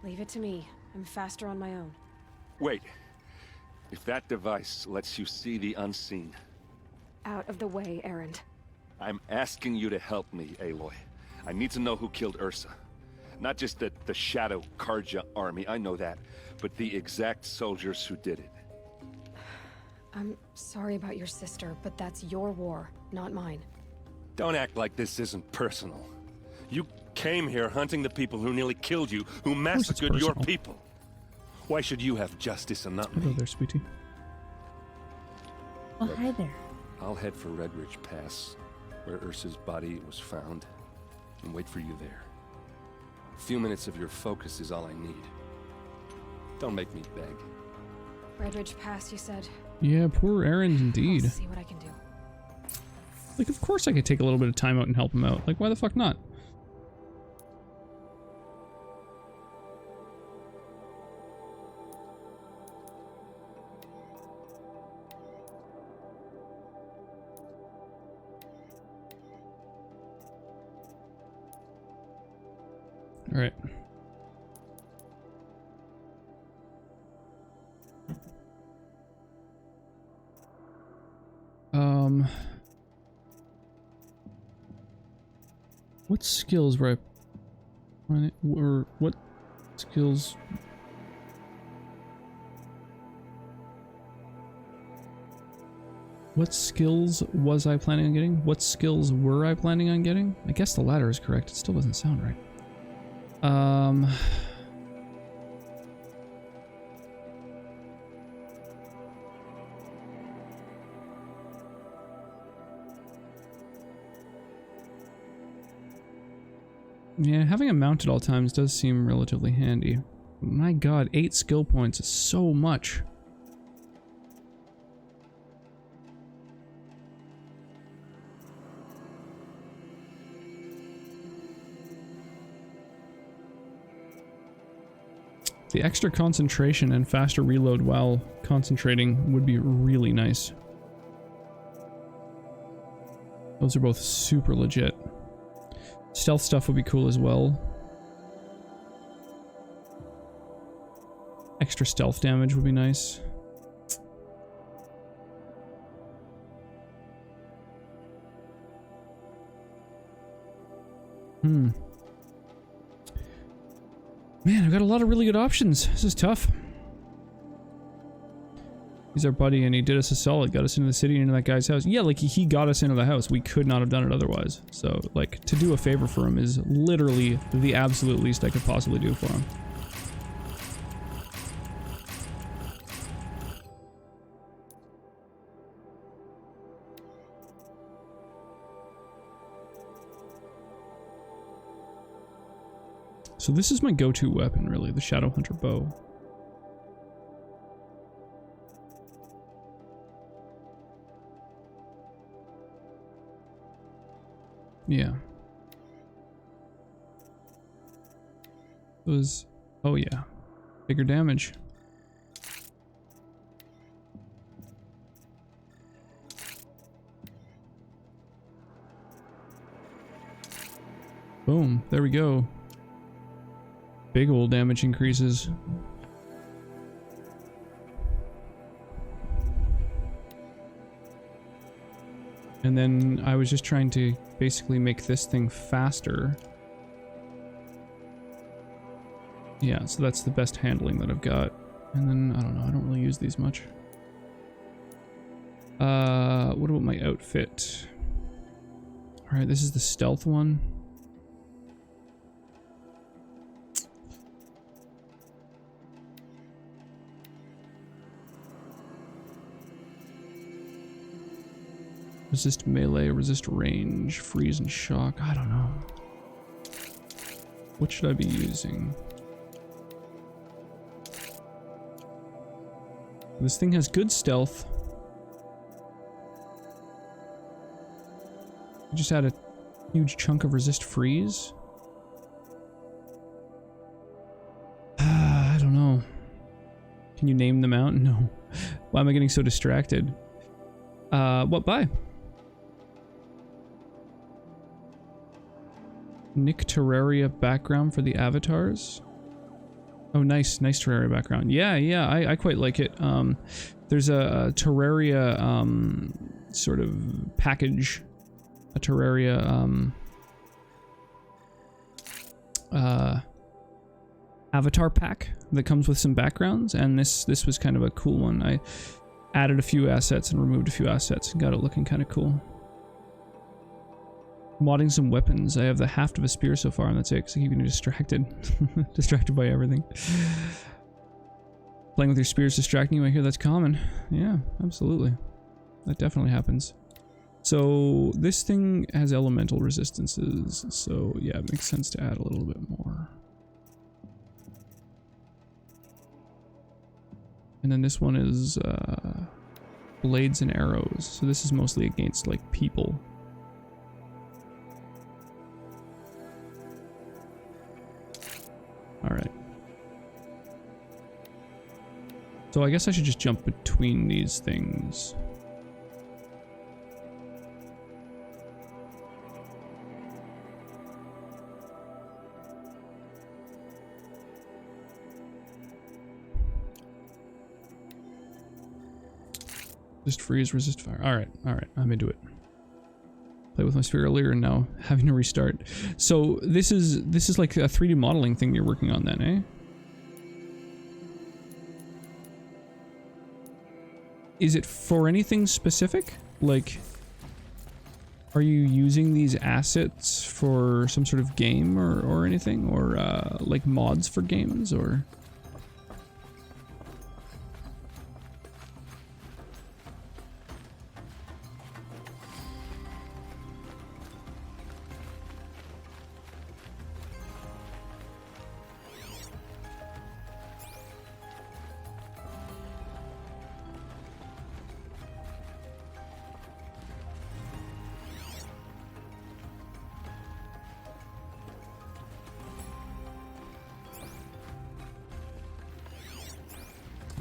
Leave it to me. I'm faster on my own. Wait. If that device lets you see the unseen... Out of the way, Erend. I'm asking you to help me, Aloy. I need to know who killed Ursa. Not just the Shadow Karja army, I know that, but the exact soldiers who did it. I'm sorry about your sister, but that's your war, not mine. Don't act like this isn't personal. You came here hunting the people who nearly killed you, who massacred your people. Why should you have justice and not me? Hello there, sweetie. Oh, hi there. I'll head for Red Ridge Pass, where Ursa's body was found, and wait for you there. A few minutes of your focus is all I need. Don't make me beg. Red Ridge Pass, you said? Yeah, poor Erend indeed. I'll see what I can do. Like, of course I could take a little bit of time out and help him out. Like, why the fuck not? All right. What skills were I... Or what skills... What skills was I planning on getting? What skills were I planning on getting? I guess the latter is correct. It still doesn't sound right. Yeah, having a mount at all times does seem relatively handy. My god, 8 skill points is so much. The extra concentration and faster reload while concentrating would be really nice. Those are both super legit. Stealth stuff would be cool as well. Extra stealth damage would be nice. Man, I've got a lot of really good options. This is tough. He's our buddy and he did us a solid. Got us into the city and into that guy's house. Yeah, like he got us into the house. We could not have done it otherwise. So, like, to do a favor for him is literally the absolute least I could possibly do for him. So this is my go-to weapon, really, the Shadowhunter bow. Yeah. It was... oh yeah. Bigger damage. Boom. There we go. Big old damage increases. And then I was just trying to basically make this thing faster. Yeah, so that's the best handling that I've got. And then, I don't know, I don't really use these much. What about my outfit? Alright, this is the stealth one. Resist melee, resist range, freeze and shock. I don't know. What should I be using? This thing has good stealth. I just add a huge chunk of resist freeze. I don't know. Can you name them out? No. Why am I getting so distracted? What buy? Nick Terraria background for the avatars. Oh, nice Terraria background. Yeah, I quite like it. There's a Terraria sort of package, a Terraria avatar pack that comes with some backgrounds, and this was kind of a cool one. I added a few assets and removed a few assets and got it looking kind of cool. Modding some weapons. I have the haft of a spear so far, and that's it, because I keep getting distracted. Distracted by everything. Playing with your spears distracting you, I hear that's common. Yeah, absolutely. That definitely happens. So, this thing has elemental resistances, so yeah, it makes sense to add a little bit more. And then this one is blades and arrows, so this is mostly against, like, people. Alright. So I guess I should just jump between these things. Resist freeze, resist fire. Alright, I'm into it. Play with my sphere earlier and now having to restart. So this is like a 3D modeling thing you're working on then, eh? Is it for anything specific? Like, are you using these assets for some sort of game or anything? Or like mods for games or?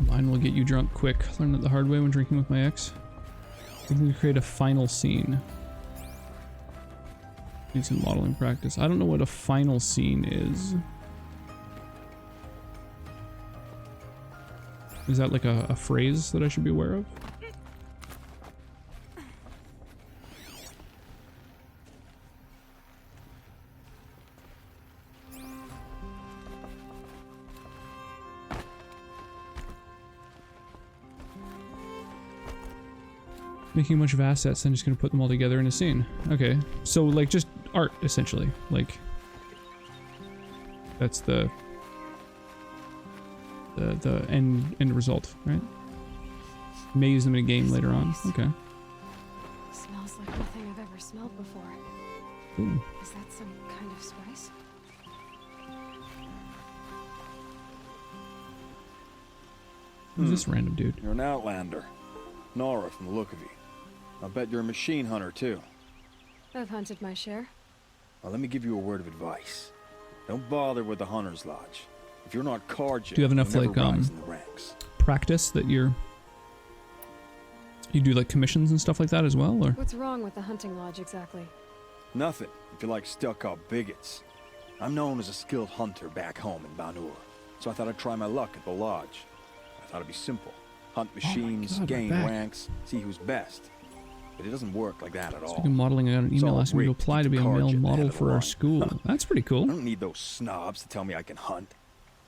Mine will get you drunk quick. Learned it the hard way when drinking with my ex. We can create a final scene. Need some modeling practice. I don't know what a final scene is. Is that like a phrase that I should be aware of? Making a bunch of assets and just gonna put them all together in a scene. Okay, so like just art essentially. Like that's the end result, right? May use them in a game later on. Okay. Smells like nothing I've ever smelled before. Ooh. Is that some kind of spice? Who's this random dude? You're an outlander. Nora from the look of you. I bet you're a machine hunter too. I've hunted my share. Well, let me give you a word of advice. Don't bother with the Hunter's Lodge. If you're not carja, Do you have enough like practice that you do like commissions and stuff like that as well, or? What's wrong with the hunting lodge exactly? Nothing, if you like stuck-up bigots. I'm known as a skilled hunter back home in Banur, so I thought I'd try my luck at the lodge. I thought it'd be simple. Hunt machines, gain ranks, see who's best. But it doesn't work like that at all. Speaking of modeling, I got an email asking me to apply to be a male model for our school. That's pretty cool. I don't need those snobs to tell me I can hunt.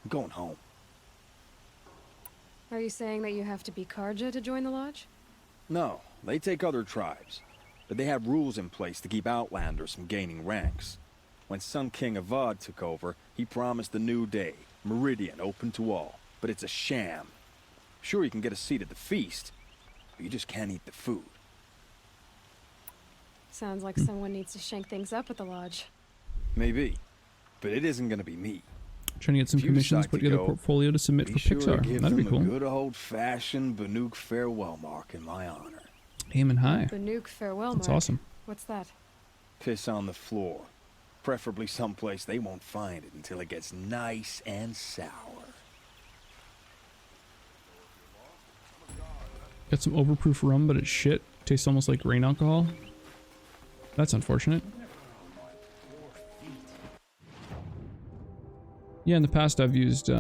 I'm going home. Are you saying that you have to be Karja to join the lodge? No, they take other tribes. But they have rules in place to keep outlanders from gaining ranks. When Sun King Avad took over, he promised a new day, Meridian open to all. But it's a sham. Sure, you can get a seat at the feast, but you just can't eat the food. Sounds like someone needs to shank things up at the lodge. Maybe, but it isn't gonna be me. Trying to get some commissions, put together a portfolio to submit for Pixar. That'd be cool. A good old-fashioned Banuk farewell mark in my honor. Aiming high. Banuk farewell That's mark. awesome. What's that? Piss on the floor. Preferably someplace they won't find it until it gets nice and sour. Got some overproof rum, but it's shit. Tastes almost like grain alcohol. That's unfortunate. Yeah, in the past I've used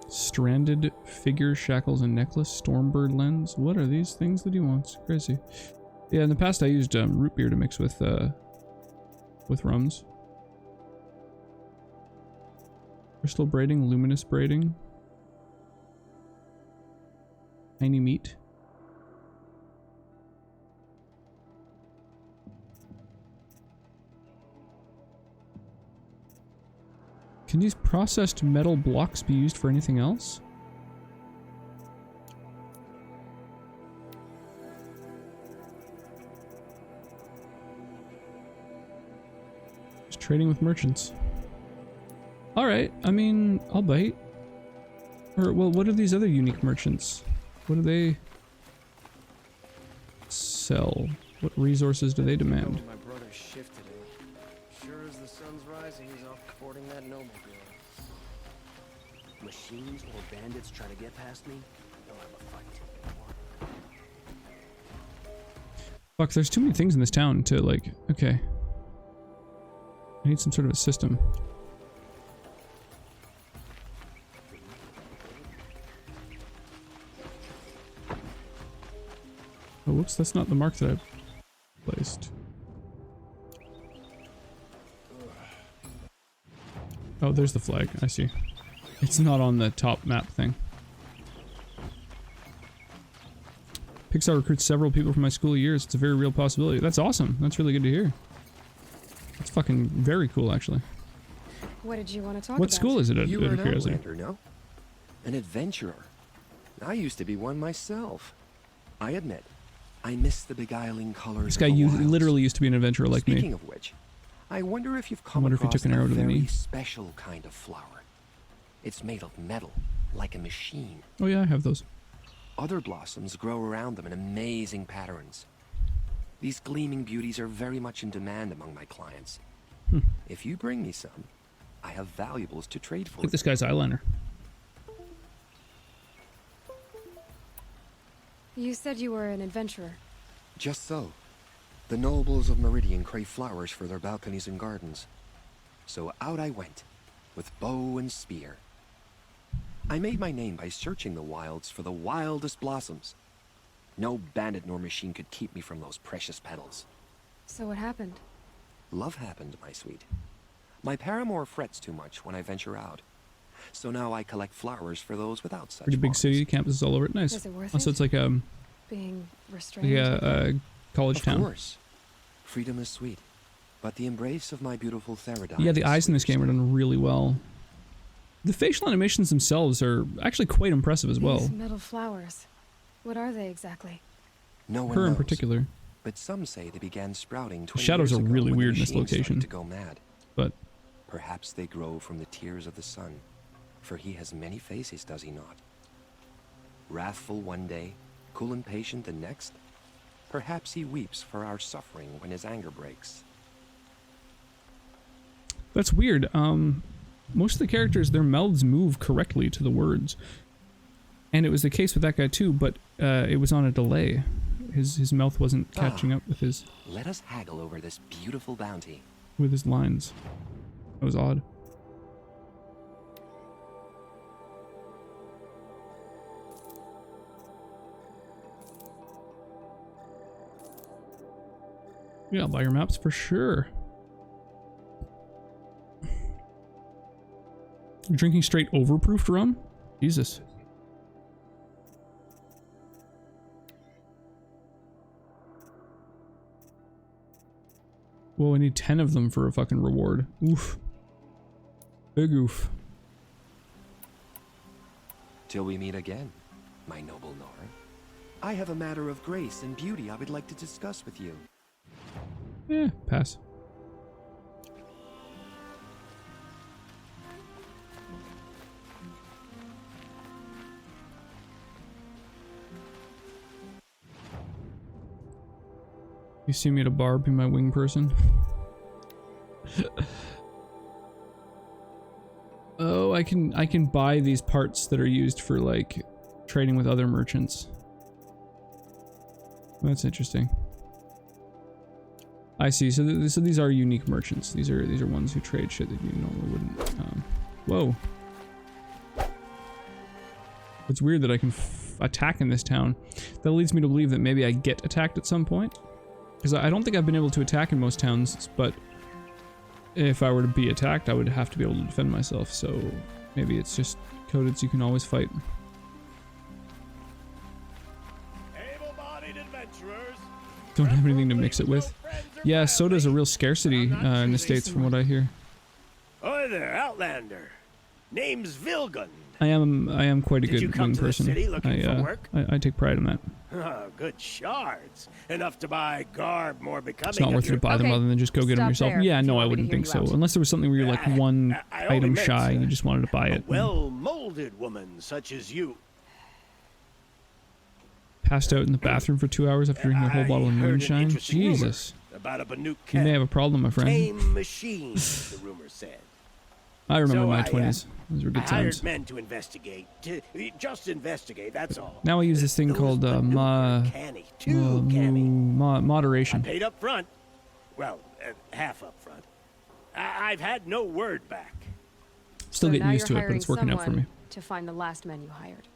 stranded figure, shackles and necklace, stormbird lens. What are these things that he wants? Crazy. Yeah, in the past I used root beer to mix with rums. Crystal braiding, luminous braiding. Tiny meat. Can these processed metal blocks be used for anything else? Just trading with merchants. Alright, I mean, I'll bite. Or, well, what are these other unique merchants? What do they sell? What resources do they demand? My brother's shift today. Sure as the sun's rising, he's off courting that noble girl. Machines or bandits try to get past me, they'll have a fight. Fuck, there's too many things in this town to, like, okay. I need some sort of a system. Oh, whoops, that's not the mark that I placed. Oh, there's the flag. I see. It's not on the top map thing. Pixar recruits several people from my school years. It's a very real possibility. That's awesome. That's really good to hear. That's fucking very cool, actually. What did you want to talk What about? school is it at? You were an Curiosity? outlander, no? An adventurer. I used to be one myself. I admit, I miss the beguiling colors. This guy of the wilds. literally used to be an adventurer like me. Speaking of which, I wonder if you've come I wonder if he across took an arrow a to the very knee. special kind of flower. It's made of metal, like a machine. Oh yeah, I have those. Other blossoms grow around them in amazing patterns. These gleaming beauties are very much in demand among my clients. If you bring me some, I have valuables to trade for. Look at this guy's eyeliner. You said you were an adventurer. Just so. The nobles of Meridian crave flowers for their balconies and gardens. So out I went, with bow and spear. I made my name by searching the wilds for the wildest blossoms. No bandit nor machine could keep me from those precious petals. So what happened? Love happened, my sweet. My paramour frets too much when I venture out. So now I collect flowers for those without such Pretty big bonds. city, campuses all over it. Nice. Is it worth Also, it? it's like Being restrained? college Of town. course. Freedom is sweet. But the embrace of my beautiful Therodon. Yeah, the eyes in this game are done really well. The facial animations themselves are actually quite impressive as well. These metal flowers. What are they exactly? No one Her in knows, particular. but some say they began sprouting The 20 shadows years are ago really when the weird in this machine started location. to go mad. But Perhaps they grow from the tears of the sun, for he has many faces, does he not? Wrathful one day, cool and patient the next. Perhaps he weeps for our suffering when his anger breaks. that's weird. Most of the characters, their mouths move correctly to the words. And it was the case with that guy too, but it was on a delay. His mouth wasn't catching up with his Let us haggle over this beautiful bounty. lines. That was odd. Yeah, I'll buy your maps for sure. You're drinking straight overproofed rum? Jesus. Whoa, I need 10 of them for a fucking reward. Oof. Big oof. Till we meet again, my noble Nora. I have a matter of grace and beauty I would like to discuss with you. Yeah, pass. You see me at a bar, be my wing person. Oh, I can buy these parts that are used for like trading with other merchants. That's interesting. I see. So, so these are unique merchants. These are ones who trade shit that you normally wouldn't. Whoa. It's weird that I can attack in this town. That leads me to believe that maybe I get attacked at some point. Because I don't think I've been able to attack in most towns, but if I were to be attacked, I would have to be able to defend myself. So maybe it's just coded so you can always fight. Don't have anything to mix it with. Yeah, soda's a real scarcity in the States from what I hear. Hi there, Outlander. Name's Vilgun. I am quite a Did you good come wing to the person. city looking for work? I take pride in that. Oh, good shards. Enough to buy garb more becoming. It's not worth it to buy them other than just go get them yourself. Yeah, no, I wouldn't think so. Unless there was something where you're like one I only item meant, shy and you just wanted to buy it. Well-molded woman such as you. Passed out in the bathroom for 2 hours after drinking a whole bottle of heard an moonshine. interesting Jesus. rumor about a Banuk You may have a problem, my friend. tame machine, the rumor said. I remember So my I, 20s. Those were good I hired times. men to investigate. Just investigate, that's all. Now I use this thing called Canny, too canny. moderation. Paid up front. Well, half up front. I've had no word back. Still So getting now used to you're it, but it's working out for me. hiring to find the last men you hired.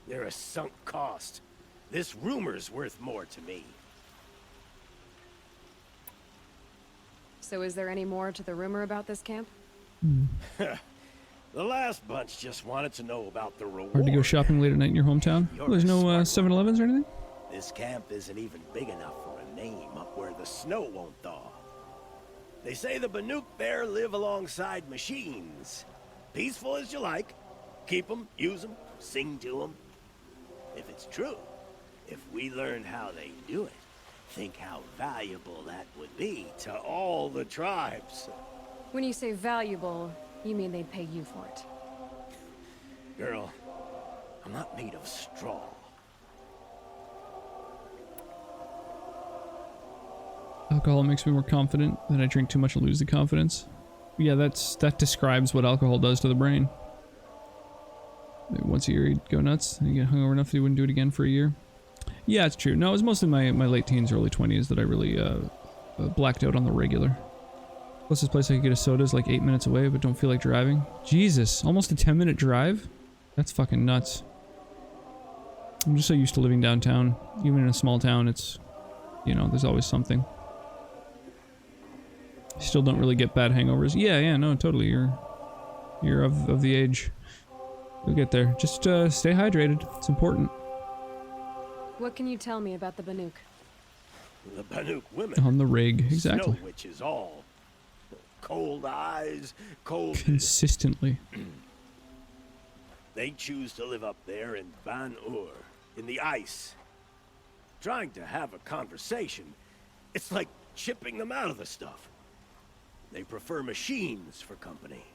They're a sunk cost. This rumor's worth more to me. So is there any more to the rumor about this camp? The last bunch just wanted to know about the reward. Hard to go shopping late at night in your hometown? Oh, there's no 7-Elevens or anything? This camp isn't even big enough for a name up where the snow won't thaw. They say the Banuk there live alongside machines. Peaceful as you like. Keep them, use them, sing to them. If it's true, if we learned how they do it, think how valuable that would be to all the tribes. When you say valuable, you mean they'd pay you for it. Girl, I'm not made of straw. Alcohol makes me more confident. Then I drink too much and lose the confidence. Yeah, that describes what alcohol does to the brain. Once a year you'd go nuts and you get hungover enough that you wouldn't do it again for a year. Yeah, it's true. No, it was mostly my late teens, early 20s that I really blacked out on the regular. Closest place I could get a soda is like 8 minutes away, but don't feel like driving. Jesus, almost a 10-minute drive? That's fucking nuts. I'm just so used to living downtown. Even in a small town, it's, you know, there's always something. Still don't really get bad hangovers. Yeah, no, totally. You're of the age. You'll get there. Just stay hydrated. It's important. What can you tell me about the Banuk? The Banuk women. On the rig, exactly. Snow witches all. Cold eyes, cold... Consistently. They choose to live up there in Ban-Ur, in the ice. Trying to have a conversation, it's like chipping them out of the stuff. They prefer machines for company.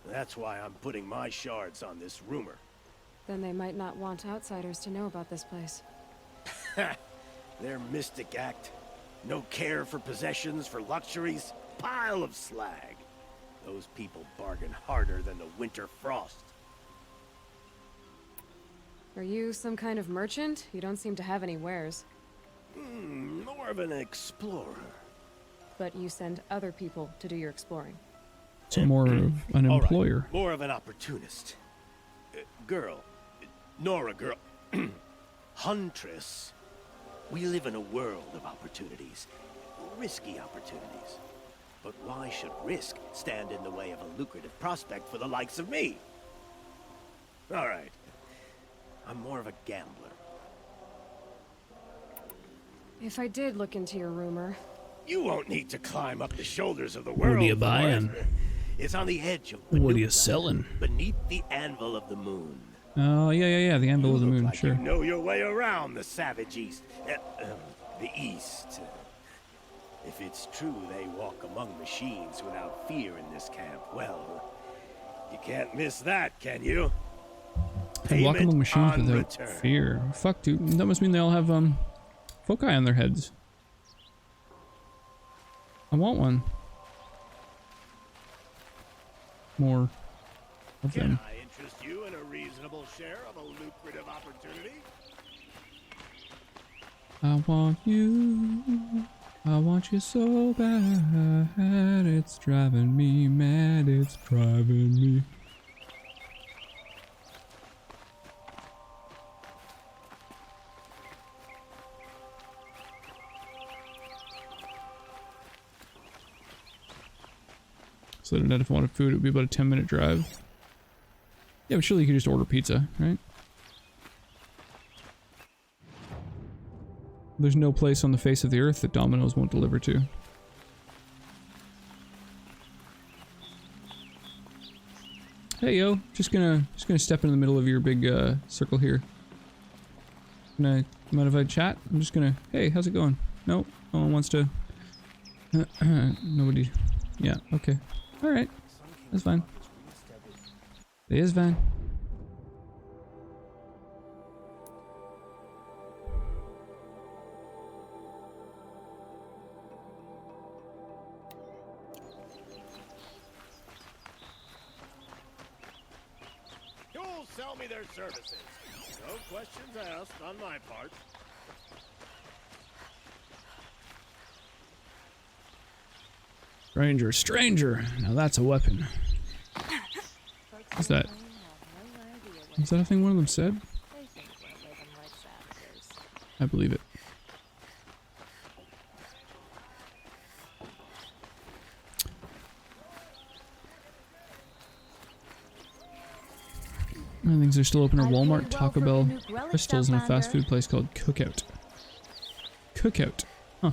That's why I'm putting my shards on this rumor. Then they might not want outsiders to know about this place. Their mystic act. No care for possessions, for luxuries. Pile of slag. Those people bargain harder than the winter frost. Are you some kind of merchant? You don't seem to have any wares. More of an explorer. But you send other people to do your exploring. So more of an employer. Right. More of an opportunist. Girl. Nora girl. Huntress. We live in a world of opportunities. Risky opportunities. But why should risk stand in the way of a lucrative prospect for the likes of me? All right. I'm more of a gambler. If I did look into your rumor... You won't need to climb up the shoulders of the world. What are you buying? It's on the edge of... What are you selling? Beneath the anvil of the moon. Oh, yeah, the anvil of the moon, like sure. You know your way around the savage east. The east. If it's true they walk among machines without fear in this camp, well, you can't miss that, can you? They walk among machines without return. fear. Fuck, dude. That must mean they all have, foci on their heads. I want one. More of them. Can I interest you in a reasonable share of a lucrative opportunity? I want you so bad. It's driving me mad. It's driving me. So that if I wanted food, it would be about a 10-minute drive. Yeah, but surely you could just order pizza, right? There's no place on the face of the earth that Domino's won't deliver to. Hey yo, just gonna step in the middle of your big circle here. Mind if I chat? I'm just gonna. Hey, how's it going? Nope, no one wants to. Nobody. Yeah. Okay. All right. That's fine. It is fine. You'll sell me their services. No questions asked on my part. Stranger. Now that's a weapon. What's that? Is that a thing one of them said? I believe it. Things are still open at Walmart, Taco Bell, Crystals, and a fast food place called Cookout. Cookout. Huh.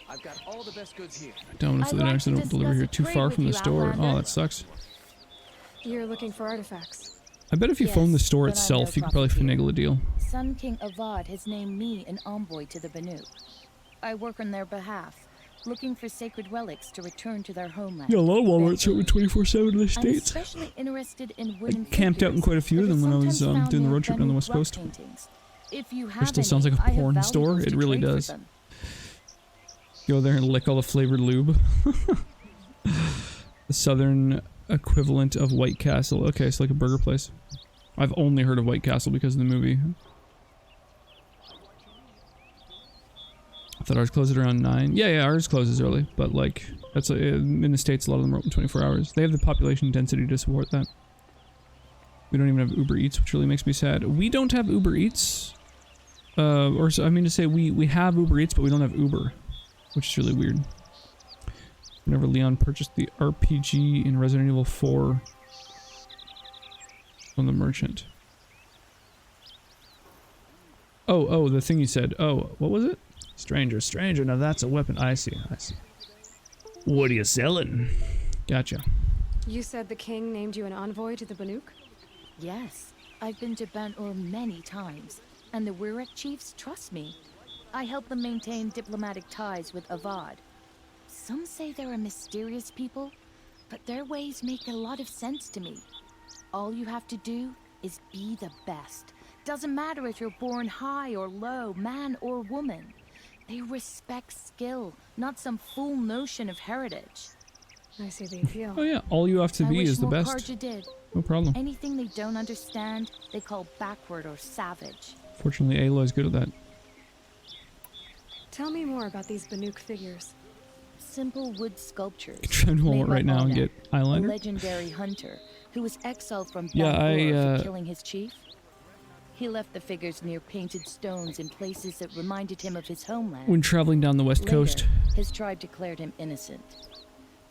I've got all the best goods here. Dominus of the next, they don't deliver here too far from the store. Oh, that sucks. You're looking for artifacts. I bet if you phone the store itself, you could probably finagle a deal. Sun King Avad has named me an envoy to the Banuk. I work on their behalf, looking for sacred relics to return to their homeland. Yeah, a lot of Walmarts are open 24/7 in the I'm States. especially interested in wooden I camped out in quite a few of them when I was doing the road trip on the West Coast. If you It have still sounds like a porn store. It really does. Go there and lick all the flavored lube. The southern equivalent of White Castle. Okay, it's like a burger place. I've only heard of White Castle because of the movie. I thought ours closed at around 9. Yeah, ours closes early, but like that's in the States. A lot of them are open 24 hours. They have the population density to support that. We don't even have Uber Eats, which really makes me sad. We don't have Uber Eats, or I mean to say we have Uber Eats, but we don't have Uber, which is really weird. Whenever Leon purchased the RPG in Resident Evil 4 from the merchant. Oh, the thing you said. Oh, what was it? Stranger. Now that's a weapon. I see. What are you selling? Gotcha. You said the king named you an envoy to the Banuk? Yes, I've been to Ban-Ur many times, and the Wirek chiefs trust me. I help them maintain diplomatic ties with Avad. Some say they're a mysterious people, but their ways make a lot of sense to me. All you have to do is be the best. Doesn't matter if you're born high or low, man or woman. They respect skill, not some fool notion of heritage. I see the appeal. Oh yeah, all you have to be is the best. Karja did. No problem. Anything they don't understand, they call backward or savage. Fortunately, Aloy's good at that. Tell me more about these Banuk figures. Simple wood sculptures. Try to Walmart right now and get eyeliner. A legendary hunter who was exiled from Yeah, Bangor for killing his chief. He left the figures near painted stones in places that reminded him of his homeland. When traveling down the West Coast. His tribe declared him innocent.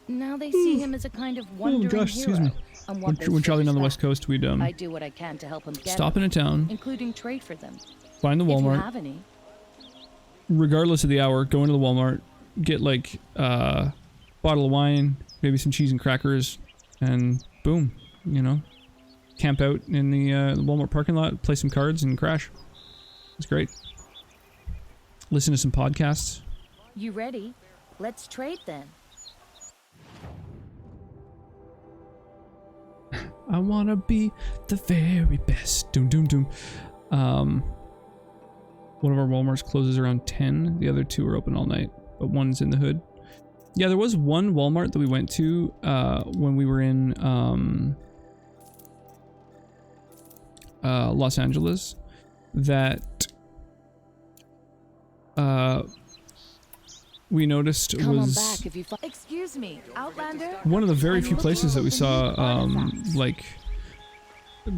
Now they see him as a kind of wandering hero. When traveling down the West Coast, we'd I do what I can to help him get stop in a town, including trade for them. Find the Walmart. If you have any. Regardless of the hour, go into the Walmart, get like a bottle of wine, maybe some cheese and crackers, and boom, you know, camp out in the Walmart parking lot, play some cards, and crash. It's great. Listen to some podcasts. You ready? Let's trade then. I wanna be the very best. Doom, doom, doom. One of our Walmarts closes around 10. The other two are open all night, but one's in the hood. Yeah, there was one Walmart that we went to when we were in Los Angeles that we noticed was Excuse me, Outlander? one of the very few places that we saw like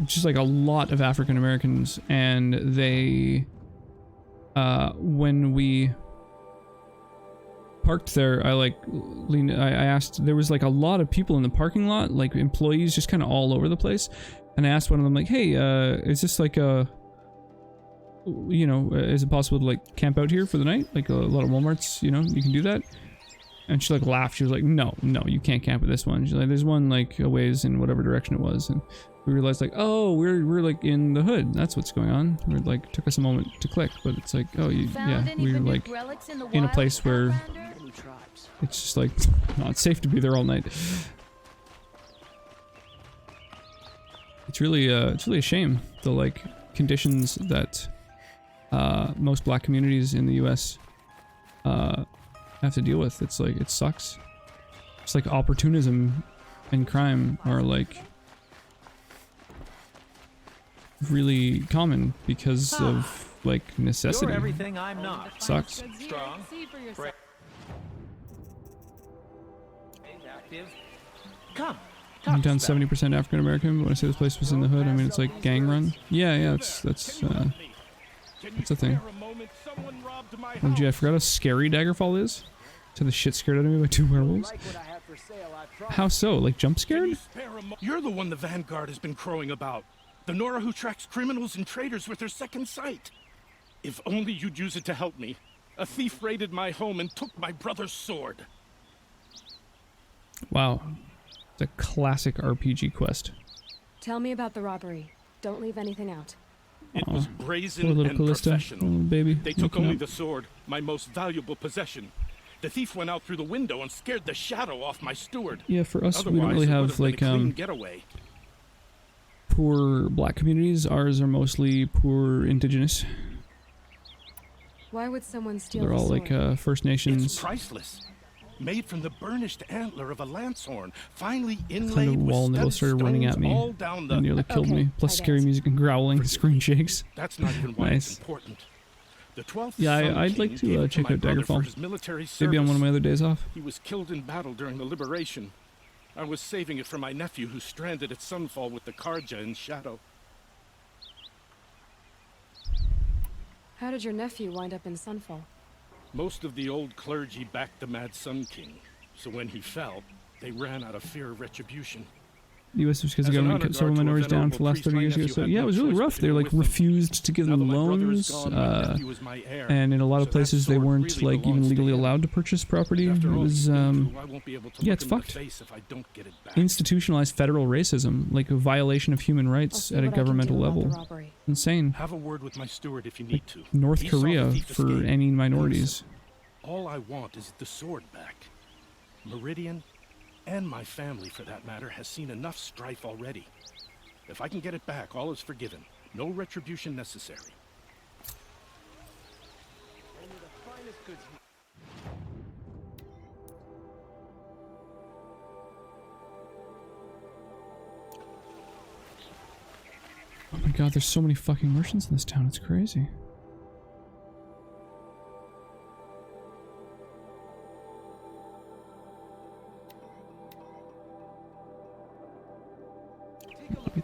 just like a lot of African Americans, and they when we parked there, I asked, there was like a lot of people in the parking lot, like employees just kind of all over the place, and I asked one of them like, hey, is this like a, you know, is it possible to like camp out here for the night? Like a lot of Walmarts, you know, you can do that. And she like laughed. She was like, no, you can't camp at this one. She's like, there's one like a ways in whatever direction it was. And we realized like, oh, we're like in the hood. That's what's going on. We're like, took us a moment to click, but it's like, oh, yeah, we're like in a place where it's just like not safe to be there all night. It's really a shame, the like conditions that most black communities in the U.S. Have to deal with. It's like, it sucks. It's like opportunism and crime are like really common because of like necessity. You're everything I'm not. Sucks. Strong. detective. Come. I'm down 70% African American. When I say this place was in the hood, I mean it's like gang run. Yeah, that's a thing. Oh gee, I forgot how scary Daggerfall is. To the shit scared out of me by 2 werewolves. How so? Like jump scared? You're the one the Vanguard has been crowing about. The Nora who tracks criminals and traitors with her second sight. If only you'd use it to help me. A thief raided my home and took my brother's sword. Wow. It's a classic RPG quest. Tell me about the robbery. Don't leave anything out. It was brazen Poor little and Callista, professional. little baby. They took Looking only up. the sword, my most valuable possession. The thief went out through the window and scared the shadow off my steward. Yeah, for us, we don't Otherwise, really it have would've been like a clean getaway. poor black communities. Ours are mostly poor indigenous. Why would someone steal They're the all sword? like First Nations. It's priceless. Made from the burnished antler of a lancelhorn, finely Climbed inlaid a wall and with they all studded started running at stones me all down the... and nearly killed me. Plus scary music and growling. The screen shakes. That's not even why Nice. it's important. The 12th Yeah, Sun I'd King like gave to it check my out brother for Daggerfall. his military Maybe on one of service. my other days off. He was killed in battle during the liberation. I was saving it for my nephew who's stranded at Sunfall with the Karja in Shadow. How did your nephew wind up in Sunfall? Most of the old clergy backed the Mad Sun King, so when he fell, they ran out of fear of retribution. The U.S. was because the As an government honor kept several guard to a minorities down venerable for the last priest, 30 my years ago. nephew So had yeah, no it was really choice rough. but to They go like with them. refused to give Now them that my brother is loans, gone, my nephew is my heir, and in a lot of so that places they sword weren't really like even belongs to legally him. allowed to purchase property. It After all was he's been through, I won't be able to yeah, look it's him in the fucked. face if I don't get it back. Institutionalized federal racism, like a violation of human rights at a governmental level. Insane. Have a word with my steward if you need to. North He saw the Korea thief for escape. any minorities. All I want is the sword back. Meridian, and my family for that matter, has seen enough strife already. If I can get it back, all is forgiven. No retribution necessary. Oh my god, there's so many fucking merchants in this town, it's crazy.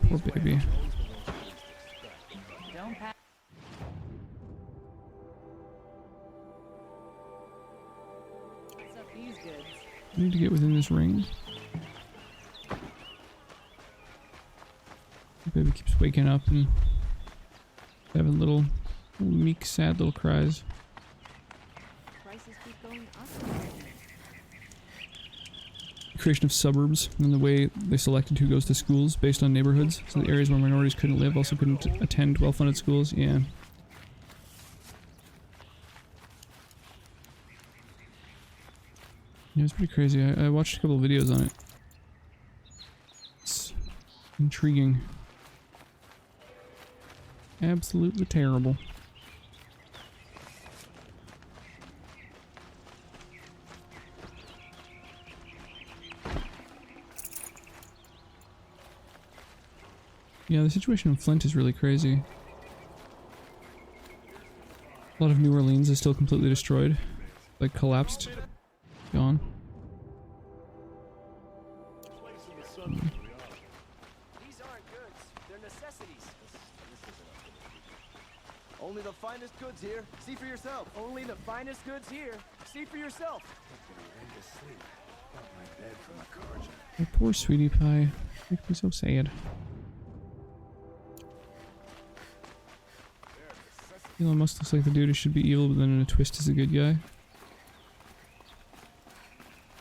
Poor baby. I need to get within this ring. The baby keeps waking up and having little meek, sad little cries. Creation of suburbs and the way they selected who goes to schools based on neighborhoods. So the areas where minorities couldn't live also couldn't attend well-funded schools. Yeah. Yeah, it's pretty crazy. I watched a couple of videos on it. It's intriguing. Absolutely terrible. Yeah, the situation in Flint is really crazy. A lot of New Orleans is still completely destroyed. Like, collapsed. Gone. These aren't goods, they're necessities. Only the finest goods here. See for yourself. Only the finest goods here. See for yourself. Oh, poor sweetie pie. Makes me so sad. Elon Musk looks like the dude who should be evil, but then in a twist is a good guy.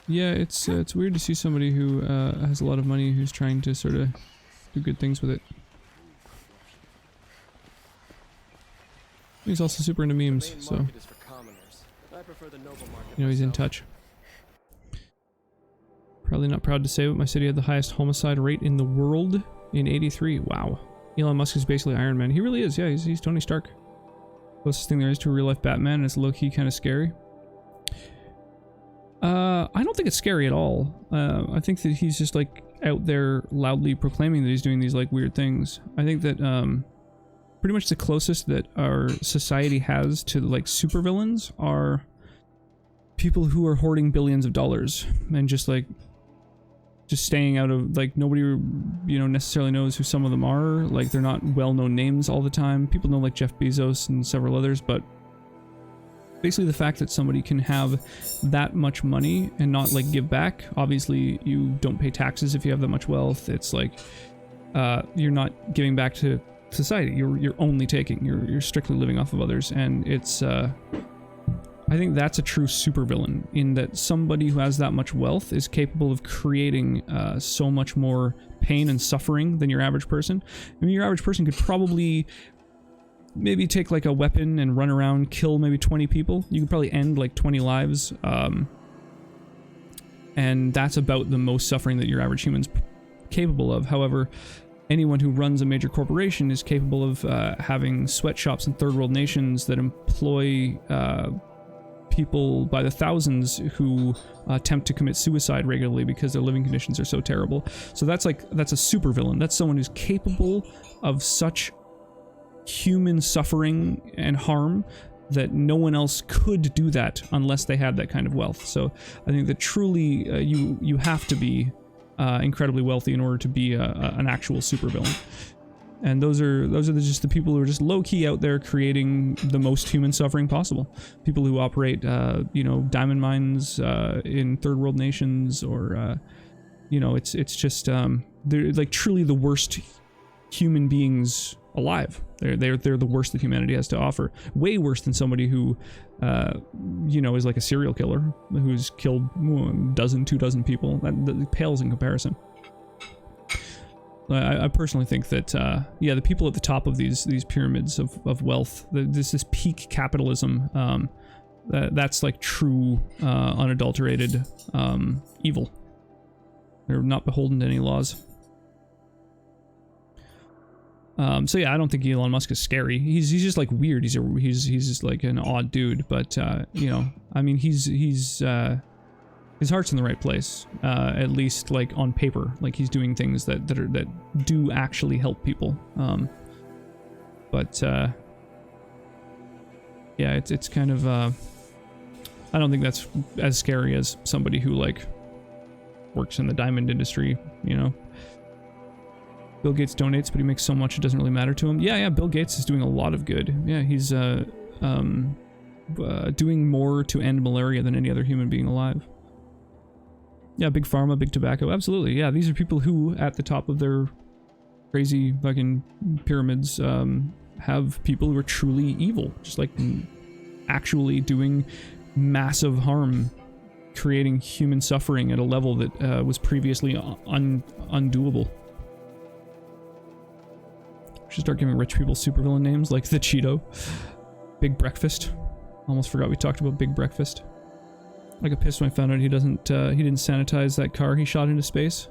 Yeah, it's weird to see somebody who has a lot of money who's trying to sort of do good things with it. He's also super into memes, so you know he's in touch. Probably not proud to say, but my city had the highest homicide rate in the world in '83. Wow, Elon Musk is basically Iron Man. He really is. Yeah, he's Tony Stark. Closest thing there is to a real-life Batman, and it's low-key kind of scary. I don't think it's scary at all. I think that he's just like out there loudly proclaiming that he's doing these like weird things. I think that pretty much the closest that our society has to like supervillains are people who are hoarding billions of dollars and just like just staying out of, like, nobody, you know, necessarily knows who some of them are. Like, they're not well-known names all the time. People know, like, Jeff Bezos and several others, but basically the fact that somebody can have that much money and not, like, give back. Obviously, you don't pay taxes if you have that much wealth. It's like, you're not giving back to society. You're only taking. You're strictly living off of others, and it's, I think that's a true supervillain, in that somebody who has that much wealth is capable of creating so much more pain and suffering than your average person. I mean, your average person could probably maybe take like a weapon and run around, kill maybe 20 people. You could probably end like 20 lives. And that's about the most suffering that your average human's capable of. However, anyone who runs a major corporation is capable of having sweatshops in third world nations that employ people by the thousands who attempt to commit suicide regularly because their living conditions are so terrible. So that's a supervillain. That's someone who's capable of such human suffering and harm that no one else could do that unless they had that kind of wealth. So I think that truly you have to be incredibly wealthy in order to be an actual supervillain. And those are just the people who are just low-key out there creating the most human suffering possible. People who operate, you know, diamond mines in third world nations, or, you know, it's just, they're like truly the worst human beings alive. They're the worst that humanity has to offer. Way worse than somebody who, you know, is like a serial killer who's killed two dozen people. That pales in comparison. I personally think that, yeah, the people at the top of these pyramids of wealth, this peak capitalism, that's like true, unadulterated evil. They're not beholden to any laws. So yeah, I don't think Elon Musk is scary. He's just like weird. He's just like an odd dude. But you know, I mean, he's his heart's in the right place, at least like on paper. Like he's doing things that do actually help people. But yeah, it's kind of I don't think that's as scary as somebody who like works in the diamond industry, you know. Bill Gates donates, but he makes so much it doesn't really matter to him. Yeah, Bill Gates is doing a lot of good. Yeah, he's doing more to end malaria than any other human being alive. Yeah, big pharma, big tobacco, absolutely. Yeah, these are people who, at the top of their crazy fucking pyramids, have people who are truly evil, just like actually doing massive harm, creating human suffering at a level that was previously undoable. Should start giving rich people supervillain names like the Cheeto. Big Breakfast. Almost forgot we talked about Big Breakfast. I got pissed when I found out he didn't sanitize that car he shot into space.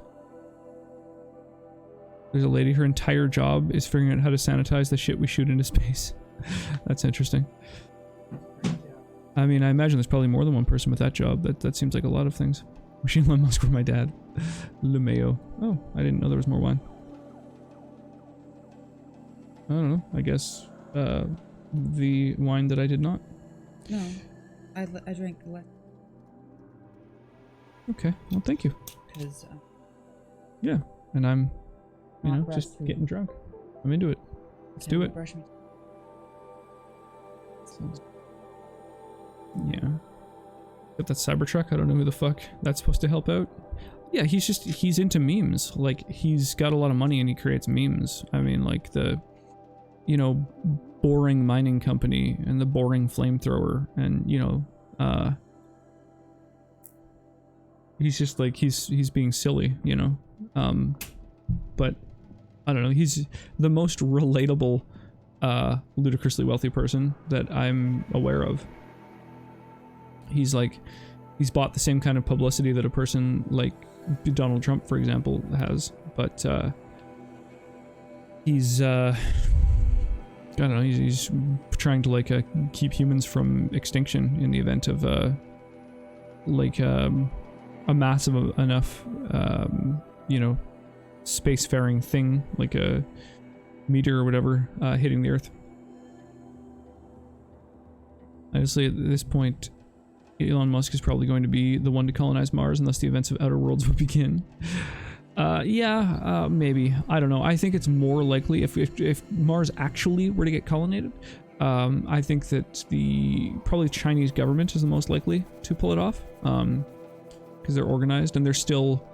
There's a lady, her entire job is figuring out how to sanitize the shit we shoot into space. That's interesting. I mean, I imagine there's probably more than one person with that job. That seems like a lot of things. Wishing Elon Musk were my dad. LeMayo. Oh, I didn't know there was more wine. I don't know. I guess the wine that I did not. No, I drank less. Okay, well, thank you. Because yeah, and I'm, you know, just getting drunk. I'm into it. Let's do it. Yeah. Got that Cybertruck. I don't know who the fuck that's supposed to help out. Yeah, he's into memes. Like, he's got a lot of money and he creates memes. I mean, like the, you know, boring mining company and the boring flamethrower, and you know, he's just like he's being silly, you know. But I don't know, he's the most relatable ludicrously wealthy person that I'm aware of. He's bought the same kind of publicity that a person like Donald Trump, for example, has, but he's I don't know, he's trying to like keep humans from extinction in the event of like a massive enough you know, spacefaring thing, like a meteor or whatever, hitting the Earth. Honestly, at this point, Elon Musk is probably going to be the one to colonize Mars unless the events of Outer Worlds will begin. Yeah, maybe. I don't know. I think it's more likely if Mars actually were to get colonized. I think that probably Chinese government is the most likely to pull it off, because they're organized and they're still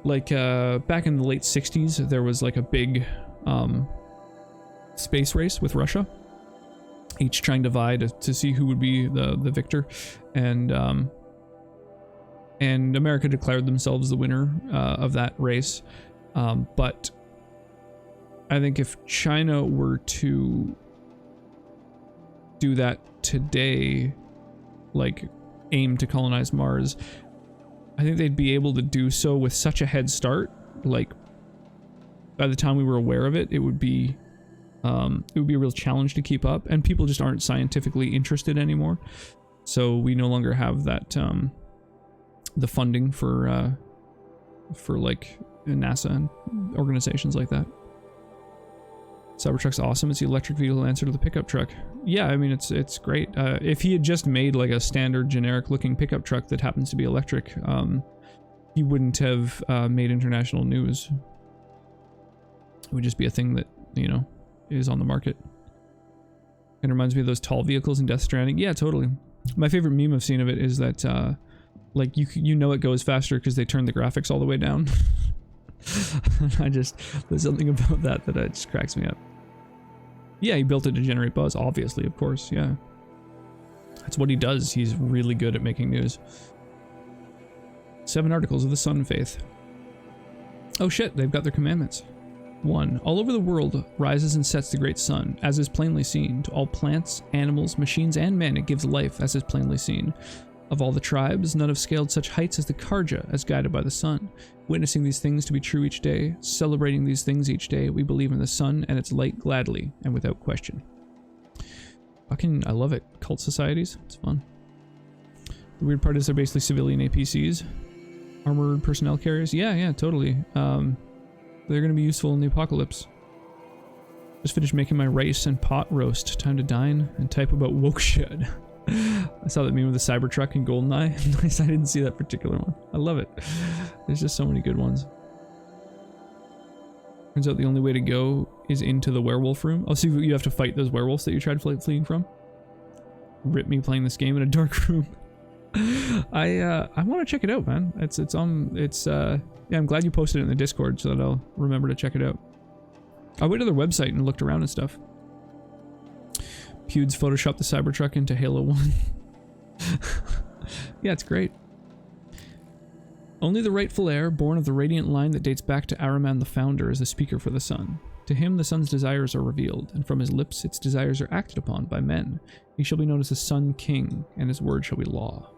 like back in the late 60s there was like a big space race with Russia, each trying to vie to see who would be the victor, and America declared themselves the winner of that race, but I think if China were to do that today, like aim to colonize Mars, I think they'd be able to do so with such a head start. Like by the time we were aware of it, it would be a real challenge to keep up, and people just aren't scientifically interested anymore. So we no longer have that the funding for like NASA and organizations like that. Cybertruck's awesome. It's the electric vehicle answer to the pickup truck. Yeah, I mean, it's great. If he had just made like a standard generic looking pickup truck that happens to be electric, he wouldn't have made international news. It would just be a thing that, you know, is on the market. It reminds me of those tall vehicles in Death Stranding. Yeah, totally. My favorite meme I've seen of it is that, like, you know it goes faster because they turn the graphics all the way down. There's something about that just cracks me up. Yeah, he built it to generate buzz, obviously, of course, yeah. That's what he does. He's really good at making news. 7 articles of the Sun Faith. Oh shit, they've got their commandments. 1. All over the world rises and sets the great sun, as is plainly seen. To all plants, animals, machines, and men it gives life, as is plainly seen. Of all the tribes, none have scaled such heights as the Karja, as guided by the sun. Witnessing these things to be true each day, celebrating these things each day, we believe in the sun and its light gladly and without question. I love it. Cult societies, it's fun. The weird part is they're basically civilian APCs. Armored personnel carriers, yeah, totally. They're gonna be useful in the apocalypse. Just finished making my rice and pot roast. Time to dine and type about woke shit. I saw that meme with the Cybertruck and Goldeneye. Nice, I didn't see that particular one. I love it. There's just so many good ones. Turns out the only way to go is into the werewolf room. Oh, so you have to fight those werewolves that you tried fleeing from? Rip me playing this game in a dark room. I want to check it out, man. Yeah, I'm glad you posted it in the Discord so that I'll remember to check it out. I went to their website and looked around and stuff. Pewds photoshopped the Cybertruck into Halo 1. Yeah, it's great. Only the rightful heir, born of the radiant line that dates back to Araman the Founder, is the speaker for the sun. To him the sun's desires are revealed, and from his lips its desires are acted upon by men. He shall be known as the Sun King, and his word shall be law.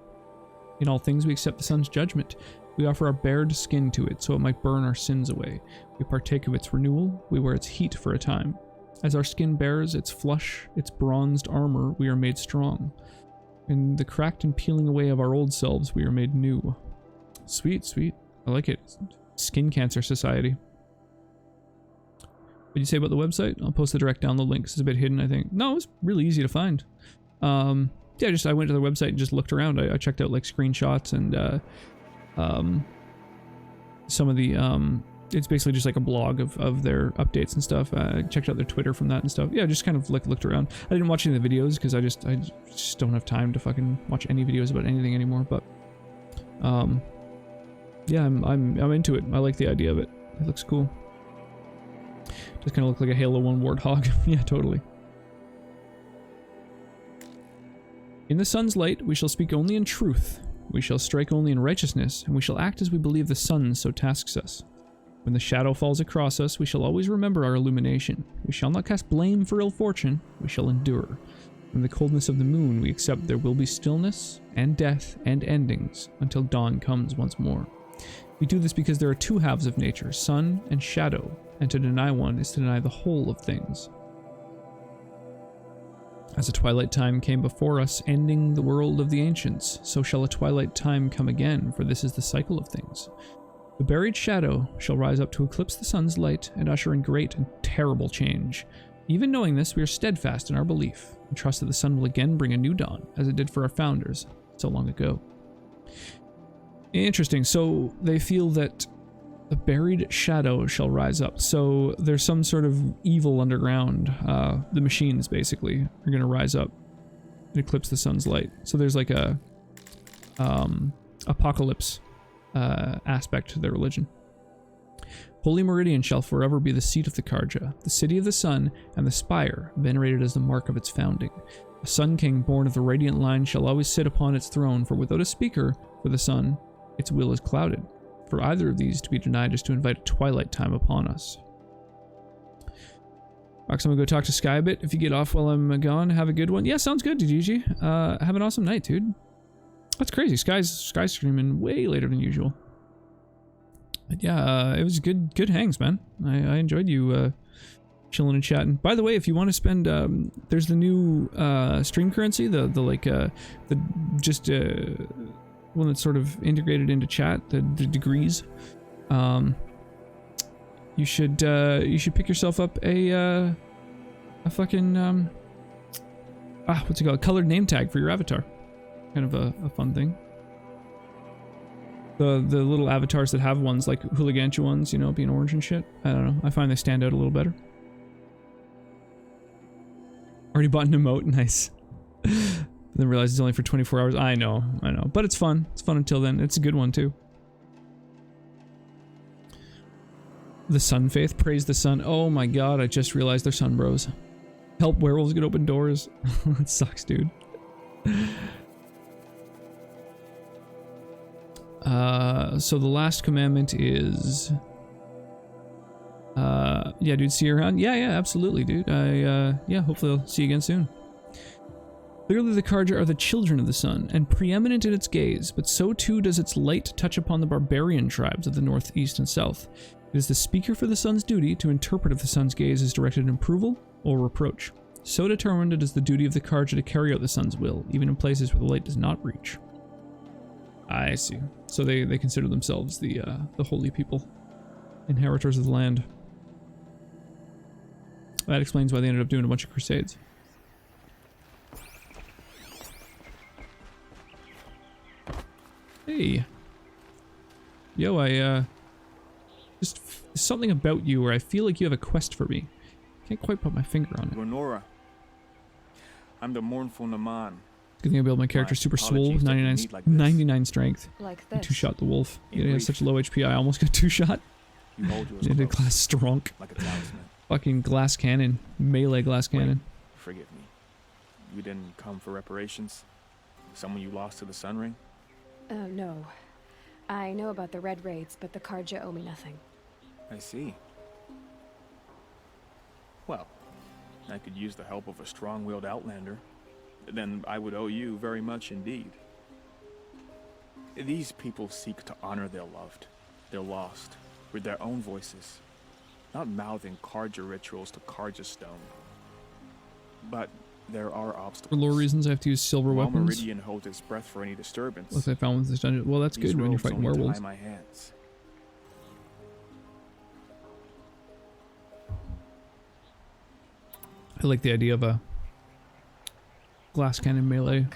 In all things we accept the sun's judgment. We offer our bared skin to it, so it might burn our sins away. We partake of its renewal, we wear its heat for a time. As our skin bears its flush, its bronzed armor, we are made strong. In the cracked and peeling away of our old selves, we are made new. Sweet, sweet. I like it. Skin Cancer Society. What did you say about the website? I'll post the direct download link. It's a bit hidden, I think. No, it was really easy to find. Yeah, I went to the website and just looked around. I checked out like screenshots and some of the it's basically just like a blog of their updates and stuff. I checked out their Twitter from that and stuff. Yeah, just kind of like looked around. I didn't watch any of the videos because I just don't have time to fucking watch any videos about anything anymore. But yeah, I'm into it. I like the idea of it. It looks cool. Just kind of look like a Halo 1 warthog. Yeah, totally. In the sun's light, we shall speak only in truth. We shall strike only in righteousness, and we shall act as we believe the sun so tasks us. When the shadow falls across us, we shall always remember our illumination. We shall not cast blame for ill fortune, we shall endure. In the coldness of the moon, we accept there will be stillness, and death, and endings, until dawn comes once more. We do this because there are two halves of nature, sun and shadow, and to deny one is to deny the whole of things. As a twilight time came before us, ending the world of the ancients, so shall a twilight time come again, for this is the cycle of things. The buried shadow shall rise up to eclipse the sun's light and usher in great and terrible change. Even knowing this, we are steadfast in our belief, and trust that the sun will again bring a new dawn, as it did for our founders. so long ago. Interesting. So they feel that the buried shadow shall rise up. So there's some sort of evil underground. The machines basically are going to rise up and eclipse the sun's light. So there's like a apocalypse aspect to their religion. Holy Meridian shall forever be the seat of the Karja, the city of the sun, and the spire, venerated as the mark of its founding. A Sun King born of the radiant line shall always sit upon its throne, for without a speaker for the sun, its will is clouded. For either of these to be denied is to invite a twilight time upon us. Rox, I'm gonna go talk to Sky a bit. If you get off while I'm gone, have a good one. Yeah, sounds good, DGG. Have an awesome night, dude. That's crazy. Sky's streaming way later than usual. But yeah, it was good hangs, man. I enjoyed you chilling and chatting. By the way, if you want to spend, there's the new stream currency, the one that's sort of integrated into chat, the degrees. You should pick yourself up a fucking what's it called? Colored name tag for your avatar. Kind of a fun thing. The little avatars that have ones like Hooligantia ones, you know, being orange and shit. I don't know. I find they stand out a little better. Already bought an emote. Nice. Then realized it's only for 24 hours. I know. But it's fun. It's fun until then. It's a good one too. The Sun Faith. Praise the sun. Oh my god, I just realized they're sun bros. Help werewolves get open doors. That sucks, dude. So the last commandment is... yeah, dude, see you around? Yeah, absolutely, dude. Yeah, hopefully I'll see you again soon. Clearly the Karja are the children of the sun, and preeminent in its gaze, but so too does its light touch upon the barbarian tribes of the north, east, and south. It is the speaker for the sun's duty to interpret if the sun's gaze is directed in approval or reproach. So determined it is the duty of the Karja to carry out the sun's will, even in places where the light does not reach. I see. So they consider themselves the holy people, inheritors of the land. That explains why they ended up doing a bunch of crusades. Hey. Yo, just something about you where I feel like you have a quest for me. Can't quite put my finger on it. Lenora. I'm the mournful Naman. Good thing I built my character super swole with 99 strength. Like this. Two-shot the wolf. He has such low HP, I almost got two-shot. Did a glass strunk. Like a talisman. Fucking glass cannon. Melee glass cannon. Forgive me. You didn't come for reparations? Someone you lost to the Sun Ring? No. I know about the Red Raids, but the Karja owe me nothing. I see. Well, I could use the help of a strong-willed outlander. Then I would owe you very much indeed. These people seek to honor their loved, their lost, with their own voices, not mouthing Karja rituals to Karja stone. But there are obstacles. For lore reasons, I have to use silver While weapons. Meridian holds its breath for any disturbance. Like I found with this dungeon. Well, that's good when you're fighting werewolves. My hands. I like the idea of a glass cannon melee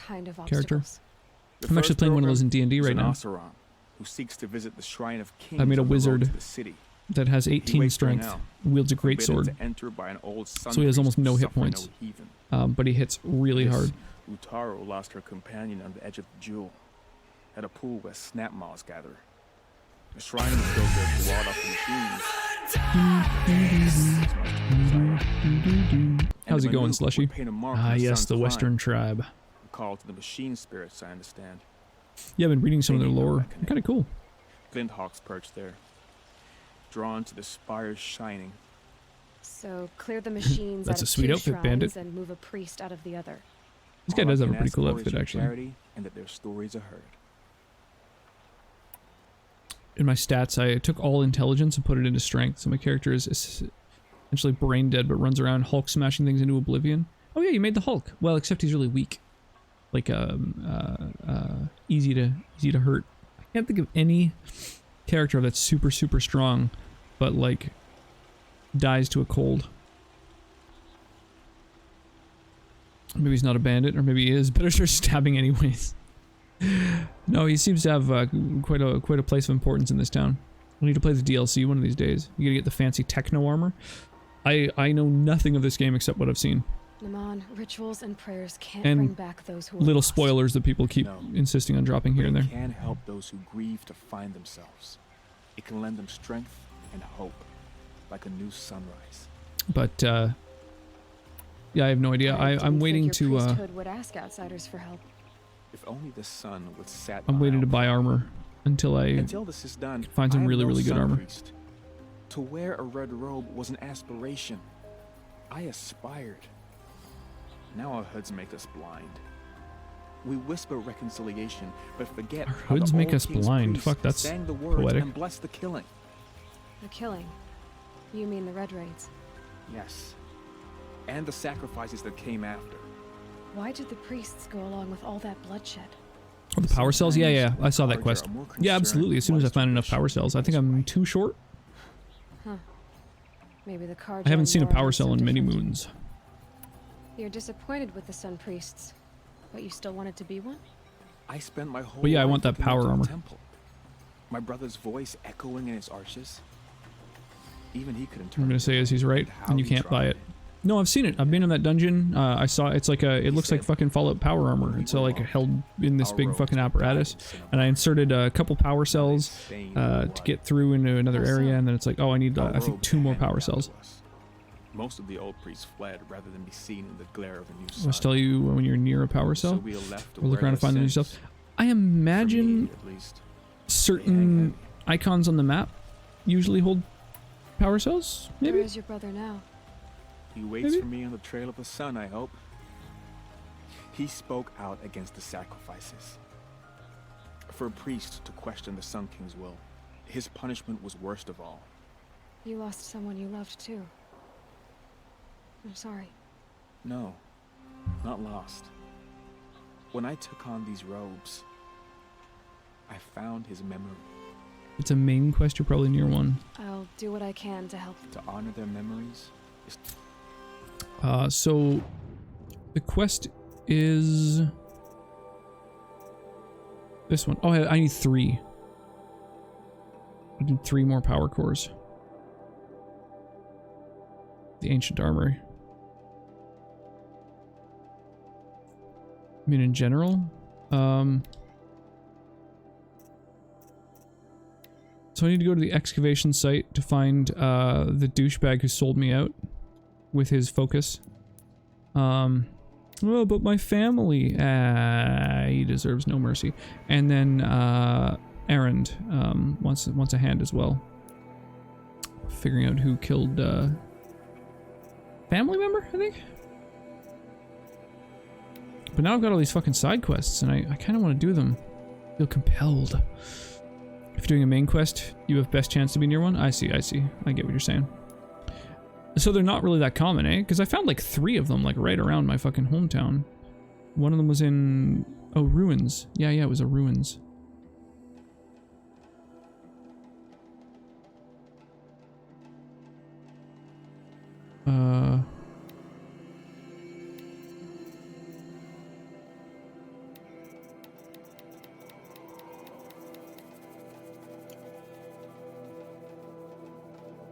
character. I'm actually playing one of those in D&D right now. Who seeks to visit the shrine of kings I made a wizard the city. that has 18 strength, wields a great sword, so he has almost no hit points, but he hits really hard. Utaro lost her companion on the edge of the jewel, at a pool where snap moths gather. The shrine was built there to ward off the machines. How's it going, Slushy? Ah, yes, the Western Tribe. Called to the machine spirits, I understand. Yeah, I've been reading some of their lore. Kind of cool. Glint hawks perched there, drawn to the spire's shining. So clear the machines That's out a of sweet two outfit, shrines Bandit. and move a priest out of the other. This guy does have a pretty cool outfit, actually. And that their stories are heard. In my stats, I took all intelligence and put it into strength, so my character is essentially brain dead, but runs around Hulk smashing things into oblivion. Oh yeah, you made the Hulk. Well, except he's really weak. Like, easy to hurt. I can't think of any character that's super strong, but like, dies to a cold. Maybe he's not a bandit, or maybe he is. Better start stabbing anyways. No, he seems to have quite a place of importance in this town. We need to play the DLC one of these days. You gotta get the fancy techno armor. I know nothing of this game except what I've seen. Naman, rituals and prayers can't And bring back those who are little lost. spoilers that people keep insisting on dropping here and there. It can help those who grieve to find themselves. It can lend them strength and hope, like a new sunrise. But yeah, I have no idea. I'm waiting Your to. priesthood would ask outsiders for help. If only the sun would set. I'm waiting to buy armor until this is done, find some I am really no really good sun armor. priest. To wear a red robe was an aspiration. I aspired. Now our hoods make us blind. We whisper reconciliation, but forget Our how hoods the make old us king's blind. priests Fuck, that's sang the words poetic. and blessed the killing. The killing? You mean the Red Raids? Yes. And the sacrifices that came after. Why did the priests go along with all that bloodshed? Oh, the power cells? Yeah, I saw that quest. Yeah, absolutely. As soon as I find enough power cells. I think I'm too short. Huh. Maybe the card. I haven't seen a power cell in many moons. You're disappointed with the Sun Priests, but you still wanted to be one? I spent my whole But yeah, I life want that looking up power to the armor. temple. My brother's voice echoing in its arches. Even he couldn't turn. I'm gonna say as he's right, and you can't buy it. No, I've seen it. I've been in that dungeon. I saw it's like it looks like fucking Fallout power armor. It's like held in this big fucking apparatus, and I inserted a couple power cells to get through into another area, and then it's like, oh, I need I think 2 more power cells. Most of the old priests fled rather than be seen in the glare of a new I'll sun. just tell you when you're near a power cell, we are left to or look wear around and their find the new sins. stuff. I imagine at least. certain icons on the map usually hold power cells. Maybe. Where is your brother now? He waits for me on the trail of the sun, I hope. He spoke out against the sacrifices. For a priest to question the Sun King's will, his punishment was worst of all. You lost someone you loved too. I'm sorry. No, not lost. When I took on these robes, I found his memory. It's a main quest. You're probably near one. I'll do what I can to help. To honor their memories is... So the quest is this one. Oh, I need 3. I need 3 more power cores. The ancient armory. I mean, in general, so I need to go to the excavation site to find the douchebag who sold me out with his focus. Oh, but my family. He deserves no mercy. And then Erend wants a hand as well. Figuring out who killed family member, I think. But now I've got all these fucking side quests, and I kind of want to do them. I feel compelled. If you're doing a main quest, you have best chance to be near one. I see. I get what you're saying. So they're not really that common, eh? Because I found like 3 of them, like right around my fucking hometown. One of them was in ruins. Yeah, it was a ruins.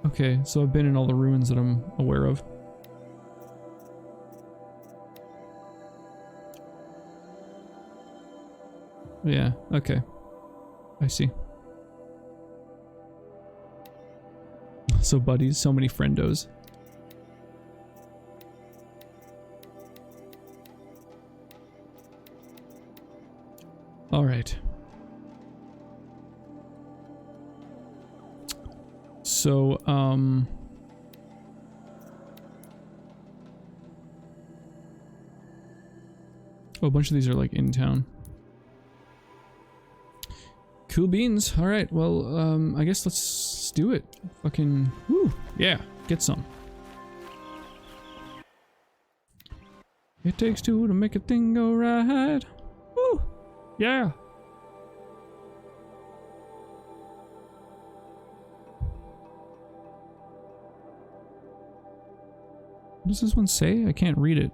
Okay, so I've been in all the ruins that I'm aware of. Yeah, okay. I see. So buddies, so many friendos. Alright. So, oh, a bunch of these are like in town. Cool beans. All right. Well, I guess let's do it. Fucking, woo. Yeah, get some. It takes 2 to make a thing go right. Woo. Yeah. What does this one say? I can't read it.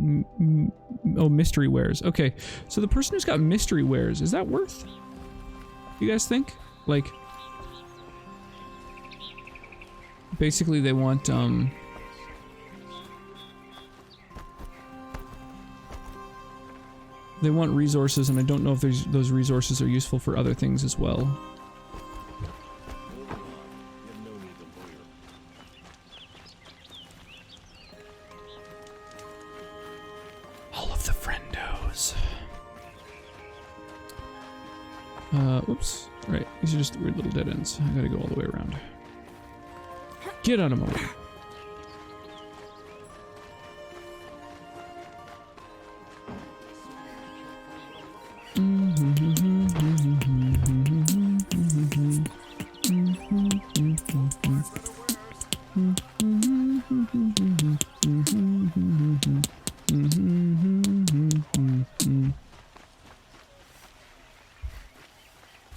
Oh, mystery wares. Okay, so the person who's got mystery wares, is that worth? You guys think? Like, basically they want, they want resources, and I don't know if those resources are useful for other things as well. All of the friendos. Oops. Alright, these are just weird little dead ends. I gotta go all the way around. Get out of my way.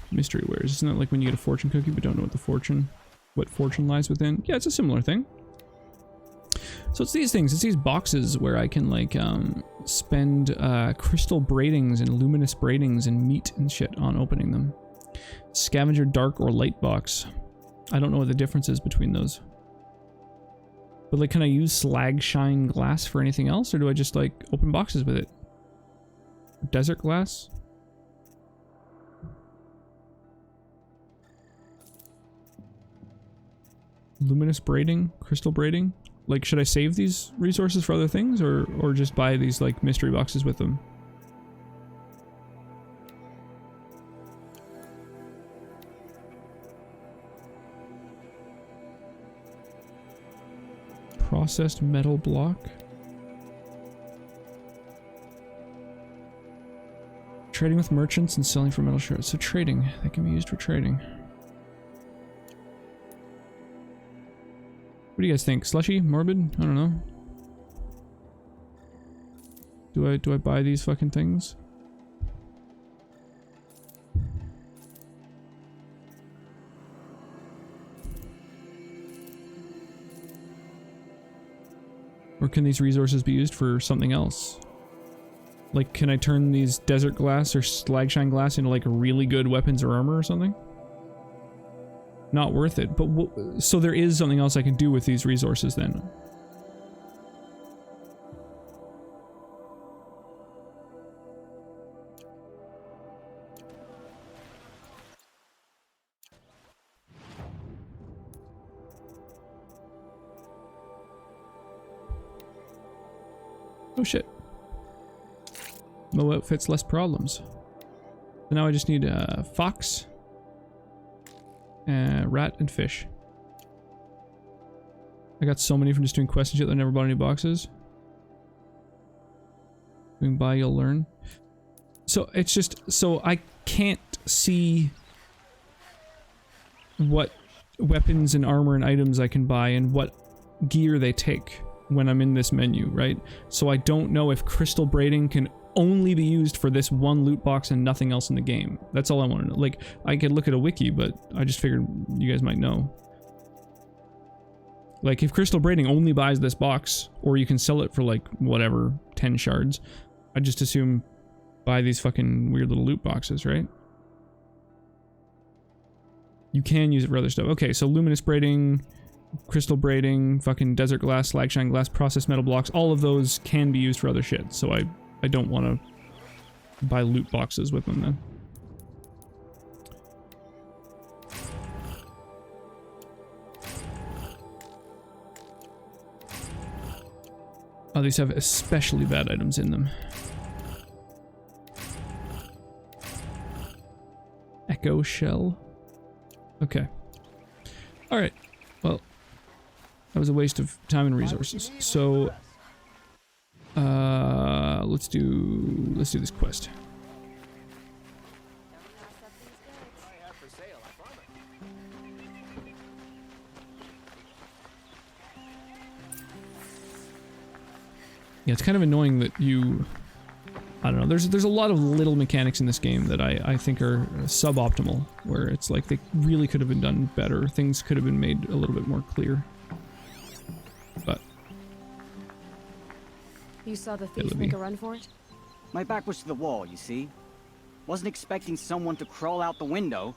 Mystery wares. Isn't that like when you get a fortune cookie but don't know what fortune lies within? Yeah, it's a similar thing. So it's these things, it's these boxes where I can like spend crystal braidings and luminous braidings and meat and shit on opening them. Scavenger dark or light box. I don't know what the difference is between those. But like, can I use slag shine glass for anything else, or do I just like open boxes with it? Desert glass? Luminous braiding? Crystal braiding? Like, should I save these resources for other things, or just buy these, like, mystery boxes with them? Processed metal block? Trading with merchants and selling for metal shards. So trading. They can be used for trading. What do you guys think? Slushy? Morbid? I don't know. Do I buy these fucking things? Or can these resources be used for something else? Like, can I turn these desert glass or slag shine glass into like really good weapons or armor or something? Not worth it, but so there is something else I can do with these resources then. Oh shit. No outfits, less problems. So now I just need a fox. Rat and fish. I got so many from just doing quests and shit that I never bought any boxes. You can buy, you'll learn. So it's just, so I can't see what weapons and armor and items I can buy and what gear they take when I'm in this menu, right? So I don't know if crystal braiding can only be used for this one loot box and nothing else in the game. That's all I want to know. Like, I could look at a wiki, but I just figured you guys might know. Like, if crystal braiding only buys this box, or you can sell it for like, whatever, 10 shards, I just assume buy these fucking weird little loot boxes, right? You can use it for other stuff. Okay, so luminous braiding, crystal braiding, fucking desert glass, slag shine glass, processed metal blocks, all of those can be used for other shit, so I don't want to buy loot boxes with them then. Oh, these have especially bad items in them. Echo shell. Okay. Alright. Well, that was a waste of time and resources. So, let's do this quest. Yeah, it's kind of annoying that you... I don't know, there's a lot of little mechanics in this game that I think are suboptimal, where it's like they really could have been done better, things could have been made a little bit more clear. But You saw the thief make a run for it? My back was to the wall, you see. Wasn't expecting someone to crawl out the window.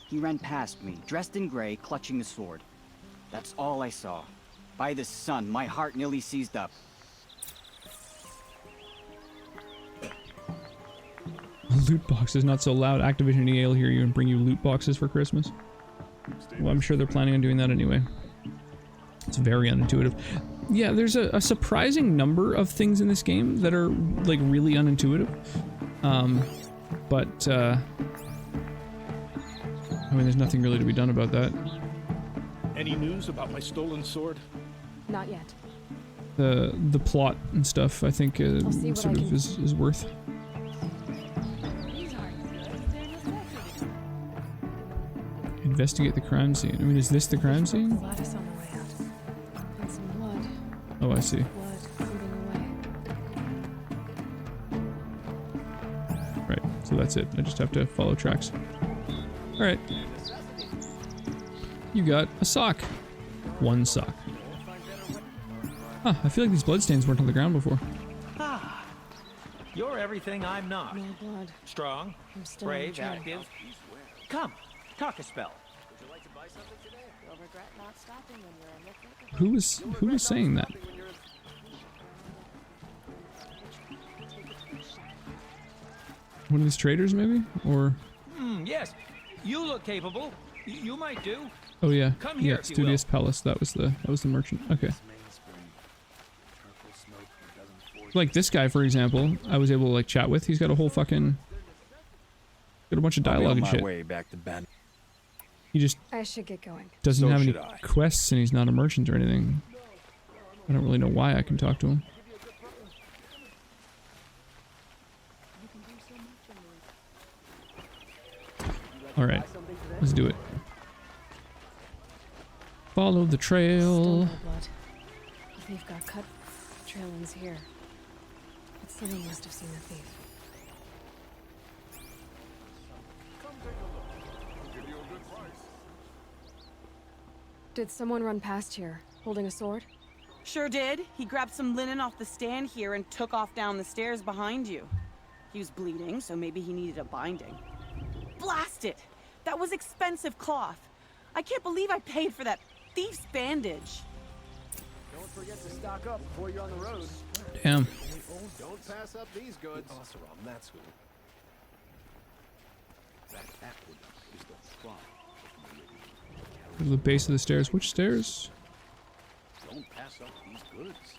He ran past me, dressed in gray, clutching the sword. That's all I saw. By the sun, my heart nearly seized up. Loot boxes, not so loud. Activision EA will hear you and bring you loot boxes for Christmas. Well, I'm sure they're planning on doing that anyway. It's very unintuitive. Yeah, there's a surprising number of things in this game that are, like, really unintuitive. I mean, there's nothing really to be done about that. Any news about my stolen sword? Not yet. The plot and stuff, I think, sort of is worth. Investigate the crime scene. I mean, is this the crime scene? Gladys on the way out. And some blood. Oh, I see. Blood moving away. Right, so that's it. I just have to follow tracks. Alright. You got a sock. One sock. Huh, I feel like these bloodstains weren't on the ground before. Ah, you're everything I'm not. No blood. Strong, I'm still brave, active. Come, talk a spell. Who was saying that? One of these traders, maybe? Or... Yes, you look capable. You might do. Oh yeah, Come here, yeah, Studious Palace. That was the merchant. Okay. Like this guy, for example, I was able to like chat with. He's got a whole fucking... got a bunch of dialogue and shit. Way back to Ben. He just I should get going. doesn't have any quests and he's not a merchant or anything. I don't really know why I can talk to him. Alright, let's do it. Follow the trail. Still no blood. The thief got cut. The trail ends here. But someone must have seen the thief. Did someone run past here, holding a sword? Sure did. He grabbed some linen off the stand here and took off down the stairs behind you. He was bleeding, so maybe he needed a binding. Blast it! That was expensive cloth. I can't believe I paid for that thief's bandage. Don't forget to stock up before you're on the road. Damn. Don't pass up these goods. Oseram, that's who. That aqueduct is the pride. Go to the base of the stairs. Which stairs? Don't pass up these goods.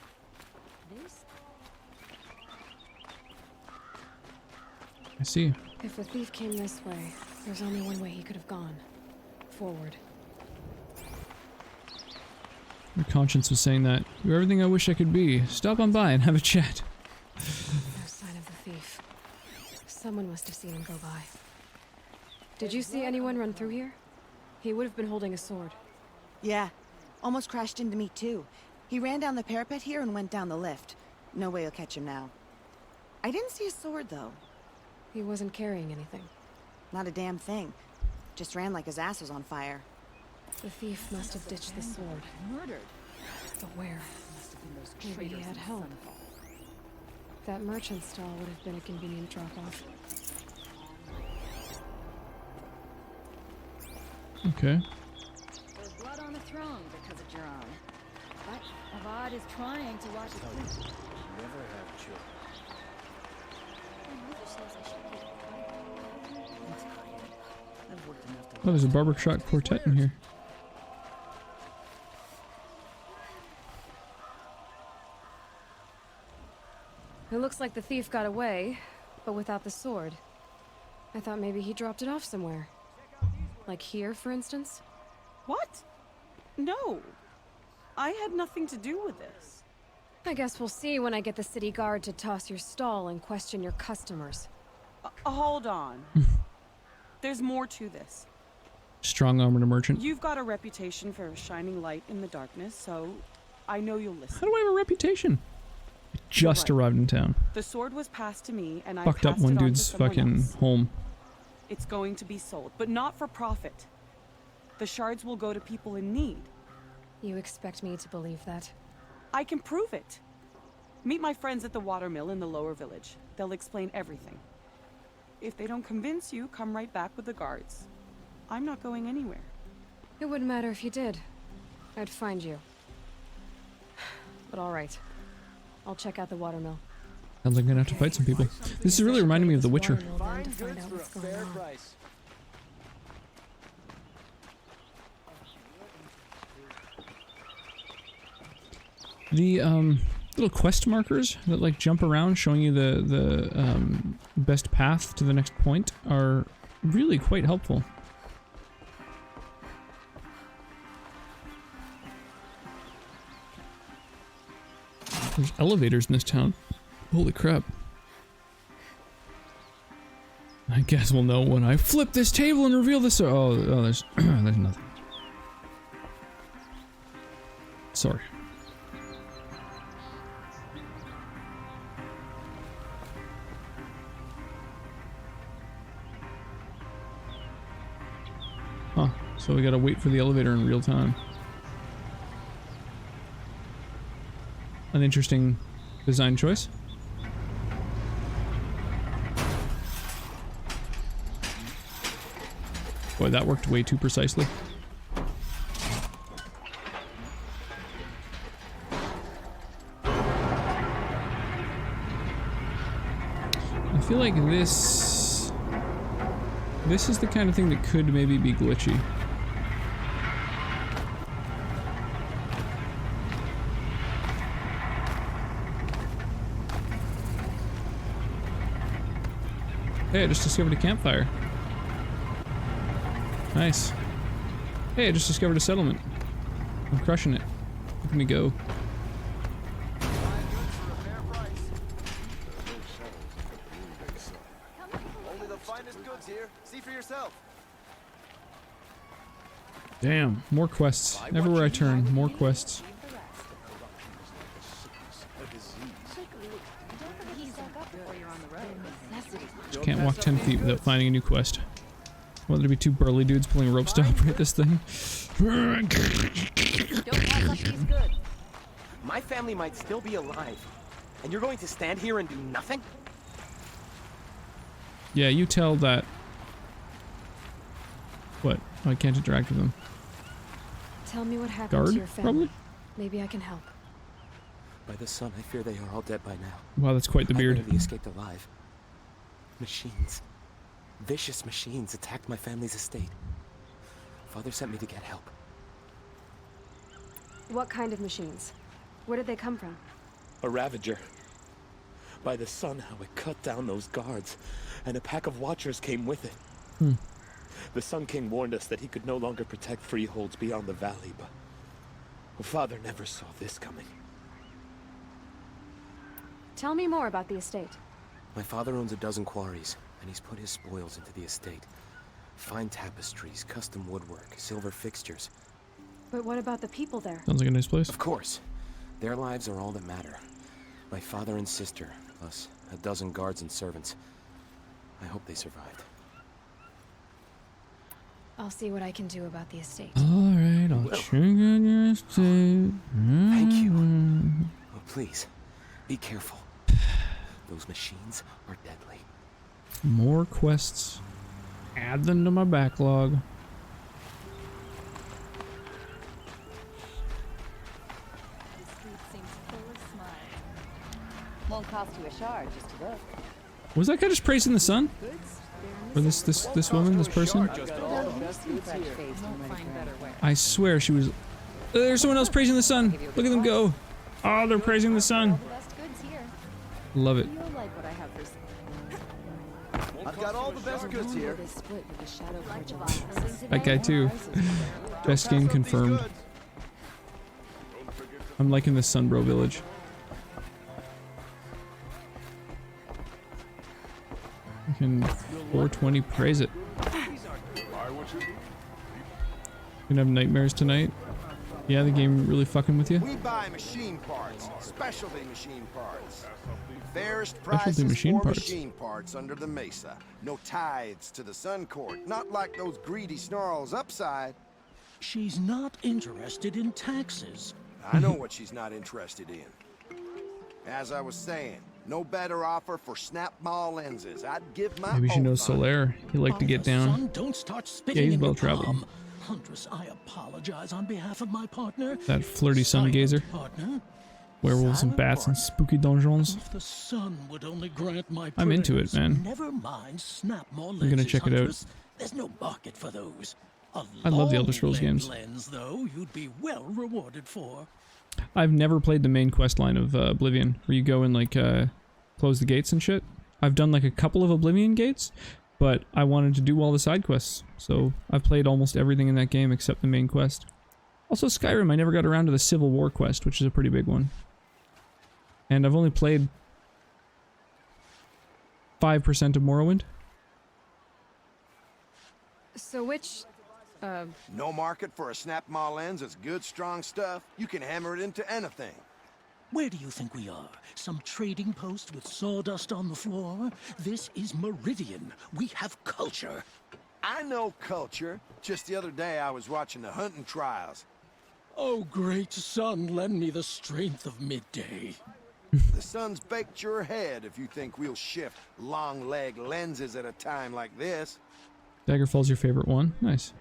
I see. If the thief came this way, there's only one way he could have gone. Forward. My conscience was saying that. You're everything I wish I could be. Stop on by and have a chat. No sign of the thief. Someone must have seen him go by. Did you see anyone run through here? He would have been holding a sword. Yeah. Almost crashed into me, too. He ran down the parapet here and went down the lift. No way you'll catch him now. I didn't see a sword, though. He wasn't carrying anything. Not a damn thing. Just ran like his ass was on fire. The thief must have ditched the sword. Murdered. But where? Maybe he had help. That merchant stall would have been a convenient drop-off. Okay. There's blood on the throne because of Jerome. But Avad is trying to watch it clean. Never have children. Oh, there's a barbershop quartet in here. It looks like the thief got away, but without the sword. I thought maybe he dropped it off somewhere. Like here, for instance? What? No. I had nothing to do with this. I guess we'll see when I get the city guard to toss your stall and question your customers. Hold on. There's more to this. Strong-armed merchant. You've got a reputation for shining light in the darkness, so I know you'll listen. How do I have a reputation? I just arrived in town. The sword was passed to me, and I Fucked up passed one it on to dude's someone fucking else. home. It's going to be sold, but not for profit. The shards will go to people in need. You expect me to believe that? I can prove it. Meet my friends at the watermill in the lower village. They'll explain everything. If they don't convince you, come right back with the guards. I'm not going anywhere. It wouldn't matter if you did. I'd find you. But all right. I'll check out the watermill. Sounds like I'm gonna have to fight some people. This is really reminding me of The Witcher. Then to find out what's going on. The little quest markers that like jump around showing you the best path to the next point are really quite helpful. There's elevators in this town. Holy crap. I guess we'll know when I flip this table and reveal this. Oh, there's there's nothing. Sorry. Huh, so we gotta wait for the elevator in real time. An interesting design choice. Boy, that worked way too precisely. I feel like this is the kind of thing that could maybe be glitchy. Hey, I just discovered a campfire. Nice. Hey, I just discovered a settlement. I'm crushing it. Look at me go. Only the finest goods here. See for yourself. Damn, more quests. Everywhere I turn, more quests. Just can't walk 10 feet without finding a new quest. Whether it be two burly dudes pulling ropes to operate this thing. Don't pass up these goods. My family might still be alive, and you're going to stand here and do nothing? Yeah, you tell that. What? Oh, I can't interact with them. Tell me what happened Guard, to your family. probably? Maybe I can help. By the sun, I fear they are all dead by now. Wow, that's quite the beard. I barely escaped alive. Machines. Vicious machines attacked my family's estate. Father sent me to get help. What kind of machines? Where did they come from? A Ravager. By the sun, how it cut down those guards, and a pack of watchers came with it. The Sun King warned us that he could no longer protect freeholds beyond the valley, but Father never saw this coming. Tell me more about the estate. My father owns a dozen quarries, and he's put his spoils into the estate. Fine tapestries, custom woodwork, silver fixtures. But what about the people there? Sounds like a nice place. Of course. Their lives are all that matter. My father and sister, plus a dozen guards and servants. I hope they survived. I'll see what I can do about the estate. Alright, I'll check on your estate. Thank you. Oh, please, be careful. Those machines are deadly. More quests. Add them to my backlog. Won't cost you a shard just to look. Was that guy just praising the sun? Or this woman, this person? I swear she was. There's someone else praising the sun. Look at them go. Oh, they're praising the sun. Love it. I've got all the best goods here. That guy too. Best game confirmed. I'm liking this Sunbro village. Fucking 420, praise it. Gonna have nightmares tonight. Yeah, the game really fucking with you. We buy machine parts, specialty machine parts. Fairest Specialty prices machine for parts. machine parts under the mesa. No tithes to the Sun Court, not like those greedy snarls upside. She's not interested in taxes. I know what she's not interested in. As I was saying, no better offer for snap mall lenses. I'd give my Maybe she oath knows on it. Solaire. He liked to get down. Don't start Yeah, spitting he's in well your traveled. palm. Huntress, I apologize on behalf of my partner. That flirty sun gazer. Partner. Werewolves and bats and spooky donjons. If the sun would only grant my I'm into it, prayers. man. Never mind snap more I'm gonna lenses, check it out. Huntress. There's no market for those. I love the Elder long Scrolls leg games. lens, though, you'd be well rewarded for. I've never played the main quest line of Oblivion, where you go and like close the gates and shit. I've done like a couple of Oblivion gates, but I wanted to do all the side quests, so I've played almost everything in that game except the main quest. Also Skyrim, I never got around to the Civil War quest, which is a pretty big one. And I've only played 5% of Morrowind. So which, No market for a snap mall lens. It's good, strong stuff. You can hammer it into anything. Where do you think we are? Some trading post with sawdust on the floor? This is Meridian. We have culture. I know culture. Just the other day I was watching the hunting trials. Oh, great sun, lend me the strength of midday. The sun's baked your head if you think we'll shift long leg lenses at a time like this. Daggerfall's your favorite one? Nice.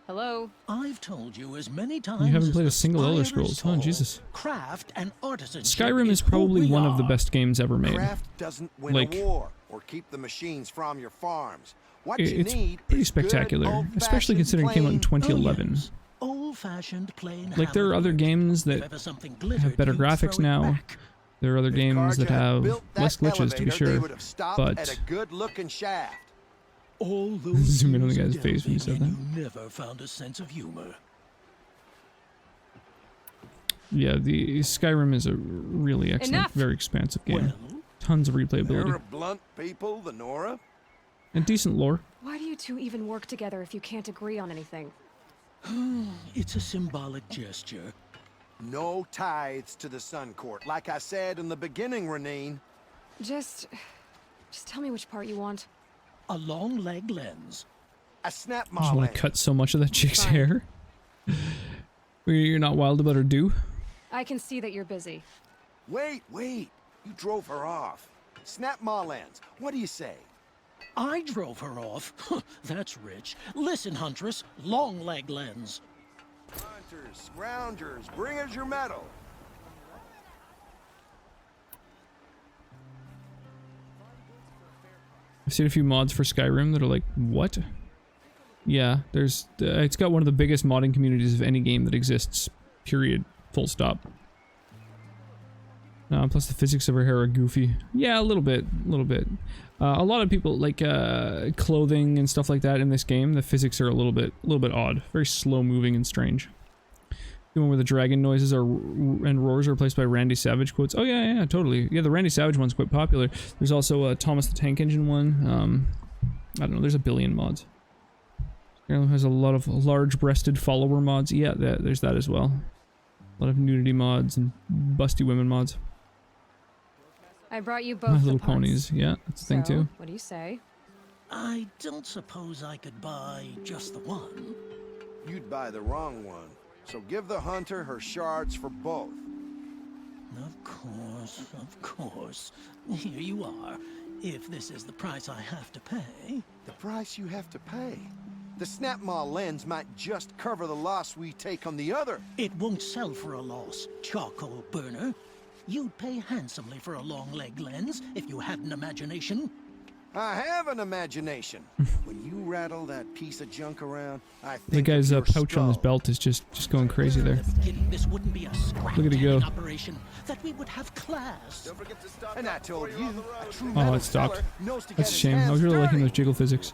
Hello? I've told you as many times. You haven't as played the a single Elder spire is Scrolls, huh? tall, Jesus. Craft and artisanship Skyrim is probably one of the best games ever made. Craft doesn't win Like, a war or keep the machines from your farms. What you it's need pretty is good, spectacular, especially old-fashioned considering it came out in plain- 2011. Old-fashioned plain. Like, there are other games that have better graphics now. There are other games that have less glitches, to be sure. At But a good-looking shaft. All those zoom in on the years guy's of face when he said delving, that. you never found a sense of humor. Yeah, the Skyrim is a really excellent, Enough! very expansive game. Tons of They're replayability a blunt people, the Nora. and decent lore. Why do you two even work together if you can't agree on anything? It's a symbolic gesture. No tithes to the Sun Court. Like I said in the beginning, Renine. Just tell me which part you want. A long leg lens. A snap I just mall want to cut so much of that chick's hair. You're not wild about her do? I can see that you're busy. Wait. You drove her off. Snap mall lens. What do you say? I drove her off. That's rich. Listen, Huntress, long leg lens. Hunters, scroungers, bring us your medal. I've seen a few mods for Skyrim that are like, what? Yeah, there's it's got one of the biggest modding communities of any game that exists. Period. Full stop. Plus the physics of her hair are goofy. Yeah, a little bit. A lot of people like clothing and stuff like that in this game. The physics are a little bit odd, very slow moving and strange. The one where the dragon noises are and roars are replaced by Randy Savage quotes. Oh yeah, totally. Yeah, the Randy Savage one's quite popular. There's also a Thomas the Tank Engine one. I don't know. There's a billion mods. Skyrim has a lot of large-breasted follower mods. Yeah, there's that as well. A lot of nudity mods and busty women mods. I brought you both My the Little parts. Ponies. Yeah, that's a thing So, too. what do you say? I don't suppose I could buy just the one. You'd buy the wrong one. So give the hunter her shards for both. Of course. Here you are. If this is the price I have to pay. The price you have to pay? The snap mall lens might just cover the loss we take on the other. It won't sell for a loss, charcoal burner. You'd pay handsomely for a long leg lens if you had an imagination. I have an imagination. When you rattle that piece of junk around, I think The guy's of your pouch on his skull. belt is just going crazy there. This wouldn't be a Look at it go. operation. That we would have class. And I told you, a true Oh, metal it stopped. seller knows to get That's a his shame. I was hands really liking dirty. those jiggle physics.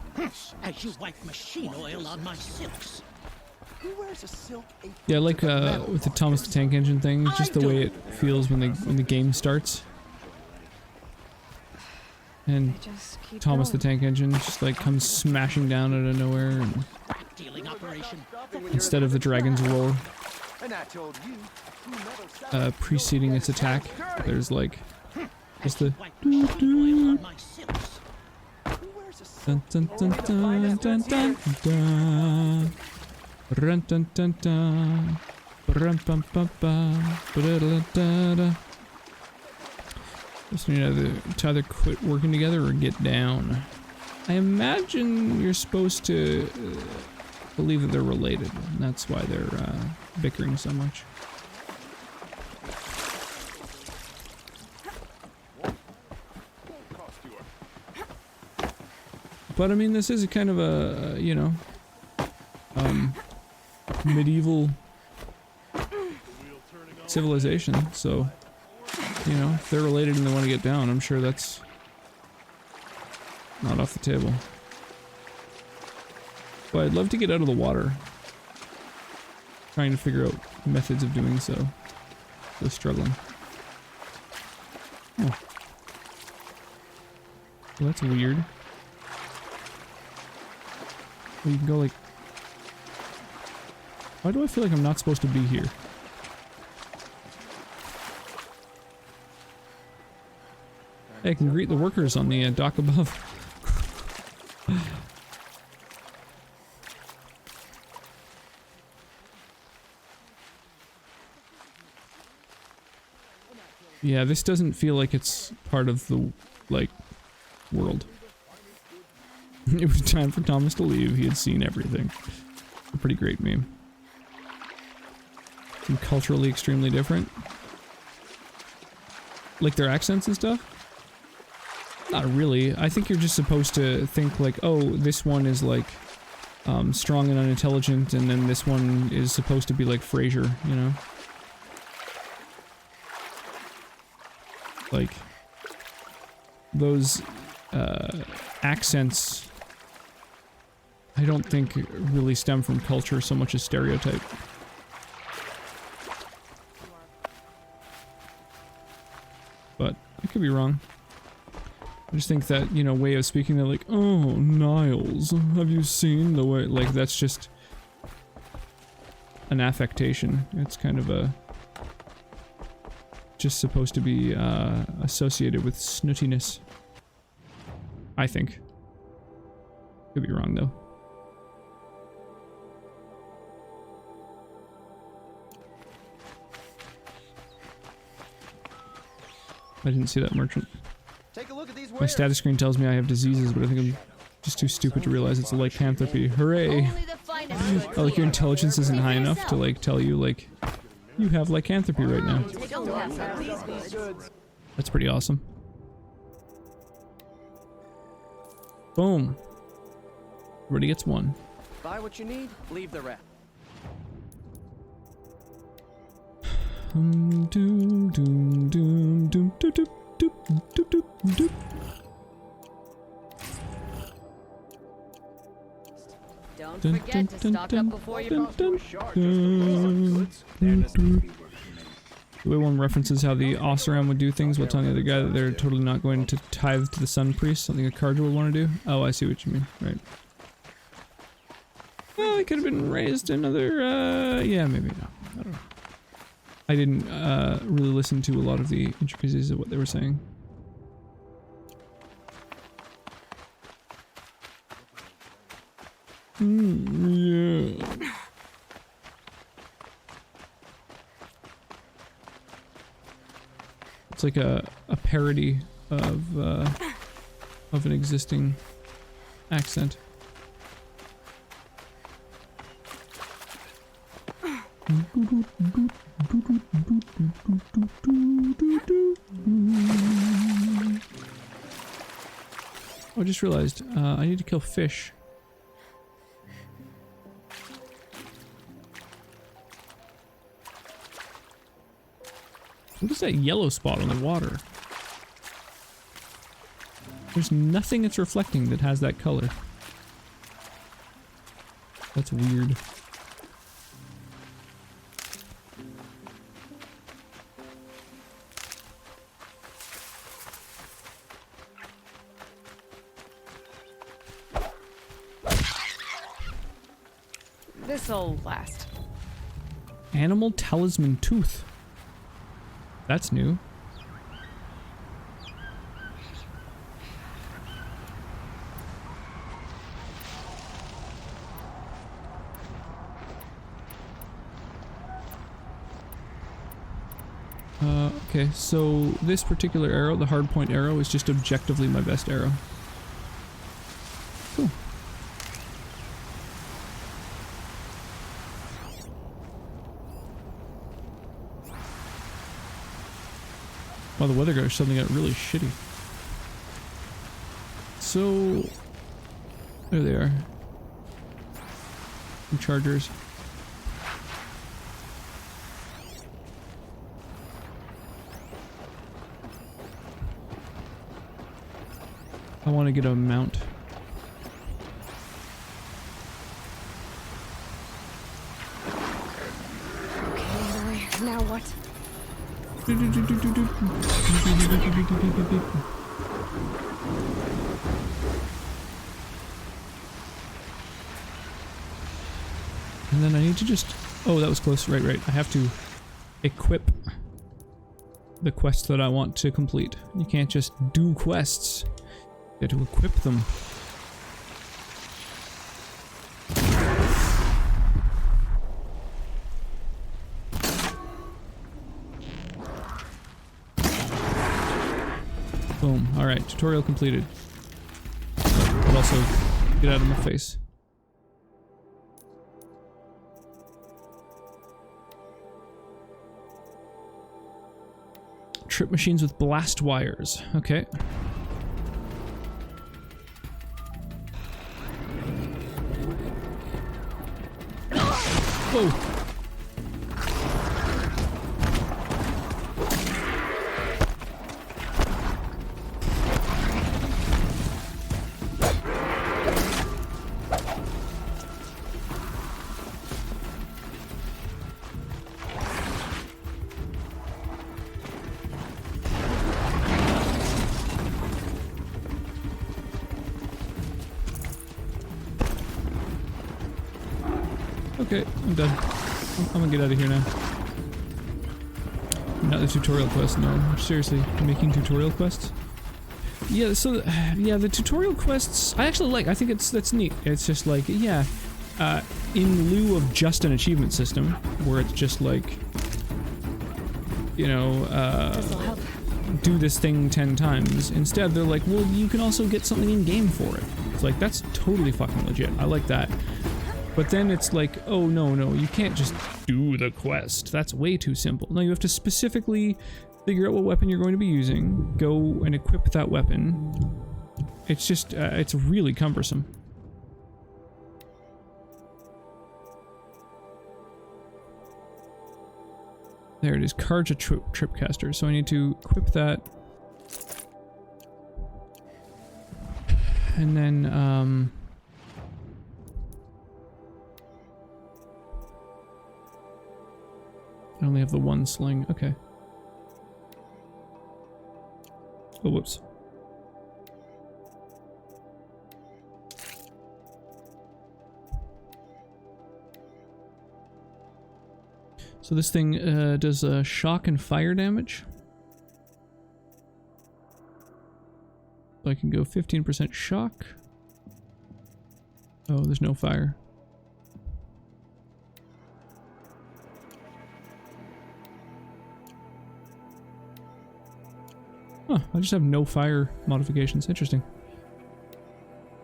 As you wipe machine oil on my silks. Who wears a silk apron? Yeah, I like with the Thomas the Tank Engine thing, just the way it feels when the game starts. And Just keep Thomas the going. Tank Engine just like comes smashing down out of nowhere, and Dealing operation. instead of the dragon's roar And I told you, a true metal seller preceding its attack, there's like just the dun dun dun dun dun dun dun run dun dun dun rum pum pum pum ba-da-da-da-da. Just need to either quit working together or get down. I imagine you're supposed to believe that they're related, and that's why they're bickering so much. But I mean, this is a kind of a, you know, medieval civilization, so, you know, if they're related and they want to get down, I'm sure that's not off the table. But I'd love to get out of the water. Trying to figure out methods of doing so. Still struggling. Oh. Well, that's weird. Well, you can go like... Why do I feel like I'm not supposed to be here? Hey, I can greet the workers on the dock above. Yeah, this doesn't feel like it's part of the, like, world. It was time for Thomas to leave. He had seen everything. A pretty great meme. And culturally extremely different. Like their accents and stuff? Not really. I think you're just supposed to think like, oh, this one is like strong and unintelligent, and then this one is supposed to be like Frasier, you know? Like, those accents, I don't think really stem from culture so much as stereotype. But I could be wrong. I just think that, you know, way of speaking, they're like, oh, Niles, have you seen the way, like, that's just an affectation. It's kind of a, just supposed to be associated with snootiness. I think. Could be wrong, though. I didn't see that merchant. Take a look at these My status screen tells me I have diseases, but I think I'm just too stupid to realize it's a lycanthropy. Hooray! Oh, like your intelligence isn't high enough to like tell you like you have lycanthropy right now. That's pretty awesome. Boom. Everybody gets one. Buy what you need, leave the rest. Doom doom doom doom doom doop doop doop doop doop. Don't forget to stock up before you The way one references how the Osram would do things while telling the other guy that they're totally not going to tithe to the Sun Priest, something a Carja would want to do. Oh, I see what you mean. Right. Well, it could have been raised another, yeah, maybe not. I don't know. I didn't really listen to a lot of the intricacies of what they were saying. Yeah. It's like a parody of an existing accent. I just realized I need to kill fish. What is that yellow spot on the water? There's nothing it's reflecting that has that color. That's weird. This'll last. Animal talisman tooth. That's new. Okay, so this particular arrow, the hardpoint arrow, is just objectively my best arrow. Cool. Well, the weather guard suddenly got really shitty. So, there they are. Some chargers. I want to get a mount. Okay, now what? And then I need to just... Oh, that was close. Right. I have to equip the quests that I want to complete. You can't just do quests. You have to equip them. Boom. Alright, tutorial completed. But also, get out of my face. Trip machines with blast wires. Okay. Whoa. Okay, I'm done. I'm gonna get out of here now. Not the tutorial quest, no. Seriously, making tutorial quests? Yeah, so, yeah, the tutorial quests, I actually like. I think that's neat. It's just like, yeah, in lieu of just an achievement system, where it's just like, you know, do this thing 10 times. Instead, they're like, well, you can also get something in-game for it. It's like, that's totally fucking legit. I like that. But then it's like, oh no, you can't just do the quest. That's way too simple. No, you have to specifically figure out what weapon you're going to be using, go and equip that weapon. It's just, it's really cumbersome. There it is, Karja Tripcaster. So I need to equip that. And then, I only have the one sling. Okay. Oh, whoops. So this thing does shock and fire damage. So I can go 15% shock. Oh, there's no fire. Huh, I just have no fire modifications. Interesting.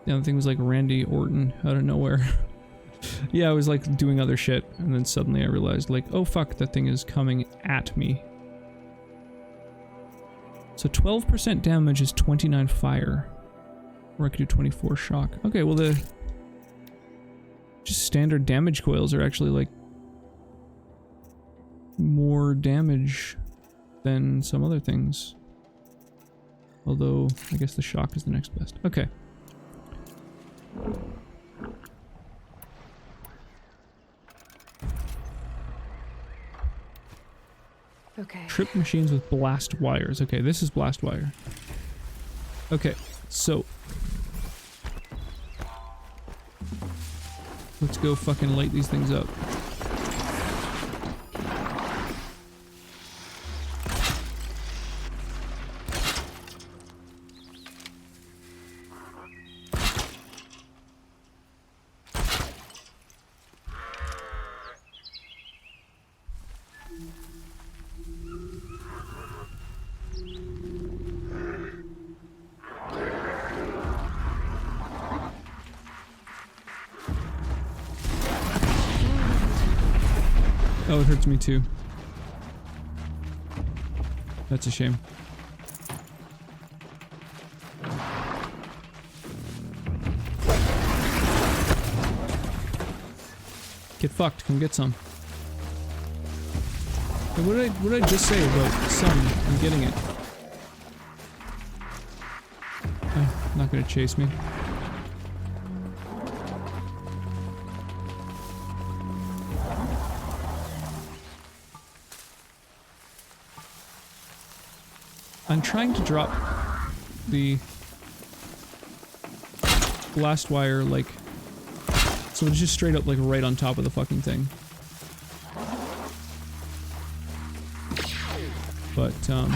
The other thing was like Randy Orton out of nowhere. Yeah, I was like doing other shit, and then suddenly I realized like, oh fuck, that thing is coming at me. So 12% damage is 29 fire. Or I could do 24 shock. Okay, well the just standard damage coils are actually like more damage than some other things. Although, I guess the shock is the next best. Okay. Okay. Trip machines with blast wires. Okay, this is blast wire. Okay, so let's go fucking light these things up. Oh, it hurts me too. That's a shame. Get fucked. Come get some. Hey, what did I just say about some? I'm getting it. Oh, not gonna chase me. I'm trying to drop the blast wire, like, so it's just straight up, like, right on top of the fucking thing. But, I'm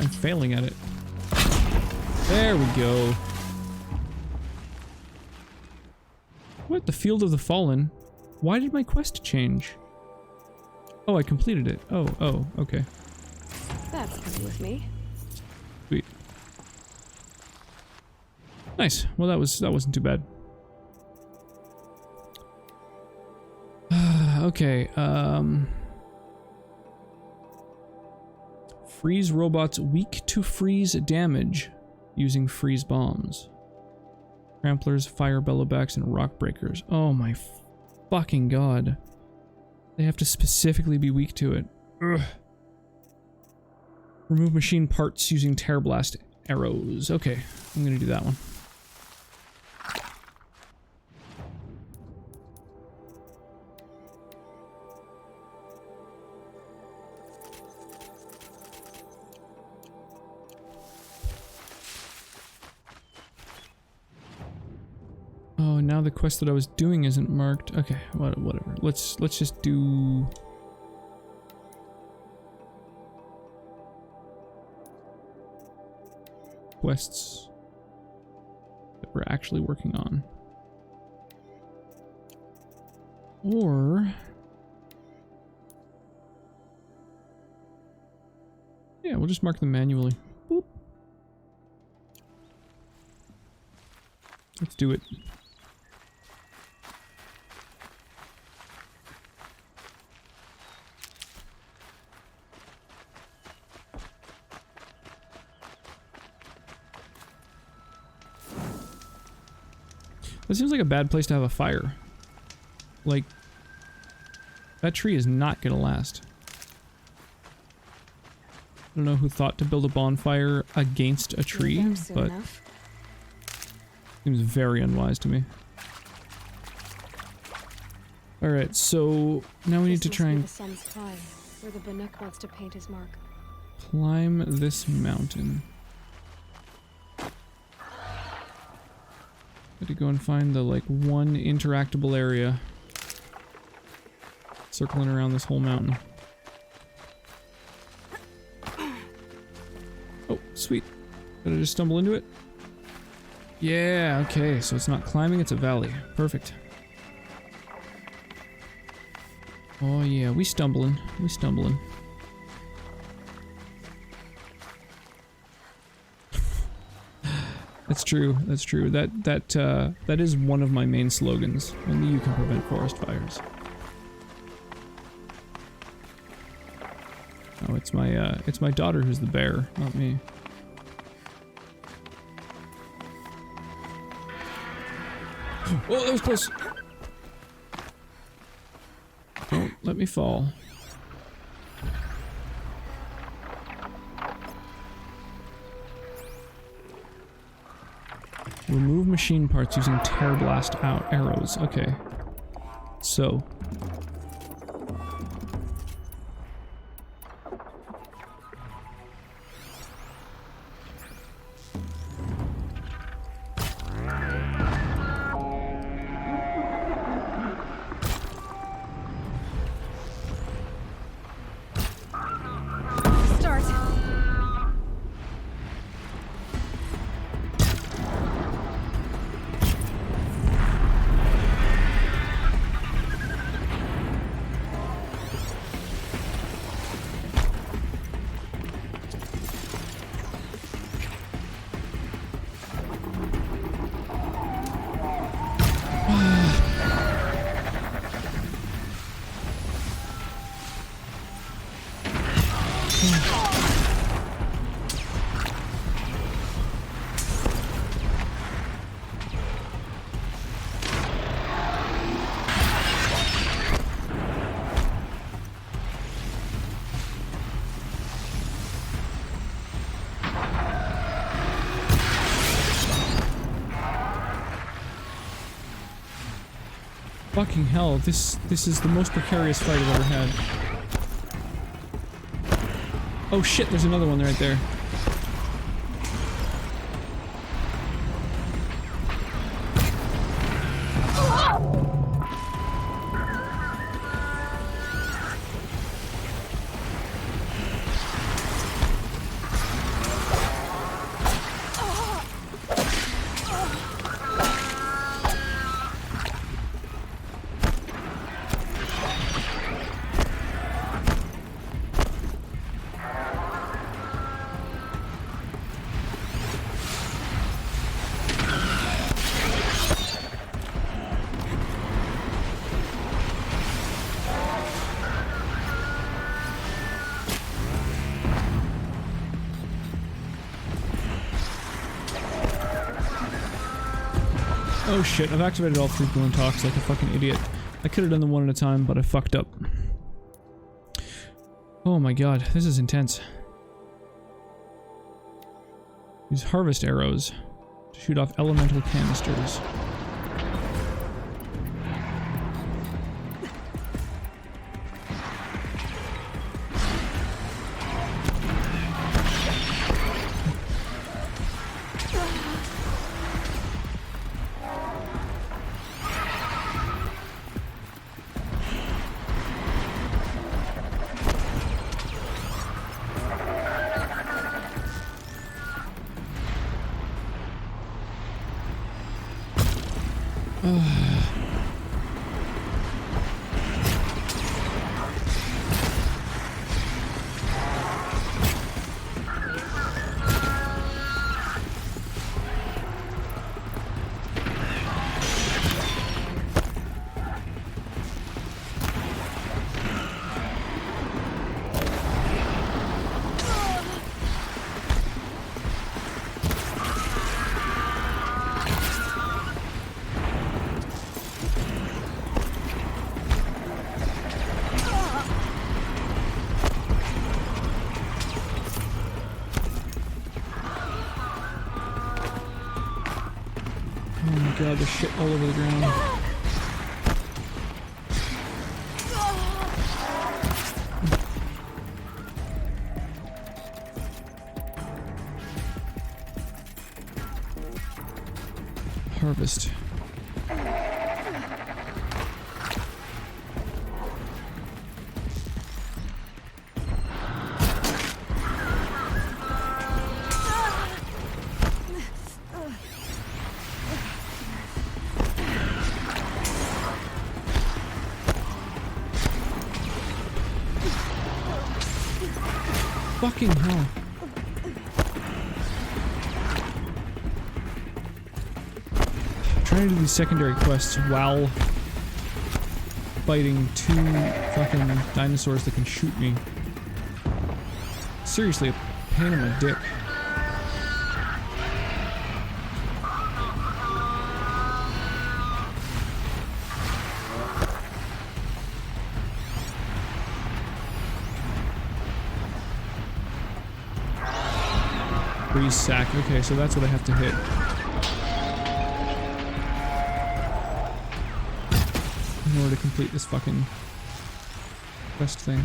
failing at it. There we go. What? The Field of the Fallen? Why did my quest change? Oh, I completed it. Oh, okay. That's coming with me. Sweet. Nice. Well, that wasn't too bad. Okay, freeze robots weak to freeze damage using freeze bombs. Tramplers, fire bellowbacks, and rock breakers. Oh my fucking god. They have to specifically be weak to it. Ugh. Remove machine parts using tear blast arrows. Okay, I'm gonna do that one. Oh, now the quest that I was doing isn't marked. Okay, whatever. Let's just do quests that we're actually working on. Or yeah, we'll just mark them manually. Boop. Let's do it. That seems like a bad place to have a fire. Like, that tree is not gonna last. I don't know who thought to build a bonfire against a tree, but seems very unwise to me. Alright, so now we need to try and the sun's climb, where the Banuk wants to paint his mark. climb this mountain. Got to go and find the, like, one interactable area circling around this whole mountain. Oh, sweet. Did I just stumble into it? Yeah, okay, so it's not climbing, it's a valley. Perfect. Oh yeah, we stumbling. We stumbling. That's true. That's true. That is one of my main slogans. Only you can prevent forest fires. Oh, it's my daughter who's the bear, not me. Oh, that was close. Don't let me fall. Remove machine parts using tear blast out arrows. Okay. So. Start. Fucking hell, this is the most precarious fight I've ever had. Oh shit, there's another one right there. Oh shit, I've activated all 3 balloon talks like a fucking idiot. I could have done them one at a time, but I fucked up. Oh my god, this is intense. Use harvest arrows to shoot off elemental canisters. God, there's shit all over the ground. Harvest. Fucking hell. I'm trying to do these secondary quests while fighting 2 fucking dinosaurs that can shoot me. Seriously, a pain in my dick. Freeze sack. Okay, so that's what I have to hit. In order to complete this fucking quest thing.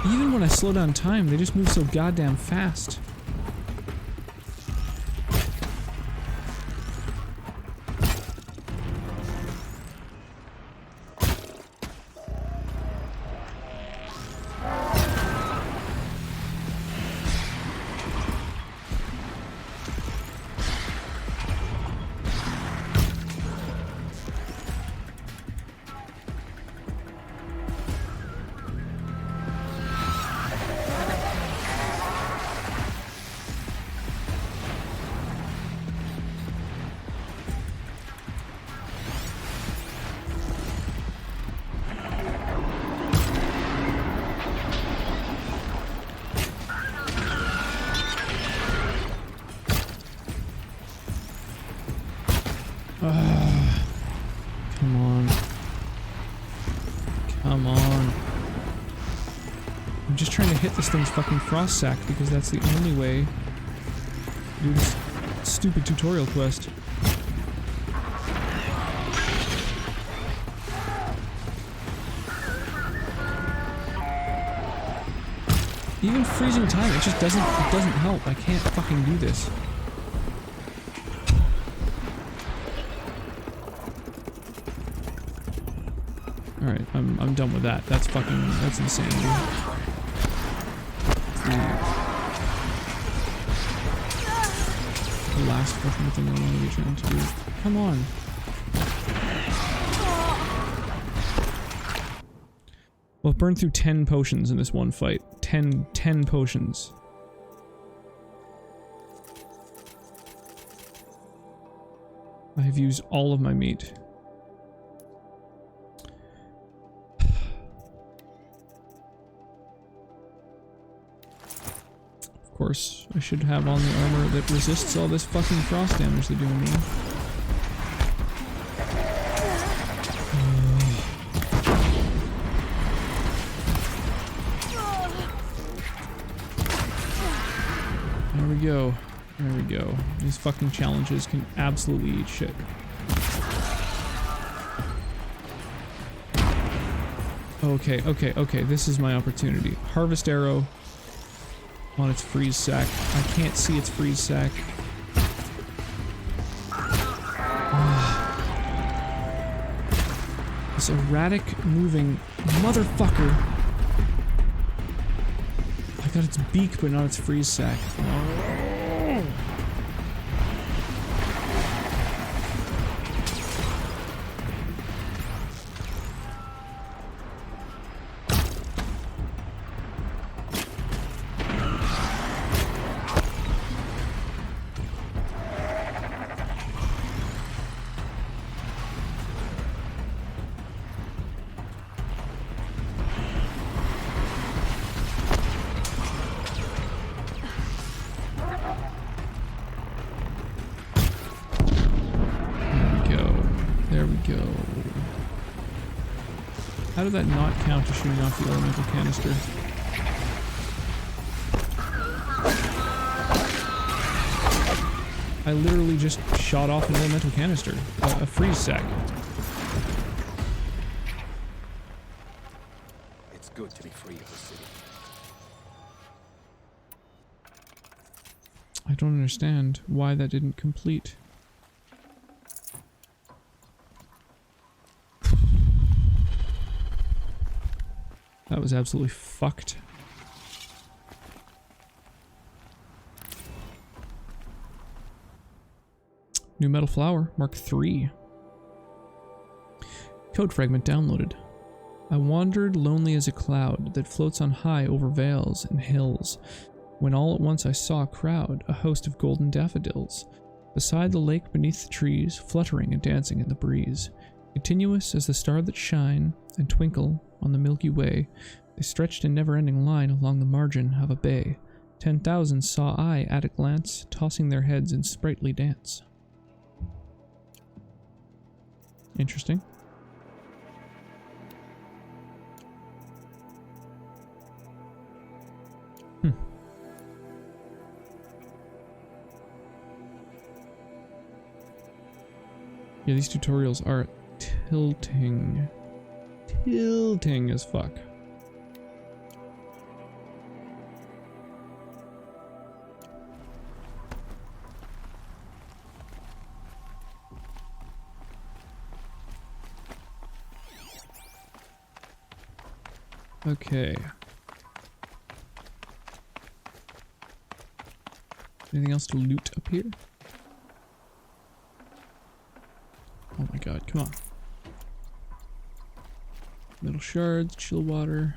Even when I slow down time, they just move so goddamn fast. Come on. Come on. I'm just trying to hit this thing's fucking frost sack because that's the only way to do this stupid tutorial quest. Even freezing time, it just doesn't help. I can't fucking do this. Alright, I'm done with that. That's insanity. The last fucking thing I want to be trying to do. Come on. Well, I've burned through 10 potions in this one fight. 10 potions. I have used all of my meat. Of course, I should have on the armor that resists all this fucking frost damage they're doing to me. There we go. There we go. These fucking challenges can absolutely eat shit. Okay. This is my opportunity. Harvest arrow on its freeze sack. I can't see its freeze sack. This erratic moving motherfucker. I got its beak, but not its freeze sack. How did that not count as shooting off the elemental canister? I literally just shot off an elemental canister. A freeze sack. It's good to be free of the city. I don't understand why that didn't complete. That was absolutely fucked. New metal flower, Mark III. Code fragment downloaded. I wandered lonely as a cloud that floats on high over vales and hills, when all at once I saw a crowd, a host of golden daffodils, beside the lake beneath the trees, fluttering and dancing in the breeze. Continuous as the stars that shine and twinkle on the Milky Way, they stretched in never-ending line along the margin of a bay. 10,000 saw I at a glance, tossing their heads in sprightly dance. Interesting. Yeah, these tutorials are tilting. Tilting as fuck. Okay. Anything else to loot up here? Oh my god, come on. Metal shards, chill water.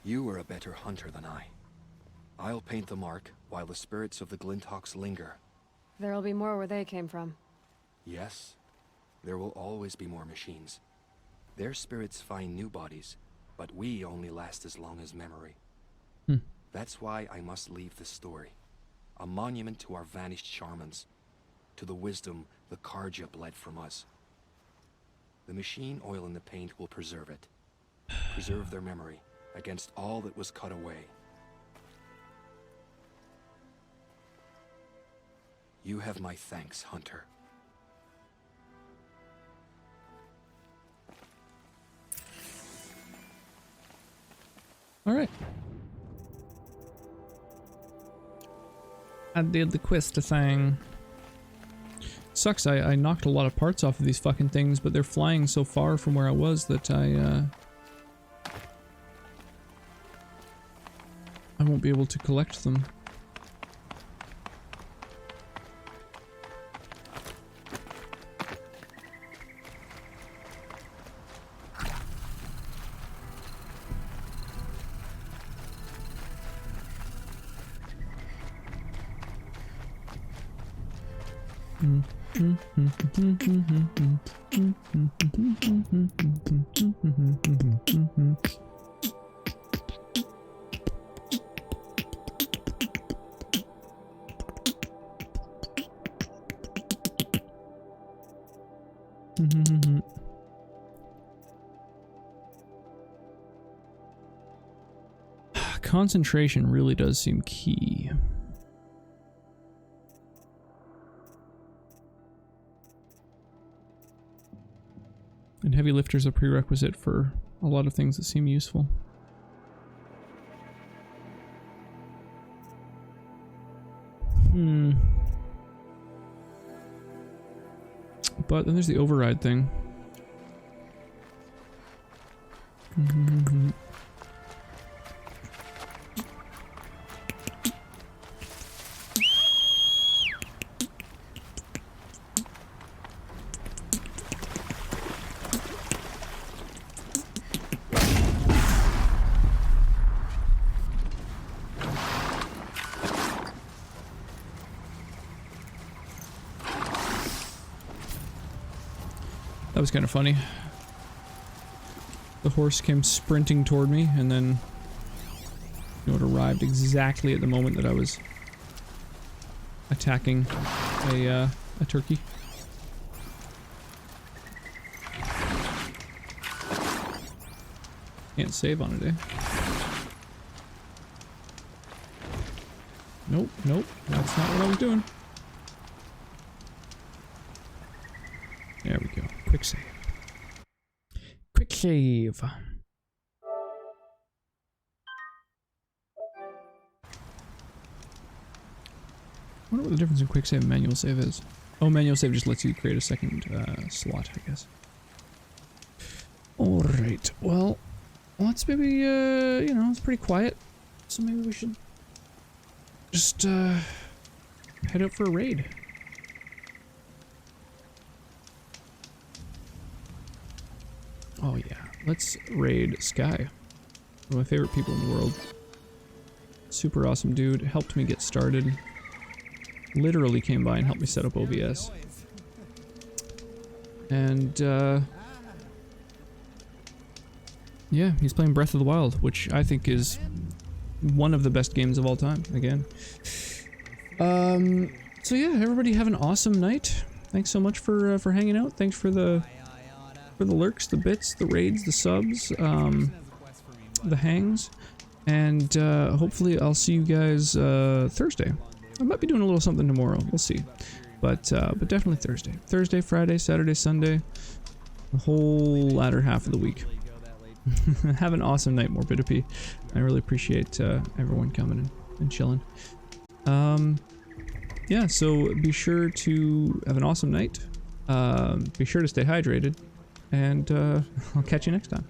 You were a better hunter than I. I'll paint the mark while the spirits of the Glinthawks linger. There'll be more where they came from. Yes, there will always be more machines. Their spirits find new bodies, but we only last as long as memory. That's why I must leave this story. a monument to our vanished shamans, to the wisdom the Karja bled from us. The machine oil in the paint will preserve it. Preserve their memory against all that was cut away. You have my thanks, Hunter. All right. I did the quest thing. Sucks, I knocked a lot of parts off of these fucking things, but they're flying so far from where I was that I won't be able to collect them. Concentration really does seem key. And heavy lifters are a prerequisite for a lot of things that seem useful. But then there's the override thing. That was kind of funny. The horse came sprinting toward me, and then, you know, it arrived exactly at the moment that I was attacking a turkey. Can't save on it, eh? Nope, nope, that's not what I was doing. There we go. Quick save. Quick save. I wonder what the difference in quick save and manual save is. Oh, manual save just lets you create a second slot, I guess. Alright, well, let's maybe, you know, it's pretty quiet. So maybe we should just head out for a raid. Oh yeah, let's raid Sky. One of my favorite people in the world. Super awesome dude, helped me get started. Literally came by and helped me set up OBS. And yeah, he's playing Breath of the Wild, which I think is one of the best games of all time, again. So yeah, everybody have an awesome night. Thanks so much for hanging out. Thanks for the lurks, the bits, the raids, the subs, the hangs, and hopefully I'll see you guys Thursday. I might be doing a little something tomorrow, we'll see, but definitely Thursday. Thursday, Friday, Saturday, Sunday, the whole latter half of the week. Have an awesome night, Morbidity. I really appreciate everyone coming and chilling. Yeah, so be sure to have an awesome night. Be sure to stay hydrated. And I'll catch you next time.